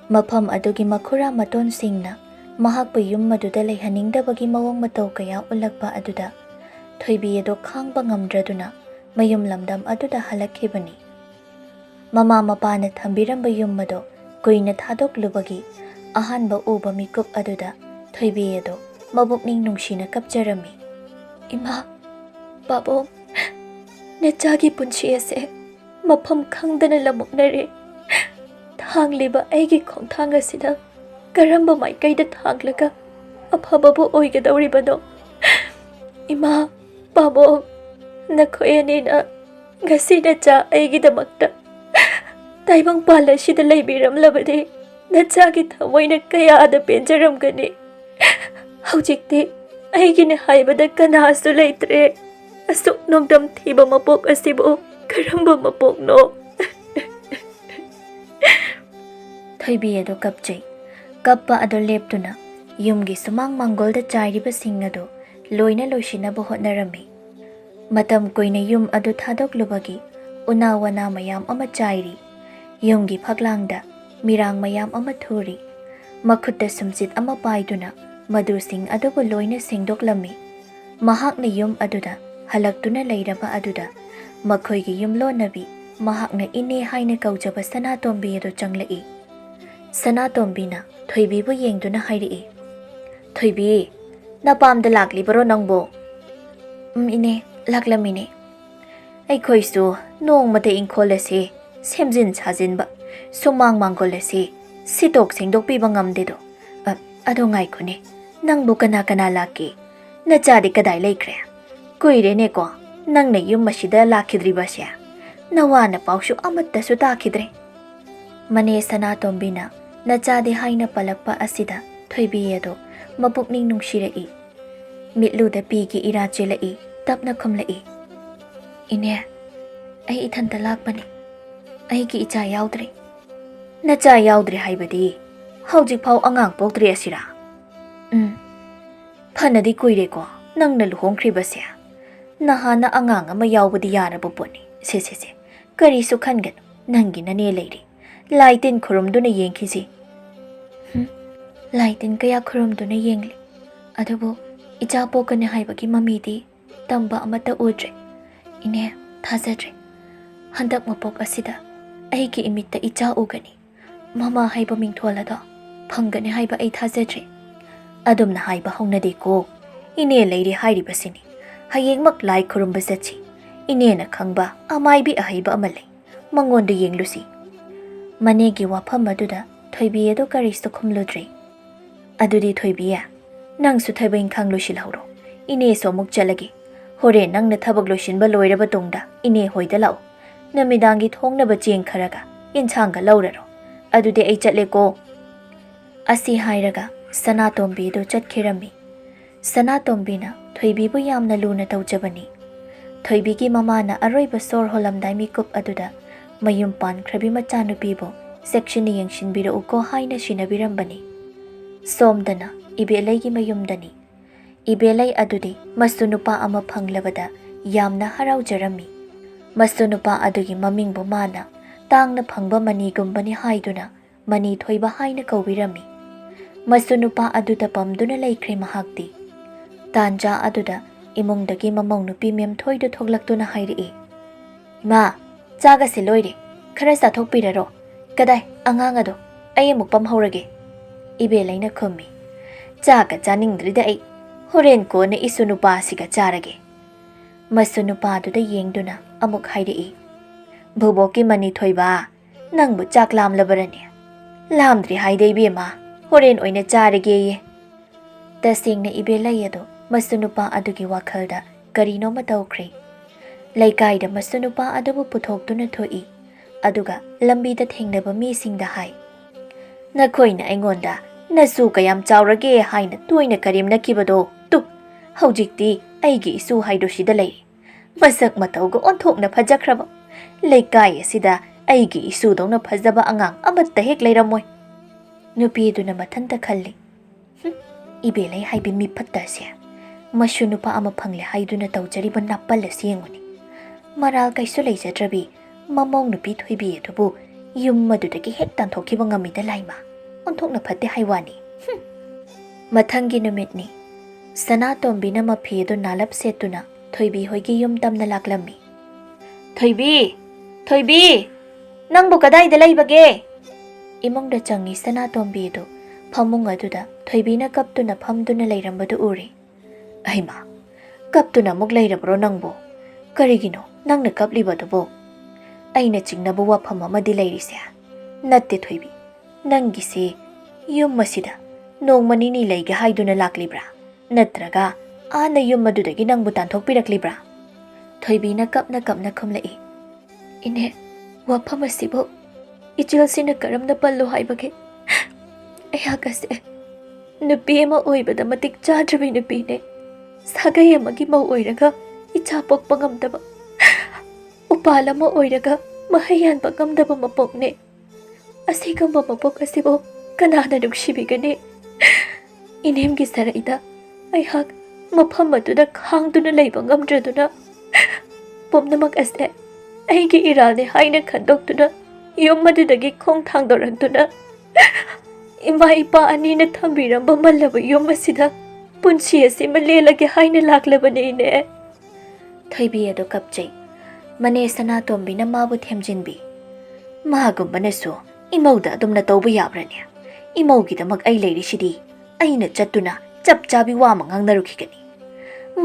mafam adugi makhura maton singna mahakpa yum maduda leihaningdabagi mawong matau kaya ulakpa aduda thoibi ado khangba ngamdraduna mayum lamdam aduda halakhibani. Mama mapana thambiramba yum mado kuina thadoklubagi ahanba uba mikup aduda thoibi ado mabukning nungsina kapjarami. Ima, babong, nachagi punchi ase mafam khangdana lamuknare. Thangliba aigi khongthang asida karamba maikaida thanglaga afababu oigadawribano. Ima, babong, nakhoyanina ngasi nacha aigidamakta taibang pala sida leibiramlabadi nachagi thamoina kayada penjaramgani. Haujikti aigina haibada kanasu leitre. Asuk nongdam thiba mapok asibo karamba mapokno. Thoibi ado kapjai. Kappa ado leptuna yumgi sumang mangolda chairiba sing ado loina loisinaba hotnarami. Matam koina yum ado thadoklubagi una wana mayam ama chairi. Yumgi phaglangda mirang mayam ama thuri. Makhutta sumsit ama paiduna madu sing adobo loina singdoklami. Mahakna yum aduda halaktuna leiraba aduda makhoigi yumlo nabi mahakna ine haina kaujaba sanatombi ado changlai. ꯁꯅꯥꯇꯣꯝꯕꯤꯅ ꯊꯣꯏꯕꯤꯕꯨ ꯌꯦꯡꯗꯨꯅ ꯍꯥꯏꯔꯛꯏ꯫ ꯊꯣꯏꯕꯤ, ꯅꯄꯥꯝꯗ ꯂꯥꯛꯂꯤꯕꯔꯣ ꯅꯪꯕꯣ? ꯏꯅꯦ, ꯂꯥꯛꯂꯝꯃꯤꯅꯦ꯫ ꯑꯩꯈꯣꯏꯁꯨ ꯅꯣꯡꯃꯗ ꯏꯪꯈꯣꯜ ꯑꯁꯤ ꯁꯦꯝꯖꯤꯟ ꯁꯥꯖꯤꯟꯕ, ꯁꯨꯃꯥꯡ ꯃꯥꯡꯒꯣꯜ ꯑꯁꯤ ꯁꯤꯠꯇꯣꯛ ꯁꯦꯡꯗꯣꯛꯄꯤꯕ ꯉꯝꯗꯦꯗꯣ꯫ ꯑꯗꯣ ꯉꯥꯏꯈꯣꯅꯦ, ꯅꯪꯕꯨ ꯀꯅꯥ ꯀꯅꯥ ꯂꯥꯛꯀꯦ? ꯅꯆꯥꯗꯤ ꯀꯗꯥꯏ ꯂꯩꯈ꯭ꯔꯦ? ꯀꯨꯏꯔꯦꯅꯦꯀꯣ ꯅꯪꯅ ꯌꯨꯝ ꯑꯁꯤꯗ ꯂꯥꯛꯈꯤꯗ꯭ꯔꯤꯕꯁꯦ꯫ ꯅꯋꯥ ꯅꯄꯥꯎꯁꯨ ꯑꯃꯠꯇꯁꯨ ꯇꯥꯈꯤꯗ꯭ꯔꯦ꯫ ꯃꯅꯦ ꯁꯅꯥꯇꯣꯝꯕꯤꯅ ꯅꯆꯥꯗꯤ ꯍꯥꯏꯅ ꯄꯜꯂꯛꯄ ꯑꯁꯤꯗ ꯊꯣꯏꯕꯤ ꯑꯗꯣ ꯃꯄꯨꯛꯅꯤꯡ ꯅꯨꯡꯁꯤꯔꯛꯏ꯫ ꯃꯤꯠꯂꯨꯗ ꯄꯤꯒꯤ ꯏꯔꯥ ꯆꯦꯜꯂꯛꯏ, ꯇꯞꯅ ꯈꯨꯝꯂꯛꯏ꯫ ꯏꯅꯦ, ꯑꯩ ꯏꯊꯟꯇ ꯂꯥꯛꯄꯅꯤ꯫ ꯑꯩꯒꯤ ꯏꯆꯥ ꯌꯥꯎꯗ꯭ꯔꯦ꯫ ꯅꯆꯥ ꯌꯥꯎꯗ꯭ꯔꯦ ꯍꯥꯏꯕꯗꯤ ꯍꯧꯖꯤꯛꯐꯥꯎ ꯑꯉꯥꯡ ꯄꯣꯛꯇ꯭ꯔꯤ ꯑꯁꯤꯔꯥ? ꯐꯅꯗꯤ ꯀꯨꯏꯔꯦꯀꯣ ꯅꯪꯅ ꯂꯨꯍꯣꯡꯈ꯭ꯔꯤꯕꯁꯦ꯫ ꯅꯍꯥꯟꯅ ꯑꯉꯥꯡ ꯑꯃ ꯌꯥꯎꯕꯗꯤ ꯌꯥꯔꯕ ꯄꯣꯠꯅꯤ꯫ ꯁꯦ ꯀꯔꯤꯁꯨ ꯈꯟꯒꯅꯨ, ꯅꯪꯒꯤ ꯅꯅꯦ ꯂꯩꯔꯤ꯫ ꯂꯥꯏ ꯇꯤꯟ ꯈꯨꯔꯨꯝꯗꯨꯅ ꯌꯦꯡꯈꯤꯁꯤ꯫ ꯂꯥꯏ ꯇꯤꯟ ꯀꯌꯥ ꯈꯨꯔꯨꯝꯗꯨꯅ ꯌꯦꯡꯂꯤ, ꯑꯗꯨꯕꯨ ꯏꯆꯥ ꯄꯣꯛꯀꯅꯤ ꯍꯥꯏꯕꯒꯤ ꯃꯃꯤꯗꯤ ꯇꯝꯕ ꯑꯃꯠꯇ ꯎꯗ꯭ꯔꯦ꯫ ꯏꯅꯦ, ꯊꯥꯖꯗ꯭ꯔꯦ꯫ ꯍꯟꯗꯛ ꯃꯄꯣꯛ ꯑꯁꯤꯗ ꯑꯩꯒꯤ ꯏꯃꯤꯠꯇ ꯏꯆꯥ ꯎꯒꯅꯤ꯫ ꯃꯃꯥ ꯍꯥꯏꯕ ꯃꯤꯡꯊꯣꯜ ꯑꯗꯣ ꯐꯪꯒꯅꯤ ꯍꯥꯏꯕ ꯑꯩ ꯊꯥꯖꯗ꯭ꯔꯦ꯫ ꯑꯗꯨꯝꯅ ꯍꯥꯏꯕ ꯍꯧꯅꯗꯦꯀꯣ꯫ ꯏꯅꯦ ꯂꯩꯔꯤ ꯍꯥꯏꯔꯤꯕꯁꯤꯅꯤ꯫ ꯍꯌꯦꯡꯃꯛ ꯂꯥꯏ ꯈꯨꯔꯨꯝꯕ ꯆꯠꯁꯤ꯫ ꯏꯅꯦꯅ ꯈꯪꯕ ꯑꯃꯥꯏꯕꯤ ꯑꯍꯩꯕ ꯑꯃ ꯂꯩ, ꯃꯉꯣꯟꯗ ꯌꯦꯡꯂꯨꯁꯤ꯫ ꯃꯅꯦꯒꯤ ꯋꯥꯐꯝ ꯑꯗꯨꯗ ꯊꯣꯏꯕꯤ ꯑꯗꯨ ꯀꯔꯤꯁꯨ ꯈꯨꯝꯂꯨꯗ꯭ꯔꯦ꯫ ꯑꯗꯨꯗꯤ ꯊꯣꯏꯕꯤ, ꯅꯪꯁꯨ ꯊꯕꯛ ꯏꯪꯈꯥꯡ ꯂꯣꯏꯁꯤꯜꯍꯧꯔꯣ꯫ ꯏꯅꯦꯁꯨ ꯑꯃꯨꯛ ꯆꯠꯂꯒꯦ꯫ ꯍꯣꯔꯦꯟ ꯅꯪꯅ ꯊꯕꯛ ꯂꯣꯏꯁꯤꯟꯕ ꯂꯣꯏꯔꯕ ꯇꯨꯡꯗ ꯏꯅꯦ ꯍꯣꯏꯗ ꯂꯥꯛꯑꯣ꯫ ꯅꯨꯃꯤꯗꯥꯡꯒꯤ ꯊꯣꯡꯅꯕ ꯆꯦꯡ ꯈꯔꯒ ꯏꯟꯁꯥꯡꯒ ꯂꯧꯔꯔꯣ꯫ ꯑꯗꯨꯗꯤ ꯑꯩ ꯆꯠꯂꯦꯀꯣ꯫ ꯑꯁꯤ ꯍꯥꯏꯔꯒ ꯁꯅꯥꯇꯣꯝꯕꯤꯗꯨ ꯆꯠꯈꯤꯔꯝꯃꯤ꯫ ꯁꯅꯥꯇꯣꯝꯕꯤꯅ ꯊꯣꯏꯕꯤꯕꯨ ꯌꯥꯝꯅ ꯂꯨꯅ ꯇꯧꯖꯕꯅꯤ꯫ ꯊꯣꯏꯕꯤꯒꯤ ꯃꯃꯥꯅ ꯑꯔꯣꯏꯕ ꯁꯣꯔ ꯍꯣꯜꯂꯝꯗꯥꯏ ꯃꯤꯀꯨꯞ ꯑꯗꯨꯗ ꯃꯌꯨꯝ ꯄꯥꯟꯈ꯭ꯔꯕꯤ ꯃꯆꯥꯅꯨꯄꯤꯕꯨ ꯆꯦꯛꯁꯤꯟꯅ ꯌꯦꯡꯁꯤꯟꯕꯤꯔꯛꯎꯀꯣ ꯍꯥꯏꯅ ꯁꯤꯟꯅꯕꯤꯔꯝꯕꯅꯤ꯫ ꯁꯣꯝꯗꯅ ꯏꯕꯦꯂꯩꯒꯤ ꯃꯌꯨꯝꯗꯅꯤ꯫ ꯏꯕꯦꯂꯩ ꯑꯗꯨꯗꯤ ꯃꯁꯨ ꯅꯨꯄꯥ ꯑꯃ ꯐꯪꯂꯕꯗ ꯌꯥꯝꯅ ꯍꯔꯥꯎꯖꯔꯝꯃꯤ꯫ ꯃꯁꯨ ꯅꯨꯄꯥ ꯑꯗꯨꯒꯤ ꯃꯃꯤꯡꯕꯨ ꯃꯥꯅ ꯇꯥꯡꯅ ꯐꯪꯕ ꯃꯅꯤꯒꯨꯝꯕꯅꯤ ꯍꯥꯏꯗꯨꯅ ꯃꯅꯤ ꯊꯣꯏꯕ ꯍꯥꯏꯅ ꯀꯧꯕꯤꯔꯝꯃꯤ꯫ ꯃꯁꯨ ꯅꯨꯄꯥ ꯑꯗꯨꯗ ꯄꯝꯗꯨꯅ ꯂꯩꯈ꯭ꯔꯦ ꯃꯍꯥꯛꯇꯤ꯫ ꯇꯥꯟꯖꯥ ꯑꯗꯨꯗ ꯏꯃꯨꯡꯗꯒꯤ ꯃꯃꯧ ꯅꯨꯄꯤ ꯃꯦꯝꯊꯣꯏꯗꯨ ꯊꯣꯛꯂꯛꯇꯨꯅ ꯍꯥꯏꯔꯛꯏ꯫ ꯏꯃꯥ, ꯆꯥꯒꯁꯦ ꯂꯣꯏꯔꯦ, ꯈꯔ ꯆꯥꯊꯣꯛꯄꯤꯔꯔꯣ꯫ ꯀꯗꯥꯏ ꯑꯉꯥꯡ ꯑꯗꯣ, ꯑꯩ ꯑꯃꯨꯛ ꯄꯝꯍꯧꯔꯒꯦ꯫ ꯏꯕꯦꯂꯩꯅ ꯈꯨꯝꯃꯤ꯫ ꯆꯥꯛꯀ ꯆꯥꯅꯤꯡꯗ꯭ꯔꯤꯗ ꯑꯩ, ꯍꯣꯔꯦꯟ ꯀꯣꯟꯅ ꯏꯁꯨ ꯅꯨꯄꯥꯁꯤꯒ ꯆꯥꯔꯒꯦ꯫ ꯃꯁꯨ ꯅꯨꯄꯥꯗꯨꯗ ꯌꯦꯡꯗꯨꯅ ꯑꯃꯨꯛ ꯍꯥꯏꯔꯛꯏ꯫ ꯚꯨꯕꯣꯛꯀꯤ ꯃꯅꯤ ꯊꯣꯏꯕ, ꯅꯪꯕꯨ ꯆꯥꯛ ꯂꯥꯝꯂꯕꯔꯅꯦ? ꯂꯥꯝꯗ꯭ꯔꯤ ꯍꯥꯏꯗ ꯏꯕꯦꯝꯃ, ꯍꯣꯔꯦꯟ ꯑꯣꯏꯅ ꯆꯥꯔꯒꯦꯌꯦ꯫ ꯇꯁꯦꯡꯅ ꯏꯕꯦꯂꯩ ꯑꯗꯣ ꯃꯁꯨ ꯅꯨꯄꯥ ꯑꯗꯨꯒꯤ ꯋꯥꯈꯜꯗ ꯀꯔꯤꯅꯣꯃ ꯇꯧꯈ꯭ꯔꯦ꯫ ꯂꯩꯀꯥꯏꯗ ꯃꯁꯨ ꯅꯨꯄꯥ ꯑꯗꯨꯕꯨ ꯄꯨꯊꯣꯛꯇꯨꯅ ꯊꯣꯛꯏ꯫ ꯑꯗꯨꯒ ꯂꯝꯕꯤꯗ ꯊꯦꯡꯅꯕ ꯃꯤꯁꯤꯡꯗ ꯍꯥꯏ꯫ ꯅꯈꯣꯏꯅ ꯑꯩꯉꯣꯟꯗ ꯅꯁꯨ ꯀꯌꯥꯝ ꯆꯥꯎꯔꯒꯦ ꯍꯥꯏꯅ ꯇꯣꯏꯅ ꯀꯔꯦꯝꯅꯈꯤꯕꯗꯣ ꯇꯨ, ꯍꯧꯖꯤꯛꯇꯤ ꯑꯩꯒꯤ ꯏꯁꯨ ꯍꯥꯏꯗꯣ ꯁꯤꯗ ꯂꯩꯔꯤ꯫ ꯃꯁꯛ ꯃꯇꯧꯒ ꯑꯣꯟꯊꯣꯛꯅ ꯐꯖꯈ꯭ꯔꯕ꯫ ꯂꯩꯀꯥꯏ ꯑꯁꯤꯗ ꯑꯩꯒꯤ ꯏꯁꯨꯗꯧꯅ ꯐꯖꯕ ꯑꯉꯥꯡ ꯑꯃꯠꯇ ꯍꯦꯛ ꯂꯩꯔꯝꯃꯣꯏ꯫ ꯅꯨꯄꯤꯗꯨꯅ ꯃꯊꯟꯇ ꯈꯜꯂꯤ꯫ ꯏꯕꯦꯂꯩ ꯍꯥꯏꯕꯤ ꯃꯤꯐꯠꯇꯁꯦ ꯃꯁꯨ ꯅꯨꯄꯥ ꯑꯃ ꯐꯪꯂꯦ ꯍꯥꯏꯗꯨꯅ ꯇꯧꯖꯔꯤꯕ ꯅꯥꯄꯜ ꯑꯁꯤ ꯌꯦꯡꯉꯨꯅꯤ꯫ ꯃꯔꯥꯜ ꯀꯩꯁꯨ ꯂꯩꯖꯗ꯭ꯔꯕꯤ ꯃꯃꯧ ꯅꯨꯄꯤ ꯊꯣꯏꯕꯤ ꯑꯗꯨꯕꯨ ꯌꯨꯝ ꯑꯗꯨꯗꯒꯤ ꯍꯦꯛ ꯇꯥꯟꯊꯣꯛꯈꯤꯕ ꯉꯝꯃꯤꯗ ꯂꯥꯏꯃ, ꯑꯣꯟꯊꯣꯛꯅ ꯐꯠꯇꯦ ꯍꯥꯏꯋꯥꯅꯤ꯫ ꯃꯊꯪꯒꯤ ꯅꯨꯃꯤꯠꯅꯤ꯫ ꯁꯅꯥꯇꯣꯝꯕꯤꯅ ꯃꯐꯤ ꯑꯗꯨ ꯅꯥꯂꯞ ꯁꯦꯠꯇꯨꯅ ꯊꯣꯏꯕꯤ ꯍꯣꯏꯒꯤ ꯌꯨꯝ ꯇꯝꯅ ꯂꯥꯛꯂꯝꯃꯤ꯫ ꯊꯣꯏꯕꯤ, ꯊꯣꯏꯕꯤ, ꯅꯪꯕꯨ ꯀꯗꯥꯏꯗ ꯂꯩꯕꯒꯦ? ꯏꯃꯨꯡꯗ ꯆꯪꯉꯤ ꯁꯅꯥꯇꯣꯝꯕꯤ ꯑꯗꯨ ꯐꯃꯨꯡ ꯑꯗꯨꯗ ꯊꯣꯏꯕꯤꯅ ꯀꯞꯇꯨꯅ ꯐꯝꯗꯨꯅ ꯂꯩꯔꯝꯕꯗꯨ ꯎꯔꯦ꯫ ꯑꯩꯃꯥ, ꯀꯞꯇꯨꯅ ꯑꯃꯨꯛ ꯂꯩꯔꯕ꯭ꯔꯣ ꯅꯪꯕꯨ? ꯀꯔꯤꯒꯤꯅꯣ ꯅꯪꯅ ꯀꯞꯂꯤꯕꯗꯨꯕꯣ? ꯑꯩꯅ ꯆꯤꯡꯅꯕ ꯋꯥꯐꯝ ꯑꯃꯗꯤ ꯂꯩꯔꯤꯁꯦ꯫ ꯅꯠꯇꯦ ꯊꯣꯏꯕꯤ, ꯅꯪꯒꯤꯁꯦ ꯌꯨꯝ ꯑꯁꯤꯗ ꯅꯣꯡꯃ ꯅꯤꯅꯤ ꯂꯩꯒꯦ ꯍꯥꯏꯗꯨꯅ ꯂꯥꯛꯂꯤꯕ꯭ꯔꯥ? ꯅꯠꯇ꯭ꯔꯒ ꯑꯥꯅ ꯌꯨꯝ ꯑꯗꯨꯗꯒꯤ ꯅꯪꯕꯨ ꯇꯥꯟꯊꯣꯛꯄꯤꯔꯛꯂꯤꯕ꯭ꯔꯥ? ꯊꯣꯏꯕꯤꯅ ꯀꯞꯅ ꯀꯞꯅ ꯈꯨꯝꯂꯛꯏ꯫ ꯏꯅꯦ, ꯋꯥꯐꯝ ꯑꯁꯤꯕꯨ ꯏꯆꯦꯜꯁꯤꯅ ꯀꯔꯝꯅ ꯄꯜꯂꯨ ꯍꯥꯏꯕꯒꯦ? ꯑꯩꯍꯥꯛ ꯑꯁꯦ ꯅꯨꯄꯤ ꯑꯃ ꯑꯣꯏꯕꯗ ꯃꯇꯤꯛ ꯆꯥꯗ꯭ꯔꯕꯤ ꯅꯨꯄꯤꯅꯦ꯫ ꯁꯥꯒꯩ ꯑꯃꯒꯤ ꯃꯧ ꯑꯣꯏꯔꯒ ꯏꯆꯥ ꯄꯣꯛꯄ ꯉꯝꯗꯕ, ꯎꯄꯥꯜ ꯑꯃ ꯑꯣꯏꯔꯒ ꯃꯍꯩ ꯌꯥꯟꯕ ꯉꯝꯗꯕ ꯃꯄꯣꯛꯅꯦ꯫ ꯑꯁꯤꯒꯨꯝꯕ ꯃꯄꯣꯛ ꯑꯁꯤꯕꯨ ꯀꯅꯥꯅ ꯅꯨꯡꯁꯤꯕꯤꯒꯅꯤ? ꯏꯅꯦꯝꯒꯤ ꯁꯔꯩꯗ ꯑꯩꯍꯥꯛ ꯃꯐꯝ ꯑꯗꯨꯗ ꯈꯥꯡꯗꯨꯅ ꯂꯩꯕ ꯉꯝꯗ꯭ꯔꯗꯨꯅ ꯄꯨꯝꯅꯃꯛ ꯑꯁꯦ ꯑꯩꯒꯤ ꯏꯔꯥꯜꯅꯦ ꯍꯥꯏꯅ ꯈꯟꯗꯣꯛꯇꯨꯅ ꯌꯨꯝ ꯑꯗꯨꯗꯒꯤ ꯈꯣꯡ ꯊꯥꯡꯗꯣꯔꯛꯇꯨꯅ ꯏꯃꯥ ꯏꯄꯥ ꯑꯅꯤꯅ ꯊꯝꯕꯤꯔꯝꯕ ꯃꯜꯂꯕ ꯌꯨꯝ ꯑꯁꯤꯗ ꯄꯨꯟꯁꯤ ꯑꯁꯤꯃ ꯂꯦꯜꯂꯒꯦ ꯍꯥꯏꯅ ꯂꯥꯛꯂꯕꯅꯦ ꯏꯅꯦ꯫ ꯊꯣꯏꯕꯤ ꯑꯗꯨ ꯀꯞꯆꯩ꯫ ꯃꯅꯦ ꯁꯅꯥꯇꯣꯝꯕꯤꯅ ꯃꯥꯕꯨ ꯊꯦꯝꯖꯤꯟꯕꯤ꯫ ꯃꯥꯒꯨꯝꯕꯅꯁꯨ ꯏꯃꯧꯗ ꯑꯗꯨꯝꯅ ꯇꯧꯕ ꯌꯥꯕ꯭ꯔꯅꯦ? ꯏꯃꯧꯒꯤꯗꯃꯛ ꯑꯩ ꯂꯩꯔꯤꯁꯤꯗꯤ ꯑꯩꯅ ꯆꯠꯇꯨꯅ ꯆꯞ ꯆꯥꯕꯤ ꯋꯥ ꯑꯃ ꯉꯥꯡꯅꯔꯨꯈꯤꯒꯅꯤ.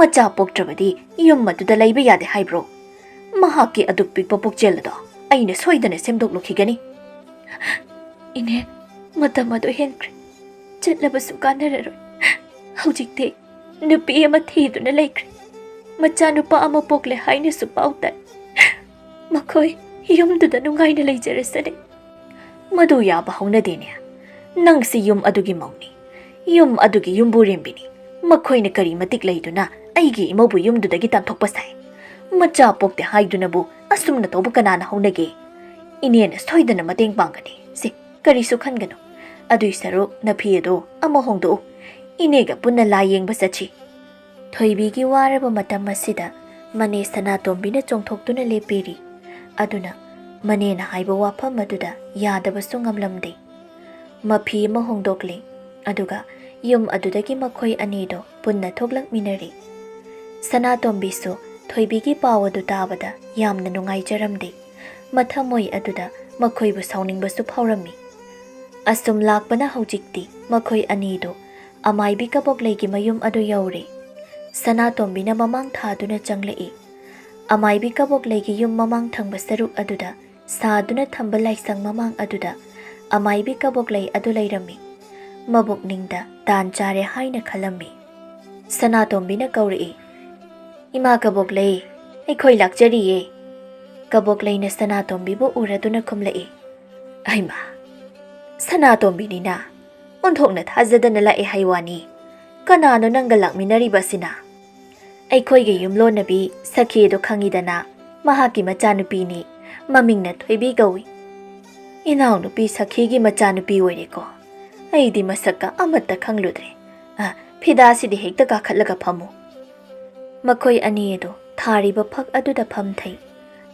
ꯃꯆꯥ ꯄꯣꯛꯇ꯭ꯔꯕꯗꯤ ꯌꯨꯝ ꯑꯗꯨꯗ ꯂꯩꯕ ꯌꯥꯗꯦ ꯍꯥꯏꯕ꯭ꯔꯣ? ꯃꯍꯥꯛꯀꯤ ꯑꯗꯨꯛ ꯄꯤꯛꯄ ꯄꯨꯛꯆꯦꯜ ꯑꯗꯣ ꯑꯩꯅ ꯁꯣꯏꯗꯅ ꯁꯦꯝꯗꯣꯛꯂꯨꯈꯤꯒꯅꯤ. ꯏꯅꯦ, ꯃꯇꯝ ꯑꯗꯨ ꯍꯦꯟꯈ꯭ꯔꯦ. ꯆꯠꯂꯕꯁꯨ ꯀꯥꯟꯅꯔꯔꯣꯏ. ꯍꯧꯖꯤꯛꯇꯤ ꯅꯨꯄꯤ ꯑꯃ ꯊꯤꯗꯨꯅ ꯂꯩꯈ꯭ꯔꯦ. ꯃꯆꯥꯅꯨꯄꯥ ꯑꯃ ꯄꯣꯛꯂꯦ ꯍꯥꯏꯅꯁꯨ ꯄꯥꯎ ꯇꯥꯏ. ꯃꯈꯣꯏ ꯌꯨꯝꯗꯨꯗ ꯅꯨꯡꯉꯥꯏꯅ ꯂꯩꯖꯔꯁꯅꯤ. ꯃꯗꯨ ꯌꯥꯕ ꯍꯧꯅꯗꯦꯅꯦ. ꯅꯪꯁꯤ ꯌꯨꯝ ꯑꯗꯨꯒꯤ ꯃꯧꯅꯤ. ꯌꯨꯝ ꯑꯗꯨꯒꯤ ꯌꯨꯝꯕꯨꯔꯦꯝꯕꯤꯅꯤ. ꯃꯈꯣꯏꯅ ꯀꯔꯤ ꯃꯇꯤꯛ ꯂꯩꯗꯨꯅ ꯑꯩꯒꯤ ꯏꯃꯧꯕꯨ ꯌꯨꯝꯗꯨꯗꯒꯤ ꯇꯥꯟꯊꯣꯛꯄ ꯁꯥꯏ? ꯃꯆꯥ ꯄꯣꯛꯇꯦ ꯍꯥꯏꯗꯨꯅꯕꯨ ꯑꯁꯨꯝꯅ ꯇꯧꯕ ꯀꯅꯥꯅ ꯍꯧꯅꯒꯦ? ꯏꯅꯦꯅ ꯁꯣꯏꯗꯅ ꯃꯇꯦꯡ ꯄꯥꯡꯒꯅꯤ. ꯁꯤ ꯀꯔꯤꯁꯨ ꯈꯟꯒꯅꯨ. ꯑꯗꯨꯏ ꯁꯔꯨꯛ ꯅꯐꯤ ꯑꯗꯣ ꯑꯃ ꯍꯣꯡꯗꯣꯛꯎ. ꯏꯅꯦꯒ ꯄꯨꯟꯅ ꯂꯥꯏ ꯌꯦꯡꯕ ꯆꯠꯁꯤ. ꯊꯣꯏꯕꯤꯒꯤ ꯋꯥꯔꯕ ꯃꯇꯝ ꯑꯁꯤꯗ ꯃꯅꯦ ꯁꯅꯥꯇꯣꯝꯕꯤꯅ ꯆꯣꯡꯊꯣꯛꯇꯨꯅ ꯂꯦꯞꯄꯤꯔꯤ. ꯑꯗꯨꯅ ꯃꯅꯦꯅ ꯍꯥꯏꯕ ꯋꯥꯐꯝ ꯑꯗꯨꯗ ꯌꯥꯗꯕꯁꯨ ꯉꯝꯂꯝꯗꯦ. ꯃꯐꯤ ꯑꯃ ꯍꯣꯡꯗꯣꯛꯂꯤ. ꯑꯗꯨꯒ ꯌꯨꯝ ꯑꯗꯨꯗꯒꯤ ꯃꯈꯣꯏ ꯑꯅꯤꯗꯣ ꯄꯨꯟꯅ ꯊꯣꯛꯂꯛꯃꯤꯟꯅꯔꯤ. ꯁꯅꯥꯇꯣꯝꯕꯤꯁꯨ ꯊꯣꯏꯕꯤꯒꯤ ꯄꯥꯎ ꯑꯗꯨ ꯇꯥꯕꯗ ꯌꯥꯝꯅ ꯅꯨꯡꯉꯥꯏꯖꯔꯝꯗꯦ. ꯃꯊꯃꯣꯏ ꯑꯗꯨꯗ ꯃꯈꯣꯏꯕꯨ ꯁꯥꯎꯅꯤꯡꯕꯁꯨ ꯐꯥꯎꯔꯝꯃꯤ. ꯑꯁꯨꯝ ꯂꯥꯛꯄꯅ ꯍꯧꯖꯤꯛꯇꯤ ꯃꯈꯣꯏ ꯑꯅꯤꯗꯣ ꯑꯃꯥꯏꯕꯤ ꯀꯕꯣꯛꯂꯩꯒꯤ ꯃꯌꯨꯝ ꯑꯗꯨ ꯌꯧꯔꯦ. ꯁꯅꯥꯇꯣꯝꯕꯤꯅ ꯃꯃꯥꯡ ꯊꯥꯗꯨꯅ ꯆꯪꯂꯛꯏ. ꯑꯃꯥꯏꯕꯤ ꯀꯕꯣꯛꯂꯩꯒꯤ ꯌꯨꯝ ꯃꯃꯥꯡ ꯊꯪꯕ ꯁꯔꯨꯛ ꯑꯗꯨꯗ ꯁꯥꯗꯨꯅ ꯊꯝꯕ ꯂꯥꯏꯁꯪ ꯃꯃꯥꯡ ꯑꯗꯨꯗ ꯑꯃꯥꯏꯕꯤ ꯀꯕꯣꯛꯂꯩ ꯑꯗꯨ ꯂꯩꯔꯝꯃꯤ. ꯃꯕꯨꯛꯅꯤꯡꯗ ꯇꯥꯟ ꯆꯥꯔꯦ ꯍꯥꯏꯅ ꯈꯜꯂꯝꯃꯤ. ꯁꯅꯥꯇꯣꯝꯕꯤꯅ ꯀꯧꯔꯛꯏ. ꯏꯃꯥ ꯀꯕꯣꯛꯂꯩ, ꯑꯩꯈꯣꯏ ꯂꯥꯛꯆꯔꯤꯌꯦ. ꯀꯕꯣꯛꯂꯩꯅ ꯁꯅꯥꯇꯣꯝꯕꯤꯕꯨ ꯎꯔꯗꯨꯅ ꯈꯨꯝꯂꯛꯏ. ꯑꯩꯃꯥ, ꯁꯅꯥꯇꯣꯝꯕꯤꯅꯤꯅ ꯑꯣꯟꯊꯣꯛꯅ ꯊꯥꯖꯗꯅ ꯂꯥꯛꯑꯦ ꯍꯥꯏꯋꯥꯅꯤ. ꯀꯅꯥꯅꯣ ꯅꯪꯒ ꯂꯥꯛꯃꯤꯟꯅꯔꯤꯕꯁꯤꯅ? ꯑꯩꯈꯣꯏꯒꯤ ꯌꯨꯝꯂꯣꯟꯅꯕꯤ ꯁꯈꯤꯗꯣ ꯈꯪꯉꯤꯗꯅ. ꯃꯍꯥꯛꯀꯤ ꯃꯆꯥꯅꯨꯄꯤꯅꯤ. ꯃꯃꯤꯡꯅ ꯊꯣꯏꯕꯤ ꯀꯧꯏ. ꯏꯅꯥꯎꯅꯨꯄꯤ ꯁꯈꯤꯒꯤ ꯃꯆꯥꯅꯨꯄꯤ ꯑꯣꯏꯔꯦꯀꯣ. ꯑꯩꯗꯤ ꯃꯁꯛꯀ ꯑꯃꯠꯇ ꯈꯪꯂꯨꯗ꯭ꯔꯦ. ꯐꯤꯗꯥꯁꯤꯗꯤ ꯍꯦꯛꯇ ꯀꯥꯈꯠꯂꯒ ꯐꯝꯃꯨ. ꯃꯈꯣꯏ ꯑꯅꯤ ꯑꯗꯣ ꯊꯥꯔꯤꯕ ꯐꯛ ꯑꯗꯨꯗ ꯐꯝꯊꯩ.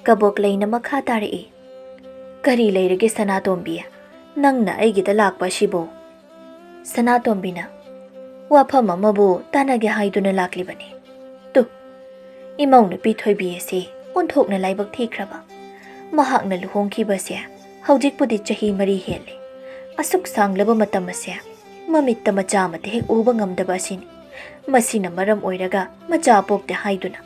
ꯀꯕꯣꯛꯂꯩꯅ ꯃꯈꯥ ꯇꯥꯔꯛꯏ. ꯀꯔꯤ ꯂꯩꯔꯒꯦ ꯁꯅꯥꯇꯣꯝꯕꯤ? ꯅꯪꯅ ꯑꯩꯒꯤꯗ ꯂꯥꯛꯄ ꯑꯁꯤꯕꯨ? ꯁꯅꯥꯇꯣꯝꯕꯤꯅ ꯋꯥꯐꯝ ꯑꯃꯕꯨ ꯇꯥꯟꯅꯒꯦ ꯍꯥꯏꯗꯨꯅ ꯂꯥꯛꯂꯤꯕꯅꯤ. ꯇꯨ, ꯏꯃꯧ ꯅꯨꯄꯤ ꯊꯣꯏꯕꯤ ꯑꯁꯤ ꯑꯣꯟꯊꯣꯛꯅ ꯂꯥꯏꯕꯛ ꯊꯤꯈ꯭ꯔꯕ. ꯃꯍꯥꯛꯅ ꯂꯨꯍꯣꯡꯈꯤꯕꯁꯦ ꯍꯧꯖꯤꯛꯄꯨꯗꯤ ꯆꯍꯤ 4 ꯍꯦꯜꯂꯦ. ꯑꯁꯨꯛ ꯁꯥꯡꯂꯕ ꯃꯇꯝ ꯑꯁꯦ ꯃꯃꯤꯠꯇ ꯃꯆꯥ ꯑꯃꯠꯇ ꯍꯦꯛ ꯎꯕ ꯉꯝꯗꯕ ꯑꯁꯤꯅꯤ. ꯃꯁꯤꯅ ꯃꯔꯝ ꯑꯣꯏꯔꯒ ꯃꯆꯥ ꯄꯣꯛꯇꯦ ꯍꯥꯏꯗꯨꯅ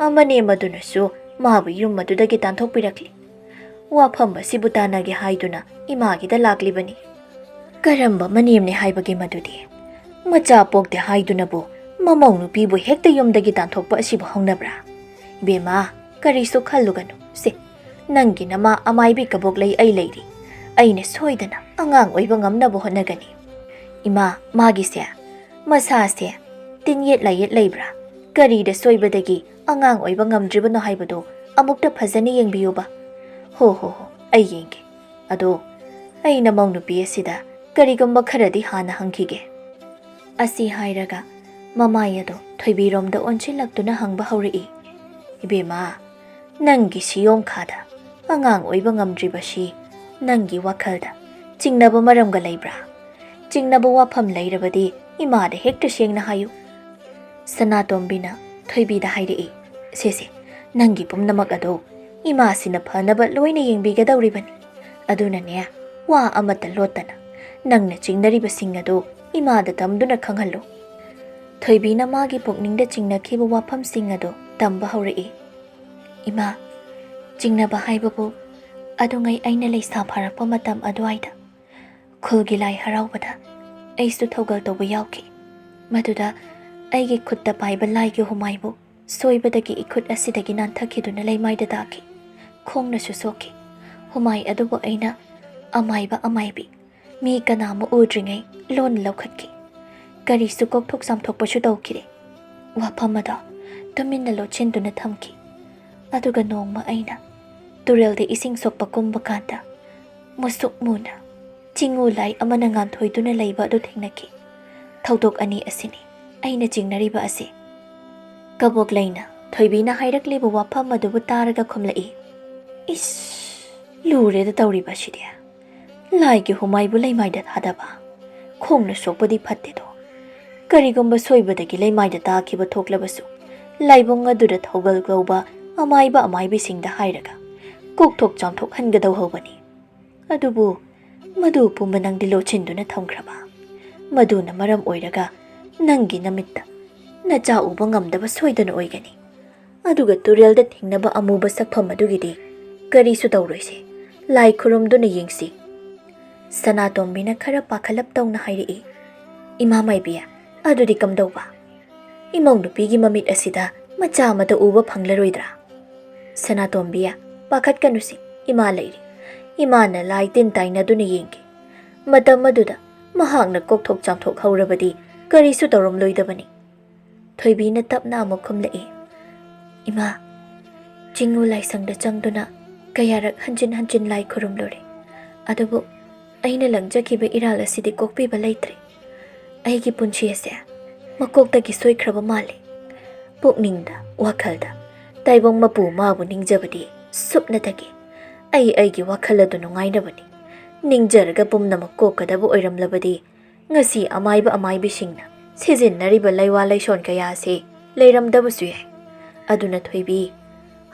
ꯑꯃꯅꯦ ꯃꯗꯨꯅꯁꯨ ꯃꯥꯕꯨ ꯌꯨꯝ ꯑꯗꯨꯗꯒꯤ ꯇꯥꯟꯊꯣꯛꯄꯤꯔꯛꯂꯤ. ꯋꯥꯐꯝ ꯑꯁꯤꯕꯨ ꯇꯥꯟꯅꯒꯦ ꯍꯥꯏꯗꯨꯅ ꯏꯃꯥꯒꯤꯗ ꯂꯥꯛꯂꯤꯕꯅꯤ. ꯀꯔꯝꯕ ꯃꯅꯦꯝꯅꯦ ꯍꯥꯏꯕꯒꯦ ꯃꯗꯨꯗꯤ? ꯃꯆꯥ ꯄꯣꯛꯇꯦ ꯍꯥꯏꯗꯨꯅꯕꯨ ꯃꯃꯧ ꯅꯨꯄꯤꯕꯨ ꯍꯦꯛꯇ ꯌꯨꯝꯗꯒꯤ ꯇꯥꯟꯊꯣꯛꯄ ꯑꯁꯤꯕꯨ ꯍꯧꯅꯕ꯭ꯔꯥ? ꯏꯕꯦꯝꯃ, ꯀꯔꯤꯁꯨ ꯈꯜꯂꯨꯒꯅꯨ. ꯁꯦ, ꯅꯪꯒꯤ ꯅꯃꯥ ꯑꯃꯥꯏꯕꯤ ꯀꯕꯣꯛꯂꯩ ꯑꯩ ꯂꯩꯔꯤ. ꯑꯩꯅ ꯁꯣꯏꯗꯅ ꯑꯉꯥꯡ ꯑꯣꯏꯕ ꯉꯝꯅꯕ ꯍꯣꯠꯅꯒꯅꯤ. ꯏꯃꯥ, ꯃꯥꯒꯤꯁꯦ ꯃꯁꯥꯁꯦ ꯇꯤꯟꯌꯦꯠ ꯂꯥꯏꯌꯦꯠ ꯂꯩꯕ꯭ꯔꯥ? ꯀꯔꯤꯗ ꯁꯣꯏꯕꯗꯒꯤ ꯑꯉꯥꯡ ꯑꯣꯏꯕ ꯉꯝꯗ꯭ꯔꯤꯕꯅꯣ ꯍꯥꯏꯕꯗꯨ ꯑꯃꯨꯛꯇ ꯐꯖꯅ ꯌꯦꯡꯕꯤꯌꯨꯕ. ꯍꯣ, ꯑꯩ ꯌꯦꯡꯒꯦ. ꯑꯗꯣ ꯑꯩ ꯅꯃꯧ ꯅꯨꯄꯤ ꯑꯁꯤꯗ ꯀꯔꯤꯒꯨꯝꯕ ꯈꯔꯗꯤ ꯍꯥꯟꯅ ꯍꯪꯈꯤꯒꯦ. ꯑꯁꯤ ꯍꯥꯏꯔꯒ ꯃꯃꯥꯏ ꯑꯗꯣ ꯊꯣꯏꯕꯤꯔꯣꯝꯗ ꯑꯣꯟꯁꯤꯜꯂꯛꯇꯨꯅ ꯍꯪꯕ ꯍꯧꯔꯛꯏ. ꯏꯕꯦꯝꯃ, ꯅꯪꯒꯤ ꯁꯤꯌꯣꯡꯈꯥꯗ ꯑꯉꯥꯡ ꯑꯣꯏꯕ ꯉꯝꯗ꯭ꯔꯤꯕꯁꯤ ꯅꯪꯒꯤ ꯋꯥꯈꯜꯗ ꯆꯤꯡꯅꯕ ꯃꯔꯝꯒ ꯂꯩꯕ꯭ꯔꯥ? ꯆꯤꯡꯅꯕ ꯋꯥꯐꯝ ꯂꯩꯔꯕꯗꯤ ꯏꯃꯥꯗ ꯍꯦꯛꯇ ꯁꯦꯡꯅ ꯍꯥꯏꯌꯨ. ꯁꯅꯥꯇꯣꯝꯕꯤꯅ ꯊꯣꯏꯕꯤꯗ ꯍꯥꯏꯔꯛꯏ. ꯁꯦ, ꯅꯪꯒꯤ ꯄꯨꯝꯅꯃꯛ ꯑꯗꯣ ꯏꯃꯥꯁꯤꯅ ꯐꯅꯕ ꯂꯣꯏꯅ ꯌꯦꯡꯕꯤꯒꯗꯧꯔꯤꯕꯅꯤ. ꯑꯗꯨꯅꯅꯦ, ꯋꯥ ꯑꯃꯠꯇ ꯂꯣꯠꯇꯅ ꯅꯪꯅ ꯆꯤꯡꯅꯔꯤꯕꯁꯤꯡ ꯑꯗꯣ ꯏꯃꯥꯗ ꯇꯝꯗꯨꯅ ꯈꯪꯍꯜꯂꯨ. ꯊꯣꯏꯕꯤꯅ ꯃꯥꯒꯤ ꯄꯨꯛꯅꯤꯡꯗ ꯆꯤꯡꯅꯈꯤꯕ ꯋꯥꯐꯝꯁꯤꯡ ꯑꯗꯣ ꯇꯝꯕ ꯍꯧꯔꯛꯏ. ꯏꯃꯥ, ꯆꯤꯡꯅꯕ ꯍꯥꯏꯕꯕꯨ ꯑꯗꯨꯉꯩ ꯑꯩꯅ ꯂꯩꯁꯥ ꯐꯥꯔꯛꯄ ꯃꯇꯝ ꯑꯗꯨꯋꯥꯏꯗ ꯈꯨꯜꯒꯤ ꯂꯥꯏ ꯍꯔꯥꯎꯕꯗ ꯑꯩꯁꯨ ꯊꯧꯒꯜ ꯇꯧꯕ ꯌꯥꯎꯈꯤ. ꯃꯗꯨꯗ ꯑꯩꯒꯤ ꯈꯨꯠꯇ ꯄꯥꯏꯕ ꯂꯥꯏꯒꯤ ꯍꯨꯃꯥꯏꯕꯨ ꯁꯣꯏꯕꯗꯒꯤ ꯏꯈꯨꯠ ꯑꯁꯤꯗꯒꯤ ꯅꯥꯟꯊꯈꯤꯗꯨꯅ ꯂꯩꯃꯥꯏꯗ ꯇꯥꯈꯤ. ꯈꯣꯡꯅꯁꯨ ꯁꯣꯛꯈꯤ. ꯍꯨꯃꯥꯏ ꯑꯗꯨꯕꯨ ꯑꯩꯅ ꯑꯃꯥꯏꯕꯤ ꯃꯤ ꯀꯅꯥꯃ ꯎꯗ꯭ꯔꯤꯉꯩ ꯂꯣꯟꯅ ꯂꯧꯈꯠꯈꯤ. ꯀꯔꯤꯁꯨ ꯀꯣꯛꯊꯣꯛ ꯆꯥꯝꯊꯣꯛꯄꯁꯨ ꯇꯧꯈꯤꯗꯦ. ꯋꯥꯐꯝ ꯑꯗꯣ ꯇꯨꯃꯤꯟꯅ ꯂꯣꯠꯁꯤꯟꯗꯨꯅ ꯊꯝꯈꯤ. ꯑꯗꯨꯒ ꯅꯣꯡꯃ ꯑꯩꯅ ꯇꯨꯔꯦꯜꯗ ꯏꯁꯤꯡ ꯁꯣꯛꯄ ꯀꯨꯝꯕ ꯀꯥꯟꯗ ꯃꯨꯁꯨꯛ ꯃꯨꯅ ꯆꯤꯡꯎ ꯂꯥꯏ ꯑꯃꯅ ꯉꯥꯟꯊꯣꯏꯗꯨꯅ ꯂꯩꯕ ꯑꯗꯨ ꯊꯦꯡꯅꯈꯤ. ꯊꯧꯗꯣꯛ ꯑꯅꯤ ꯑꯁꯤꯅꯤ ꯑꯩꯅ ꯆꯤꯡꯅꯔꯤꯕ ꯑꯁꯤ. ꯀꯕꯣꯛꯂꯩꯅ ꯊꯣꯏꯕꯤꯅ ꯍꯥꯏꯔꯛꯂꯤꯕ ꯋꯥꯐꯝ ꯑꯗꯨꯕꯨ ꯇꯥꯔꯒ ꯈꯨꯝꯂꯛꯏ. ꯏꯁ, ꯂꯨꯔꯦꯗ ꯇꯧꯔꯤꯕ ꯑꯁꯤꯗꯤ. ꯂꯥꯏꯒꯤ ꯍꯨꯃꯥꯏꯕꯨ ꯂꯩꯃꯥꯏꯗ ꯊꯥꯗꯕ, ꯈꯣꯡꯅ ꯁꯣꯛꯄꯗꯤ ꯐꯠꯇꯦꯗꯣ. ꯀꯔꯤꯒꯨꯝꯕ ꯁꯣꯏꯕꯗꯒꯤ ꯂꯩꯃꯥꯏꯗ ꯇꯥꯈꯤꯕ ꯊꯣꯛꯂꯕꯁꯨ ꯂꯥꯏꯕꯨꯡ ꯑꯗꯨꯗ ꯊꯧꯒꯜ ꯀꯧꯕ ꯑꯃꯥꯏꯕꯤꯁꯤꯡꯗ ꯍꯥꯏꯔꯒ ꯀꯣꯛꯊꯣꯛ ꯆꯥꯝꯊꯣꯛꯍꯟꯒꯗꯧꯍꯧꯕꯅꯤ. ꯑꯗꯨꯕꯨ Madu pumba nangdi lochindu na thamkraba. Madu na maram oiraga nangi namitta na cha uba ngamdaba soidana oigani. Aduga turel da thingnaba amuba sakpham adugidi karisu tawroise lai khurumduna yengsi. Sanatombi khara pakhalap tawna hairi. Ima maibiya adudi kamdauba. Imong nupigi mamit asida macha mata uba phanglaroidra. Sanatombiya pakhat kanusi ima lairi. Ima na lai tin taina duna yengi. Matam maduda mahakna kokthok chamthok haurabadi karisu tawrom loidabani. Thoibi na tapna amuk khumlai. Ima jingu lai sangda changduna kayarak hanjin lai khurum lore. Adubu aina langjakiba iral asidi kokpiba leitre. Aigi punchi ase makoktagi soikraba male. Pukningda wakhalda taibong mapu mabu ningjabadi supnatagi aigi wakhaladu nungainabani. Ningjaraga pumnamak kokadabu oiramlabadi ngasi amaibi singna sijinnariba laiwa laishon kaya ase leiramdabasu yai. Aduna thoibi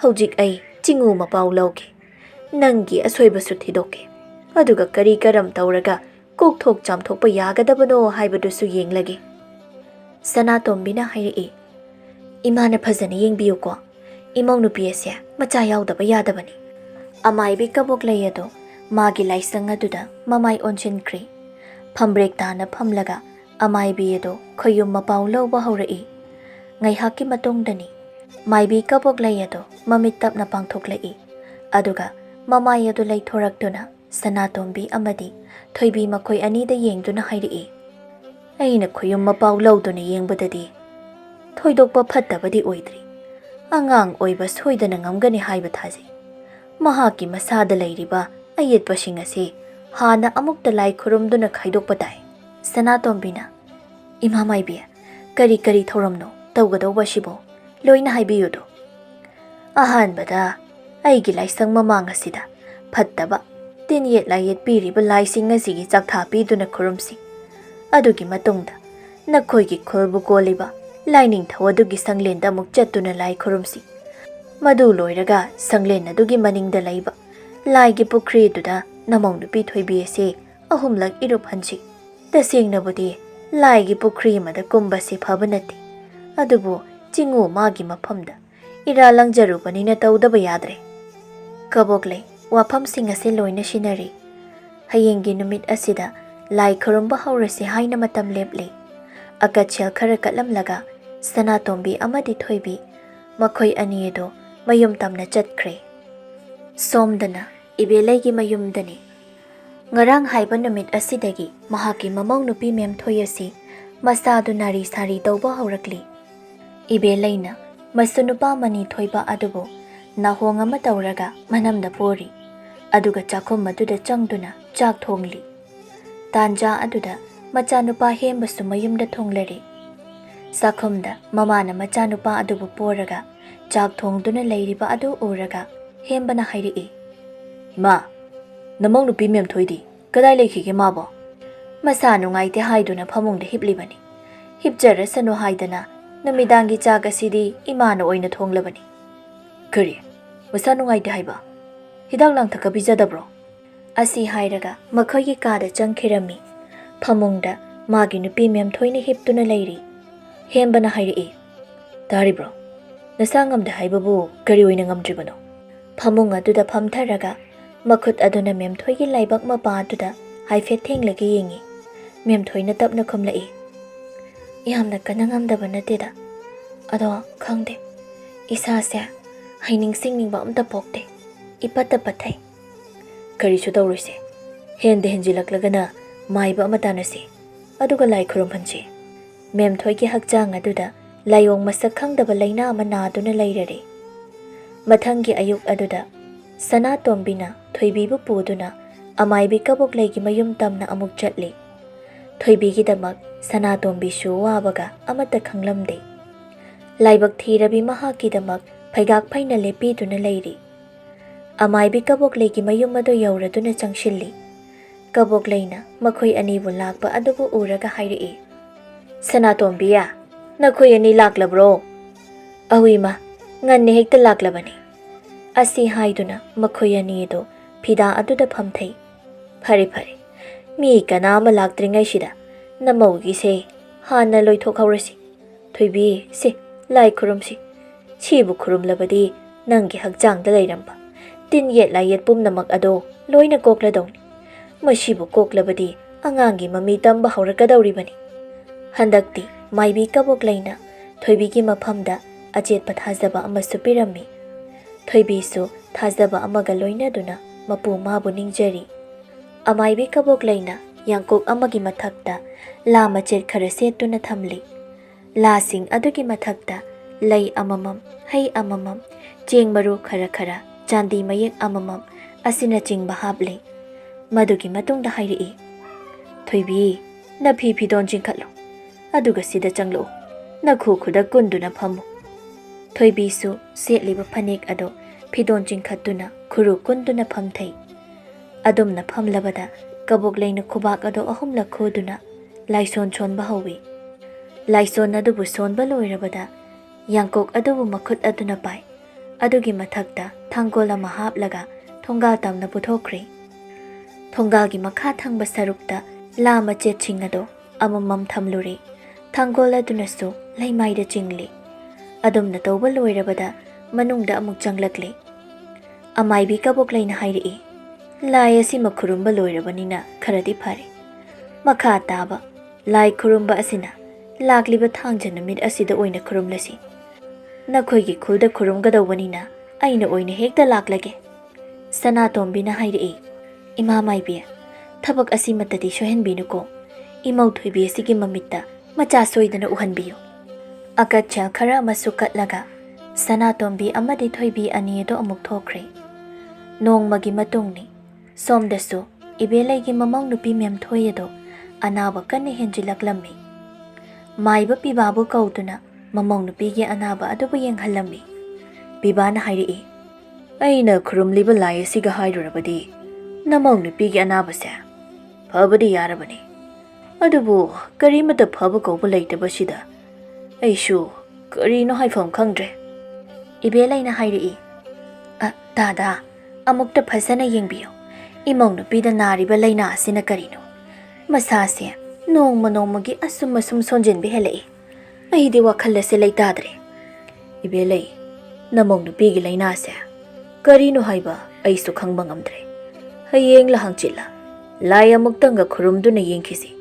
hojik ai jingu mapau lauke nangi asoibasu thidoke. Aduga kari karam tauraga kokthok chamthokpa yagadabano haibadusu yenglage. Sanatombina hairi. Imana phajana yengbiyuko. Imong nupi ase macha yaudaba yadabani. Amaibi kabok layado magi laisang aduda mamai onchinkri. Phambrek tana phamlaga amaibi ado khoyum mapau lauba haurai. Ngaihaki matongdani maibi kabok layado mamit tapna pangthoklai. Aduga mamai ado laithoraktuna Sanatombi amadi thoibi makhoi anida yengduna hairi. Aina khoyum mapau lauduna yengbadadi thoidokpa phattabadi oidri. Angang oiba soidana ngamgani haiba thaji. Mahaki masada lairiba ayetpa singase hana amukta lai khurumduna khaidokpa dai. Sanatombina ima maibi kari thoramno tawgadawba sibo loina haibiyudo. Ahanbada aigi laisang mamang asida phattaba tin yet layet piriba laising asigi chakha piduna khurumsi. Adugi matungda nakhoigi khulbu koliba laining thawadugi sanglenda amuk chattuna lai khurumsi. Madu loiraga sanglen adugi maningda laiba laigi pukri duda namong nupi thoibi ase ahumlak irup hanchi. Tasengnabudi laigi pukri mada kumbase phabanati. Adubu jingu magi maphamda ira langjarubanina tawdaba yadre. Kaboklei wafam singase loina sinari. Hayengi numit asida lai khurumba haurase haina matam leple. Akachel khara katlamlaga Sanatombi amadi thoibi makhoi ani edo mayum tamna chatkre. Somdana ibelegi mayumdani. Ngarang haiba numit asidagi mahaki mamong nupi mem thoyasi masadu nari sari tawba haurakli. Ibelaina masunupa mani thoiba adubo nahong ama tawraga manamda pori. Aduga chakhum maduda changduna chak thongli. Tanja aduda machanupa hembasu mayumda thonglari. Sakhumda mamana machanupa adubu poraga chak thongduna leiriba adu uraga hembana hairi. Ma namong nupi mem thoidi kadai lekhige mabo. Masa nungaite haiduna phamungda hiplibani. Hipjara sanu haidana namidangi chak asidi imana oina thonglabani. Kari masa nungaite haiba hidak lang thaka bijadabro. Asi hairaga makhoigi kada changkhirami. Phamungda magi nupi mem thoini hiptuna leiri. Hembana hairi. Taribro nasangamda haibabu kari oina ngamdribano. Phamung aduda phamtharaga makhut aduna mem thoigi laibak mapa aduda haifet thenglagi yengi. Mem thoina tapna khumlai. Yamna kanangamdaba nateda. Ado khangde. Isa se haining singningba amta pokte. Ipata pathai. Karisu tawruse. Hende henjilaklagana maiba amatanasi. Aduga lai khurumhanchi. Mem thoigi hakjang aduda layong masak khangdaba laina ama naduna lairare. Mathangi ayuk aduda Sanatombina thoibibu puduna amaibi kabok laigi mayum tamna amuk chatli. Thoibigi damak Sanatombi shu wabaga amata khanglamde. Laibak thirabi mahaki damak phaigak phaina lepiduna lairi. Amaibi kabok laigi mayum ado yauraduna changshilli. Kabok laina makhoi anibu lakba adubu uraga hairi. Sanatombiya nakhoi ani laklabro. Awima nganne hekta laklabani. Asi haiduna makhoi ani edo phida aduda phamthai. Phare Mi kanama laktringayshida namawgise hana loithokhawrasi. Thoibi se lai khurumsi. Chibu khurumlabadi nanggi hakjangda lairamba. Tin yet lai yet pumnamak ado loina kokladawni. Mashibu koklabadi angangi mami tamba haurakadawribani. Handakti maibi kabok laina thoibigi maphamda ajet pathajaba amasu pirammi. Thoibisu thajaba amaga loinaduna mapu mabu ningjari. Amaibi kabok laina yangkok amagi mathakta la machet khara setuna thamli. La sing adugi mathakta lay amamam hay amamam cheng maru khara khara chandi mayek amamam asina chingba hapli. Madugi matungda hairi. Thoibi na phi phidon jingkhatlo. Aduga sida changlo. Na khu khuda kunduna phamu. Thoibisu setliba phanek ado phidon jingkhatuna khuru kunduna phamthai. Adumna phamlabada kabok laina khubak ado ahumla khoduna laison chonba hawi. Laison adubu sonba loirabada yangkok adubu makhut aduna pai. Adugi mathakta thangola mahaplaga thongal tamna puthokri. Thongalgi makha thangba sarukta la machet chingado amamam thamluri. Thangola dunasu laimaida chingli. Adumna tawba loirabada manungda amuk changlakli. Amaibi kabok laina hairi. Lai asi makhurumba loirabanina kharadi phare. Makha taba lai khurumba asina lakliba thangja namit asida oina khurumlasi. Nakhoigi khulda khurumgadawbanina aina oina hekta laklage. Sanatombina hairi. Ima maibi thabak asi matadi sohenbinuko. Imau thoibi asigi mamitta macha soidana uhanbiyo. Akacha khara masukatlaga Sanatombi amadi thoibi ani do amuk thokre. Nongmagi matungni somdasu ibelegi mamang nupi mem thoyedo anaba kanne henjilaklammi. Maiba pibabu kautuna mamang nupi ge anaba adubu yenghallammi. Bibana hairi. Aina khurumliba lai asiga hairurabadi namang nupi ge anaba se phabadi yarabani. Adubu karimata phaba kauba leitabasida aishu karino haifam khangdre. Ibelaina hairi. Dada amukta phasana yengbiyo. Imong nupida nariba laina asina karino. Masase nongma nongmagi asum asum sonjinbi helai. Aidi wakhalase leitadre. Ibelai namong nupigi laina se karino haiba aisu khangba ngamdre. Hayeng la hangchila lai amuktanga khurumduna yengkhisi.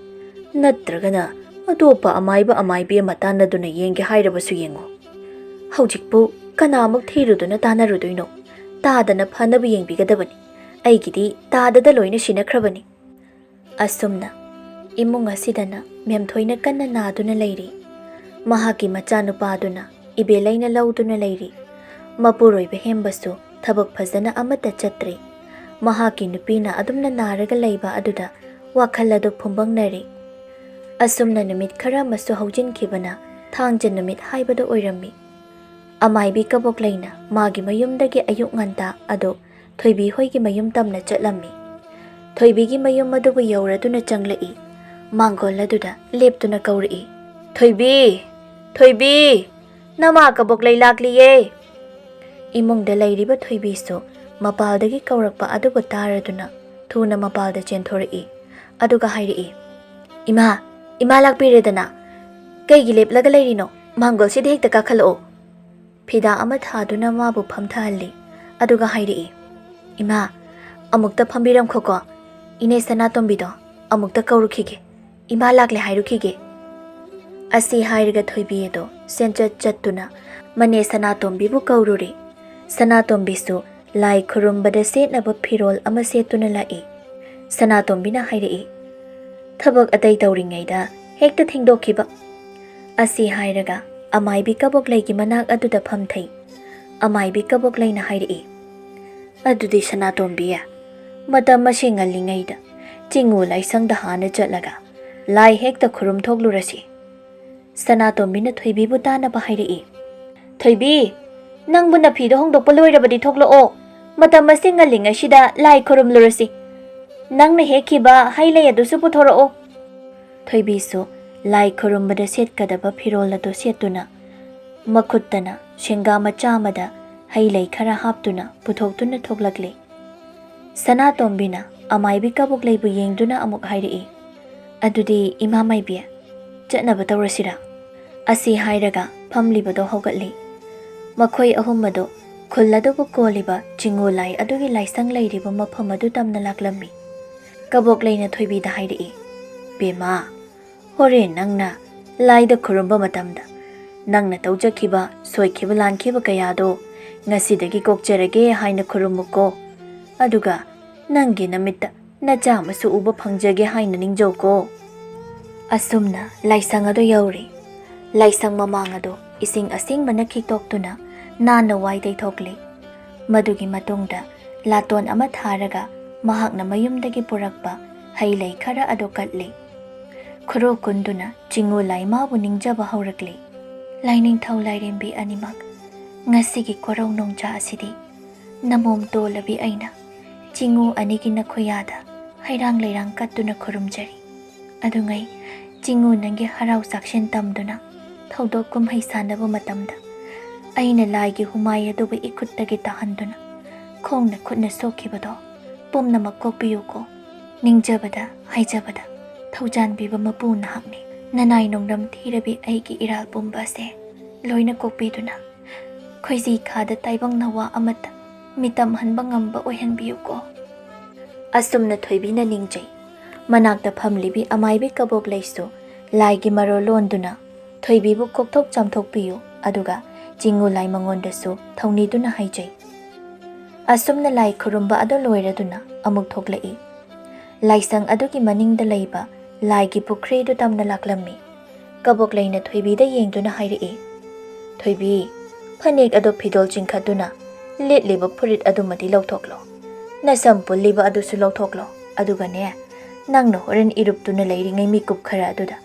Natragana atopa amaiba amaibi matanaduna yengge hairabasu yengo. Haujikpu kanamuk thiruduna tanaruduino. Tadana phanabu yengbigadabani. Aigidi tadada loina shinakhrabani. Asumna imung asidana memthoina kanna naduna leiri. Mahaki machanupaduna ibelaina lauduna leiri. Mapuroiba hembasu thabak phajana amata chatre. Mahaki nupina adumna naraga leiba aduda wakhaladu phumbangnari. Asumna numit khara masu haujinkibana thangja numit haibada oirammi. Amaibi kabok laina magi mayumdagi ayuk nganta ado thoibi hoigi mayum tamna chatlammi. Thoibigi mayum adubu yauraduna changlai. Mangol aduda leptuna kauri. Thoibi! Thoibi! Nama kabok lai lakliye! Imungda lairiba thoibisu mapaldagi kaurakpa adubu taraduna thuna mapalda chenthori. Aduga hairi. Ima! Ima lakpiredana! Kaigi leplaga lairino mangol sida hekta kakhalao. Phida ama thaduna mabu phamthalli. Aduga hairi. Ima, amukta phambiram khoko. Ine Sanatombido amukta kaurukhige. Ima lakle hairukhige. Asi hairiga thoibiyedo senchat chattuna mane Sanatombibu kaururi. Sanatombisu lai khurumbada setnaba phirol ama setuna lai. Sanatombina hairi. Thabak atai tauringaida hekta thingdokhiba. Asi hairiga amaibi kabok laigi manak aduda phamthai. Amaibi kabok laina hairi. Adudi Sanatombiya matam masi ngallingaida chingu laisangda hana chatlaga lai hekta khurum thoklurasi. Sanatombina thoibibu tanaba hairi. Thoibi nangbu naphido hongdokpa loirabadi thoklao matam masi ngallingaisida lai khurum lurasi. Nangna hekhiba hailai adusu puthorao. Thoibisu lai khurumbada setkadaba phirol adu setuna makhuttana shingama chamada hailai khara haptuna puthoktuna thoklakle. Sanatombina ꯑꯃꯥꯏꯕꯤ ꯀꯕꯣꯛ ꯂꯩꯕꯨ ꯌꯦꯡꯗꯨꯅ ꯑꯃꯨꯛ ꯍꯥꯏꯔꯛꯏ, "ꯑꯗꯨꯗꯤ ꯏꯃꯥ ꯃꯥꯏꯕꯤ, ꯆꯠꯅꯕ ꯇꯧꯔꯁꯤꯔꯥ?" ꯑꯁꯤ ꯍꯥꯏꯔꯒ ꯐꯝꯂꯤꯕꯗꯣ ꯍꯧꯒꯠꯂꯤ꯫ ꯃꯈꯣꯏ ꯑꯍꯨꯝ ꯑꯗꯨ ꯈꯨꯜ ꯑꯗꯨꯕꯨ ꯀꯣꯜꯂꯤꯕ ꯆꯤꯡꯉꯨ ꯂꯥꯏ ꯑꯗꯨꯒꯤ ꯂꯥꯏꯁꯪ ꯂꯩꯔꯤꯕ ꯃꯐꯝ ꯑꯗꯨ ꯇꯝꯅ ꯂꯥꯛꯂꯝꯃꯤ꯫ ꯀꯕꯣꯛ ꯂꯩꯅ ꯊꯣꯏꯕꯤꯗ ꯍꯥꯏꯔꯛꯏ, "ꯕꯦꯝꯃ, ꯍꯣꯔꯦꯟ ꯅꯪꯅ ꯂꯥꯏꯗ ꯈꯨꯔꯨꯝꯕ ꯃꯇꯝꯗ ꯅꯪꯅ ꯇꯧꯖꯈꯤꯕ ꯁꯣꯏꯈꯤꯕ ꯂꯥꯟꯈꯤꯕ ꯀꯌꯥꯗꯣ ꯉꯁꯤꯗꯒꯤ ꯀꯣꯛꯆꯔꯒꯦ ꯍꯥꯏꯅ ꯈꯨꯔꯨꯝꯃꯨꯀꯣ, ꯑꯗꯨꯒ ꯅꯪꯒꯤ ꯅꯃꯤꯠꯇ ꯅꯆꯥ ꯑꯃꯁꯨ ꯎꯕ ꯐꯪꯖꯒꯦ ꯍꯥꯏꯅ ꯅꯤꯡꯖꯧꯀꯣ." ꯑꯁꯨꯝꯅ ꯂꯥꯏꯁꯪ ꯑꯗꯨ ꯌꯧꯔꯤ꯫ ꯂꯥꯏꯁꯪ ꯃꯃꯥꯡ ꯑꯗꯨ ꯏꯁꯤꯡ ꯑꯁꯦꯡꯕꯅ ꯈꯤꯛꯇꯣꯛꯇꯨꯅ ꯅꯥꯟꯅ ꯋꯥꯏ ꯇꯩꯊꯣꯛꯂꯤ꯫ ꯃꯗꯨꯒꯤ ꯃꯇꯨꯡꯗ ꯂꯥꯇꯣꯟ ꯑꯃ ꯊꯥꯔꯒ ꯃꯍꯥꯛꯅ ꯃꯌꯨꯝꯗꯒꯤ ꯄꯨꯔꯛꯄ ꯍꯩ ꯂꯩ ꯈꯔ ꯑꯗꯨ ꯀꯠꯂꯤ꯫ ꯈꯨꯔꯨ ꯀꯨꯟꯗꯨꯅ ꯆꯤꯡꯉꯨ ꯂꯥꯏ ꯃꯥꯕꯨ ꯅꯤꯡꯖꯕ ꯍꯧꯔꯛꯂꯤ꯫ "ꯂꯥꯏꯅꯤꯡꯊꯧ ꯂꯥꯏꯔꯦꯝꯕꯤ ꯑꯅꯤꯃꯛ, ꯉꯁꯤꯒꯤ ꯀꯣꯔꯧ ꯅꯣꯡꯖꯥ ꯑꯁꯤꯗꯤ ꯅꯃꯣꯝ ꯇꯣꯜꯂꯕꯤ ꯑꯩꯅ ꯆꯤꯡꯉꯨ ꯑꯅꯤꯒꯤ ꯅꯈꯣꯌꯥꯗ ꯍꯩꯔꯥꯡ ꯂꯩꯔꯥꯡ ꯀꯠꯇꯨꯅ ꯈꯨꯔꯨꯝꯖꯔꯤ꯫ ꯑꯗꯨꯉꯩ ꯆꯤꯡꯉꯨ ꯅꯪꯒꯤ ꯍꯔꯥꯎ ꯆꯥꯛꯁꯦꯟ ꯇꯝꯗꯨꯅ ꯊꯧꯗꯣꯛ ꯀꯨꯝꯍꯩ ꯁꯥꯟꯅꯕ ꯃꯇꯝꯗ ꯑꯩꯅ ꯂꯥꯏꯒꯤ ꯍꯨꯃꯥꯏ ꯑꯗꯨꯕꯨ ꯏꯈꯨꯠꯇꯒꯤ ꯇꯥꯍꯟꯗꯨꯅ ꯈꯣꯡꯅ ꯈꯨꯠꯅ ꯁꯣꯛꯈꯤꯕꯗꯣ ꯄꯨꯝꯅꯃꯛ ꯀꯣꯛꯄꯤꯌꯨꯀꯣ꯫ ꯅꯤꯡꯖꯕꯗ ꯍꯥꯏꯖꯕꯗ ꯊꯧꯖꯥꯟꯕꯤꯕ ꯃꯄꯨ ꯅꯍꯥꯛꯅꯤ꯫ ꯅꯅꯥꯏ ꯅꯣꯡꯗꯝ ꯊꯤꯔꯕꯤ ꯑꯩꯒꯤ ꯏꯔꯥꯜ ꯄꯨꯝꯕ ꯑꯁꯦ ꯂꯣꯏꯅ ꯀꯣꯛꯄꯤꯗꯨꯅ ꯈꯣꯏꯖꯤ ꯈꯥꯗ ꯇꯥꯏꯕꯪ ꯅꯋꯥ ꯑꯃꯠꯇ ꯃꯤꯇꯝꯍꯟꯕ ꯉꯝꯕ ꯑꯣꯏꯍꯟꯕꯤꯌꯨꯀꯣ." ꯑꯁꯨꯝꯅ ꯊꯣꯏꯕꯤꯅ ꯅꯤꯡꯖꯩ꯫ ꯃꯅꯥꯛꯇ ꯐꯝꯂꯤꯕꯤ ꯑꯃꯥꯏꯕꯤ ꯀꯕꯣꯛ ꯂꯩꯁꯨ ꯂꯥꯏꯒꯤ ꯃꯔꯣꯜ ꯂꯣꯟꯗꯨꯅ ꯊꯣꯏꯕꯤꯕꯨ ꯀꯣꯛꯊꯣꯛ ꯆꯥꯝꯊꯣꯛꯄꯤꯌꯨ, ꯑꯗꯨꯒ ꯆꯤꯡꯉꯨ ꯂꯥꯏ ꯃꯉꯣꯟꯗꯁꯨ ꯊꯧꯅꯤꯗꯨꯅ ꯍꯥꯏꯖꯩ꯫ ꯑꯁꯨꯝꯅ ꯂꯥꯏ ꯈꯨꯔꯨꯝꯕ ꯑꯗꯨ ꯂꯣꯏꯔꯗꯨꯅ ꯑꯃꯨꯛ ꯊꯣꯛꯂꯛꯏ꯫ ꯂꯥꯏꯁꯪ ꯑꯗꯨꯒꯤ ꯃꯅꯤꯡꯗ ꯂꯩꯕ ꯂꯥꯏꯒꯤ ꯄꯨꯈ꯭ꯔꯤꯗꯨ ꯇꯝꯅ ꯂꯥꯛꯂꯝꯃꯤ꯫ ꯀꯕꯣꯛ ꯂꯩꯅ ꯊꯣꯏꯕꯤꯗ ꯌꯦꯡꯗꯨꯅ ꯍꯥꯏꯔꯛꯏ, "ꯊꯣꯏꯕꯤ, ꯐꯅꯦꯛ ꯑꯗꯨ ꯐꯤꯗꯣꯜ ꯆꯤꯡꯈꯠꯇꯨꯅ ꯂꯤꯠꯂꯤꯕ ꯐꯨꯔꯤꯠ ꯑꯗꯨꯃꯗꯤ ꯂꯧꯊꯣꯛꯂꯣ, ꯅꯁꯝ ꯄꯨꯜꯂꯤꯕ ꯑꯗꯨꯁꯨ ꯂꯧꯊꯣꯛꯂꯣ, ꯑꯗꯨꯒꯅꯦ ꯅꯪꯅ ꯍꯣꯔꯦꯟ ꯏꯔꯨꯞꯇꯨꯅ ꯂꯩꯔꯤꯉꯩ ꯃꯤꯀꯨꯞ ꯈꯔ ꯑꯗꯨꯗ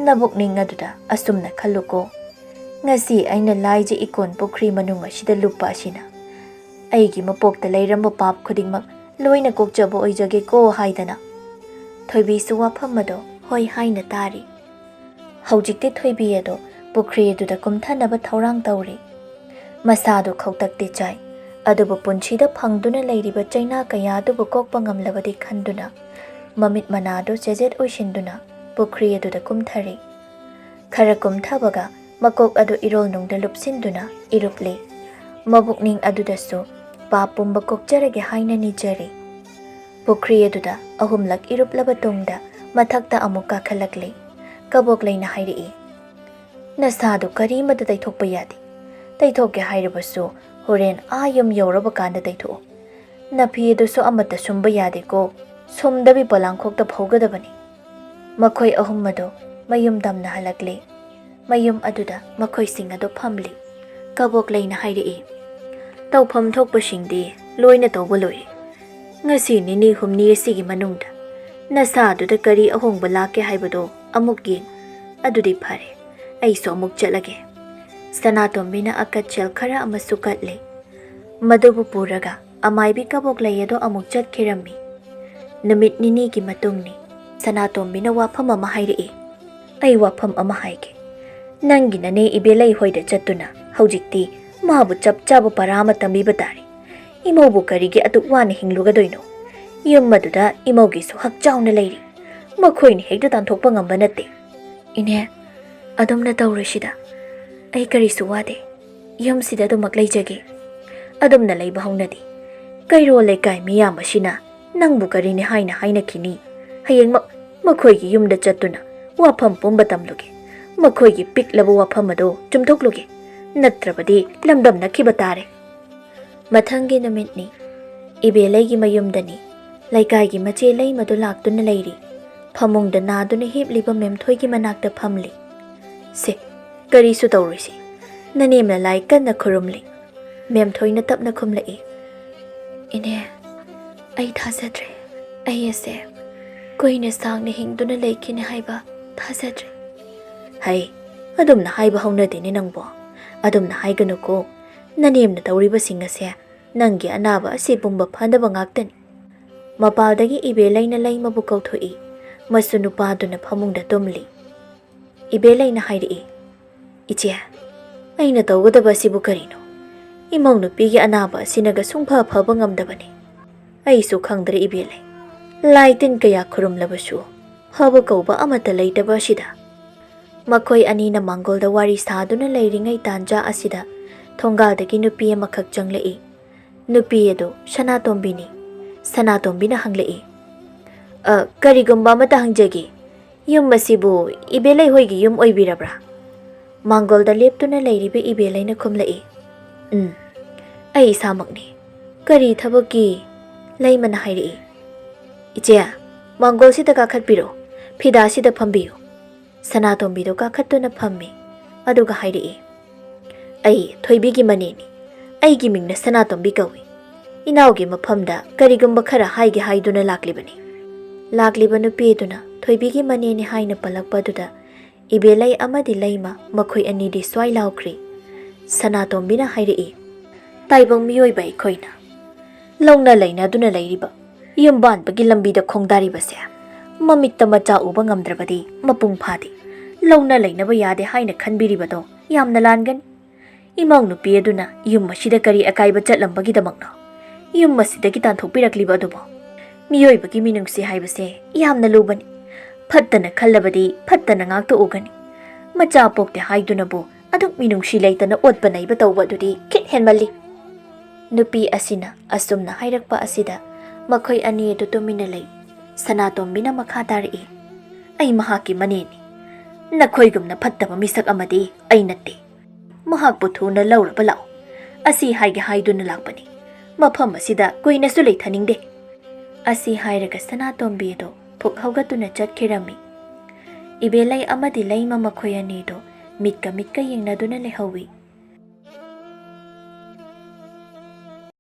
ꯅꯕꯨꯛꯅꯤꯡ ꯑꯗꯨꯗ ꯑꯁꯨꯝꯅ ꯈꯜꯂꯨꯀꯣ, ꯉꯁꯤ ꯑꯩꯅ ꯂꯥꯏꯖ ꯏꯀꯣꯟ ꯄꯨꯈ꯭ꯔꯤ ꯃꯅꯨꯡ ꯑꯁꯤꯗ ꯂꯨꯞꯄ ꯑꯁꯤꯅ ꯑꯩꯒꯤ ꯃꯄꯣꯛꯇ ꯂꯩꯔꯝꯕ ꯄꯥꯞ ꯈꯨꯗꯤꯡꯃꯛ ꯂꯣꯏꯅ ꯀꯣꯛꯆꯕ ꯑꯣꯏꯖꯒꯦꯀꯣ" ꯍꯥꯏꯗꯅ꯫ ꯊꯣꯏꯕꯤꯁꯨ ꯋꯥꯐꯝ ꯑꯗꯣ ꯍꯣꯏ ꯍꯥꯏꯅ ꯇꯥꯔꯤ꯫ ꯍꯧꯖꯤꯛꯇꯤ ꯊꯣꯏꯕꯤ ꯑꯗꯣ ꯄꯨꯈ꯭ꯔꯤ ꯑꯗꯨꯗ ꯀꯨꯝꯊꯅꯕ ꯊꯧꯔꯥꯡ ꯇꯧꯔꯤ꯫ ꯃꯁꯥꯗꯨ ꯈꯧꯇꯛꯇꯤ ꯆꯥꯏ, ꯑꯗꯨꯕꯨ ꯄꯨꯟꯁꯤꯗ ꯐꯪꯗꯨꯅ ꯂꯩꯔꯤꯕ ꯆꯩꯅꯥ ꯀꯌꯥ ꯑꯗꯨꯕꯨ ꯀꯣꯛꯄ ꯉꯝꯂꯕꯗꯤ ꯈꯟꯗꯨꯅ ꯃꯃꯤꯠ ꯃꯅꯥꯗꯨ ꯆꯦꯖꯦꯠ ꯑꯣꯏꯁꯤꯟꯗꯨꯅ ꯄꯨꯈ꯭ꯔꯤ ꯑꯗꯨꯗ ꯀꯨꯝꯊꯔꯤ꯫ ꯈꯔ ꯀꯨꯝꯊꯕꯒ ꯃꯀꯣꯛ ꯑꯗꯨ ꯏꯔꯣꯜꯅꯨꯡꯗ ꯂꯨꯞꯁꯤꯟꯗꯨꯅ ꯏꯔꯨꯞꯂꯤ꯫ ꯃꯕꯨꯛꯅꯤꯡ ꯑꯗꯨꯗꯁꯨ ꯄꯥꯞ ꯄꯨꯝꯕ ꯀꯣꯛꯆꯔꯒꯦ ꯍꯥꯏꯅ ꯅꯤꯖꯔꯤ꯫ ꯄꯨꯈ꯭ꯔꯤ ꯑꯗꯨꯗ ꯑꯍꯨꯝꯂꯛ ꯏꯔꯨꯞꯂꯕ ꯇꯨꯡꯗ ꯃꯊꯛꯇ ꯑꯃꯨꯛ ꯀꯥꯈꯠꯂꯛꯂꯤ꯫ ꯀꯕꯣꯛ ꯂꯩꯅ ꯍꯥꯏꯔꯛꯏ, "ꯅꯁꯥꯗꯨ ꯀꯔꯤꯃꯇ ꯇꯩꯊꯣꯛꯄ ꯌꯥꯗꯦ꯫ ꯇꯩꯊꯣꯛꯀꯦ ꯍꯥꯏꯔꯕꯁꯨ ꯍꯣꯔꯦꯟ ꯌꯨꯝ ꯌꯧꯔꯕ ꯀꯥꯟꯗ ꯇꯩꯊꯣꯛꯑꯣ꯫ ꯅꯐꯤ ꯑꯗꯨꯁꯨ ꯑꯃꯠꯇ ꯁꯨꯝꯕ ꯌꯥꯗꯦꯀꯣ, ꯁꯨꯝꯗꯕꯤ ꯄꯣꯂꯥꯡꯈꯣꯛꯇ ꯐꯧꯒꯗꯕꯅꯤ." ꯃꯈꯣꯏ ꯑꯍꯨꯝ ꯑꯗꯨ ꯃꯌꯨꯝ ꯇꯝꯅ ꯍꯜꯂꯛꯂꯤ꯫ ꯃꯌꯨꯝ ꯑꯗꯨꯗ ꯃꯈꯣꯏꯁꯤꯡ ꯑꯗꯨ ꯐꯝꯂꯤ꯫ ꯀꯕꯣꯛ ꯂꯩꯅ ꯍꯥꯏꯔꯛꯏ, "ꯇꯧꯐꯝ ꯊꯣꯛꯄꯁꯤꯡꯗꯤ ꯂꯣꯏꯅ ꯇꯧꯕ ꯂꯣꯏꯔꯦ꯫ ꯉꯁꯤ ꯅꯤꯅꯤ ꯍꯨꯝꯅꯤ ꯑꯁꯤꯒꯤ ꯃꯅꯨꯡꯗ ꯅꯁꯥꯗꯨꯗ ꯀꯔꯤ ꯑꯍꯣꯡꯕ ꯂꯥꯛꯀꯦ ꯍꯥꯏꯕꯗꯣ ꯑꯃꯨꯛ ꯌꯦꯡ, ꯑꯗꯨꯗꯤ ꯐꯔꯦ, ꯑꯩꯁꯨ ꯑꯃꯨꯛ ꯆꯠꯂꯒꯦ." ꯁꯅꯥꯇꯣꯝꯕꯤꯅ ꯑꯀꯠ-ꯁꯦꯜ ꯈꯔ ꯑꯃꯁꯨ ꯀꯠꯂꯤ꯫ ꯃꯗꯨꯕꯨ ꯄꯨꯔꯒ ꯑꯃꯥꯏꯕꯤ ꯀꯕꯣꯛ ꯂꯩ ꯑꯗꯣ ꯑꯃꯨꯛ ꯆꯠꯈꯤꯔꯝꯃꯤ꯫ ꯅꯨꯃꯤꯠ ꯅꯤꯅꯤꯒꯤ ꯃꯇꯨꯡꯅꯤ꯫ ꯁꯅꯥꯇꯣꯝꯕꯤꯅ ꯋꯥꯐꯝ ꯑꯃ ꯍꯥꯏꯔꯛꯏ, "ꯑꯩ ꯋꯥꯐꯝ ꯑꯃ ꯍꯥꯏꯒꯦ꯫ ꯅꯪꯒꯤ ꯅꯅꯦ ꯏꯕꯦꯂꯩ ꯍꯣꯏꯗ ꯆꯠꯇꯨꯅ ꯍꯧꯖꯤꯛꯇꯤ ꯃꯥꯕꯨ ꯆꯞ ꯆꯥꯕ ꯄꯔꯥ ꯑꯃ ꯇꯝꯕꯤꯕ ꯇꯥꯔꯦ꯫ ꯏꯃꯧꯕꯨ ꯀꯔꯤꯒꯤ ꯑꯗꯨꯛ ꯋꯥꯅ ꯍꯤꯡꯂꯨꯒꯗꯣꯏꯅꯣ? ꯌꯨꯝ ꯑꯗꯨꯗ ꯏꯃꯧꯒꯤꯁꯨ ꯍꯛ ꯆꯥꯎꯅ ꯂꯩꯔꯤ, ꯃꯈꯣꯏꯅ ꯍꯦꯛꯇ ꯇꯥꯟꯊꯣꯛꯄ ꯉꯝꯕ ꯅꯠꯇꯦ." "ꯏꯅꯦ, ꯑꯗꯨꯝꯅ ꯇꯧꯔꯁꯤꯗ, ꯑꯩ ꯀꯔꯤꯁꯨ ꯋꯥꯗꯦ, ꯌꯨꯝꯁꯤꯗ ꯑꯗꯨꯃꯛ ꯂꯩꯖꯒꯦ꯫ ꯑꯗꯨꯝꯅ ꯂꯩꯕ ꯍꯧꯅꯗꯦ, ꯀꯩꯔꯣꯜ ꯂꯩꯀꯥꯏ ꯃꯤꯌꯥꯝ ꯑꯁꯤꯅ ꯅꯪꯕꯨ ꯀꯔꯤꯅꯤ ꯍꯥꯏꯅ ꯍꯥꯏꯅꯈꯤꯅꯤ꯫ ꯍꯌꯦꯡꯃꯛ ꯃꯈꯣꯏꯒꯤ ꯌꯨꯝꯗ ꯆꯠꯇꯨꯅ ꯋꯥꯐꯝ ꯄꯨꯝꯕ ꯇꯝꯂꯨꯒꯦ, ꯃꯈꯣꯏꯒꯤ ꯄꯤꯛꯂꯕ ꯋꯥꯐꯝ ꯑꯗꯨ ꯆꯨꯝꯊꯣꯛꯂꯨꯒꯦ, ꯅꯠꯇ꯭ꯔꯕꯗꯤ ꯂꯝꯗꯝꯅꯈꯤꯕ ꯇꯥꯔꯦ." ꯃꯊꯪꯒꯤ ꯅꯨꯃꯤꯠꯅꯤ꯫ ꯏꯕꯦꯂꯩꯒꯤ ꯃꯌꯨꯝꯗꯅꯤ꯫ ꯂꯩꯀꯥꯏꯒꯤ ꯃꯆꯦ ꯂꯩꯃꯗꯨ ꯂꯥꯛꯇꯨꯅ ꯂꯩꯔꯤ꯫ ꯐꯃꯨꯡꯗ ꯅꯥꯗꯨꯅ ꯍꯤꯞꯂꯤꯕ ꯃꯦꯝꯊꯣꯏꯒꯤ ꯃꯅꯥꯛꯇ ꯐꯝꯂꯤ꯫ "ꯁꯦ, ꯀꯔꯤꯁꯨ ꯇꯧꯔꯣꯏꯁꯦ, ꯅꯅꯦꯝꯅ ꯂꯥꯏ ꯀꯟꯅ ꯈꯨꯔꯨꯝꯂꯤ." ꯃꯦꯝꯊꯣꯏꯅ ꯇꯞꯅ ꯈꯨꯝꯂꯛꯏ, "ꯏꯅꯦ, ꯑꯩ ꯊꯥꯖꯗ꯭ꯔꯦ. ꯑꯩ ꯑꯁꯦ ꯀꯨꯏꯅ ꯁꯥꯡꯅ ꯍꯤꯡꯗꯨꯅ ꯂꯩꯈꯤꯅꯤ ꯍꯥꯏꯕ ꯊꯥꯖꯗ꯭ꯔꯦ." "ꯍꯩ, ꯑꯗꯨꯝꯅ ꯍꯥꯏꯕ ꯍꯧꯅꯗꯦꯅꯦ ꯅꯪꯕꯣ, ꯑꯗꯨꯝꯅ ꯍꯥꯏꯒꯅꯨꯀꯣ. ꯅꯅꯦꯝꯅ ꯇꯧꯔꯤꯕꯁꯤꯡ ꯑꯁꯦ ꯅꯪꯒꯤ ꯑꯅꯥꯕ ꯑꯁꯤ ꯄꯨꯝꯕ ꯐꯅꯕ ꯉꯥꯛꯇꯅꯤ." ꯃꯄꯥꯜꯗꯒꯤ ꯏꯕꯦꯂꯩꯅ ꯂꯩꯃꯕꯨ ꯀꯧꯊꯣꯛꯏ꯫ ꯃꯁꯨ ꯅꯨꯄꯥꯗꯨꯅ ꯐꯃꯨꯡꯗ ꯇꯨꯝꯂꯤ꯫ ꯏꯕꯦꯂꯩꯅ ꯍꯥꯏꯔꯛꯏ, "ꯏꯆꯦ, ꯑꯩꯅ ꯇꯧꯒꯗꯕ ꯑꯁꯤꯕꯨ ꯀꯔꯤꯅꯣ? ꯏꯃꯧ ꯅꯨꯄꯤꯒꯤ ꯑꯅꯥꯕ ꯑꯁꯤꯅꯒ ꯁꯨꯡꯐ ꯐꯕ ꯉꯝꯗꯕꯅꯤ꯫ ꯑꯩꯁꯨ ꯈꯪꯗ꯭ꯔꯦ ꯏꯕꯦꯂꯩ, Lai tin kaya khurumlabasu haba kauba amata leitaba asida. Makhoi anina Mangolda wari saduna leiringai tanja asida thongaldagi nupi amakhak changlei. Nupi ado Sanatombini. Sanatombina hanglei. Karigumba amata hangjagi. Yum masibu ibelai hoigi yum oibirabra. Mangolda leptuna leiribe ibelai na khumlei. Ai isamakni. Kari thabaki laimana hairei. Ichea, Mangol sida kakhatpiro. Phida sida phambiyo. Sanatombido kakhattuna phammi. Aduga hairei. Ai thoibigi maneni. Aigi mingna Sanatombi kawi. Inaugi maphamda karigumba khara haigi haiduna laklibani. Lagliba nupi thoibigi maneni haina palakpaduda ibelai amadi laima makhoi anidi swai laukri. Sanatombina hairei. Taibang miyoiba ikhoina. Longna leina duna leiriba. Yumban bagi lambida khongdari base. Mamitta macha uba ngamdrabadi mapung phadi. Longna leina ba yade haina khanbiribado yamna langan. Imang nupi aduna yum masida kari akaiba chatlambagi damakna. Yum masidagi tanthokpirakliba adubo. Miyoibagi minungsi haibase yamna lubani. Phattana khallabadi phattana ngakto ugani. Macha pokte haidunabu aduk minungsi leitana otpanaiba tawba adudi kit henmali. Nupi asina asumna hairakpa asida makhoi ani adu tumina lei. Sanatombina makha tari. Ai mahaki maneni. Nakhoigumna phattaba misak amadi ai natte. Mahak puthuna lauraba lao. Asi haige haiduna lakpani. Mafam asida kuina su leithaningde. Asi hairaga Sanatombi ado phuk haugatuna chatkirami. Ibelai amadi laima makhoi ani do mitka yengnaduna lehawi.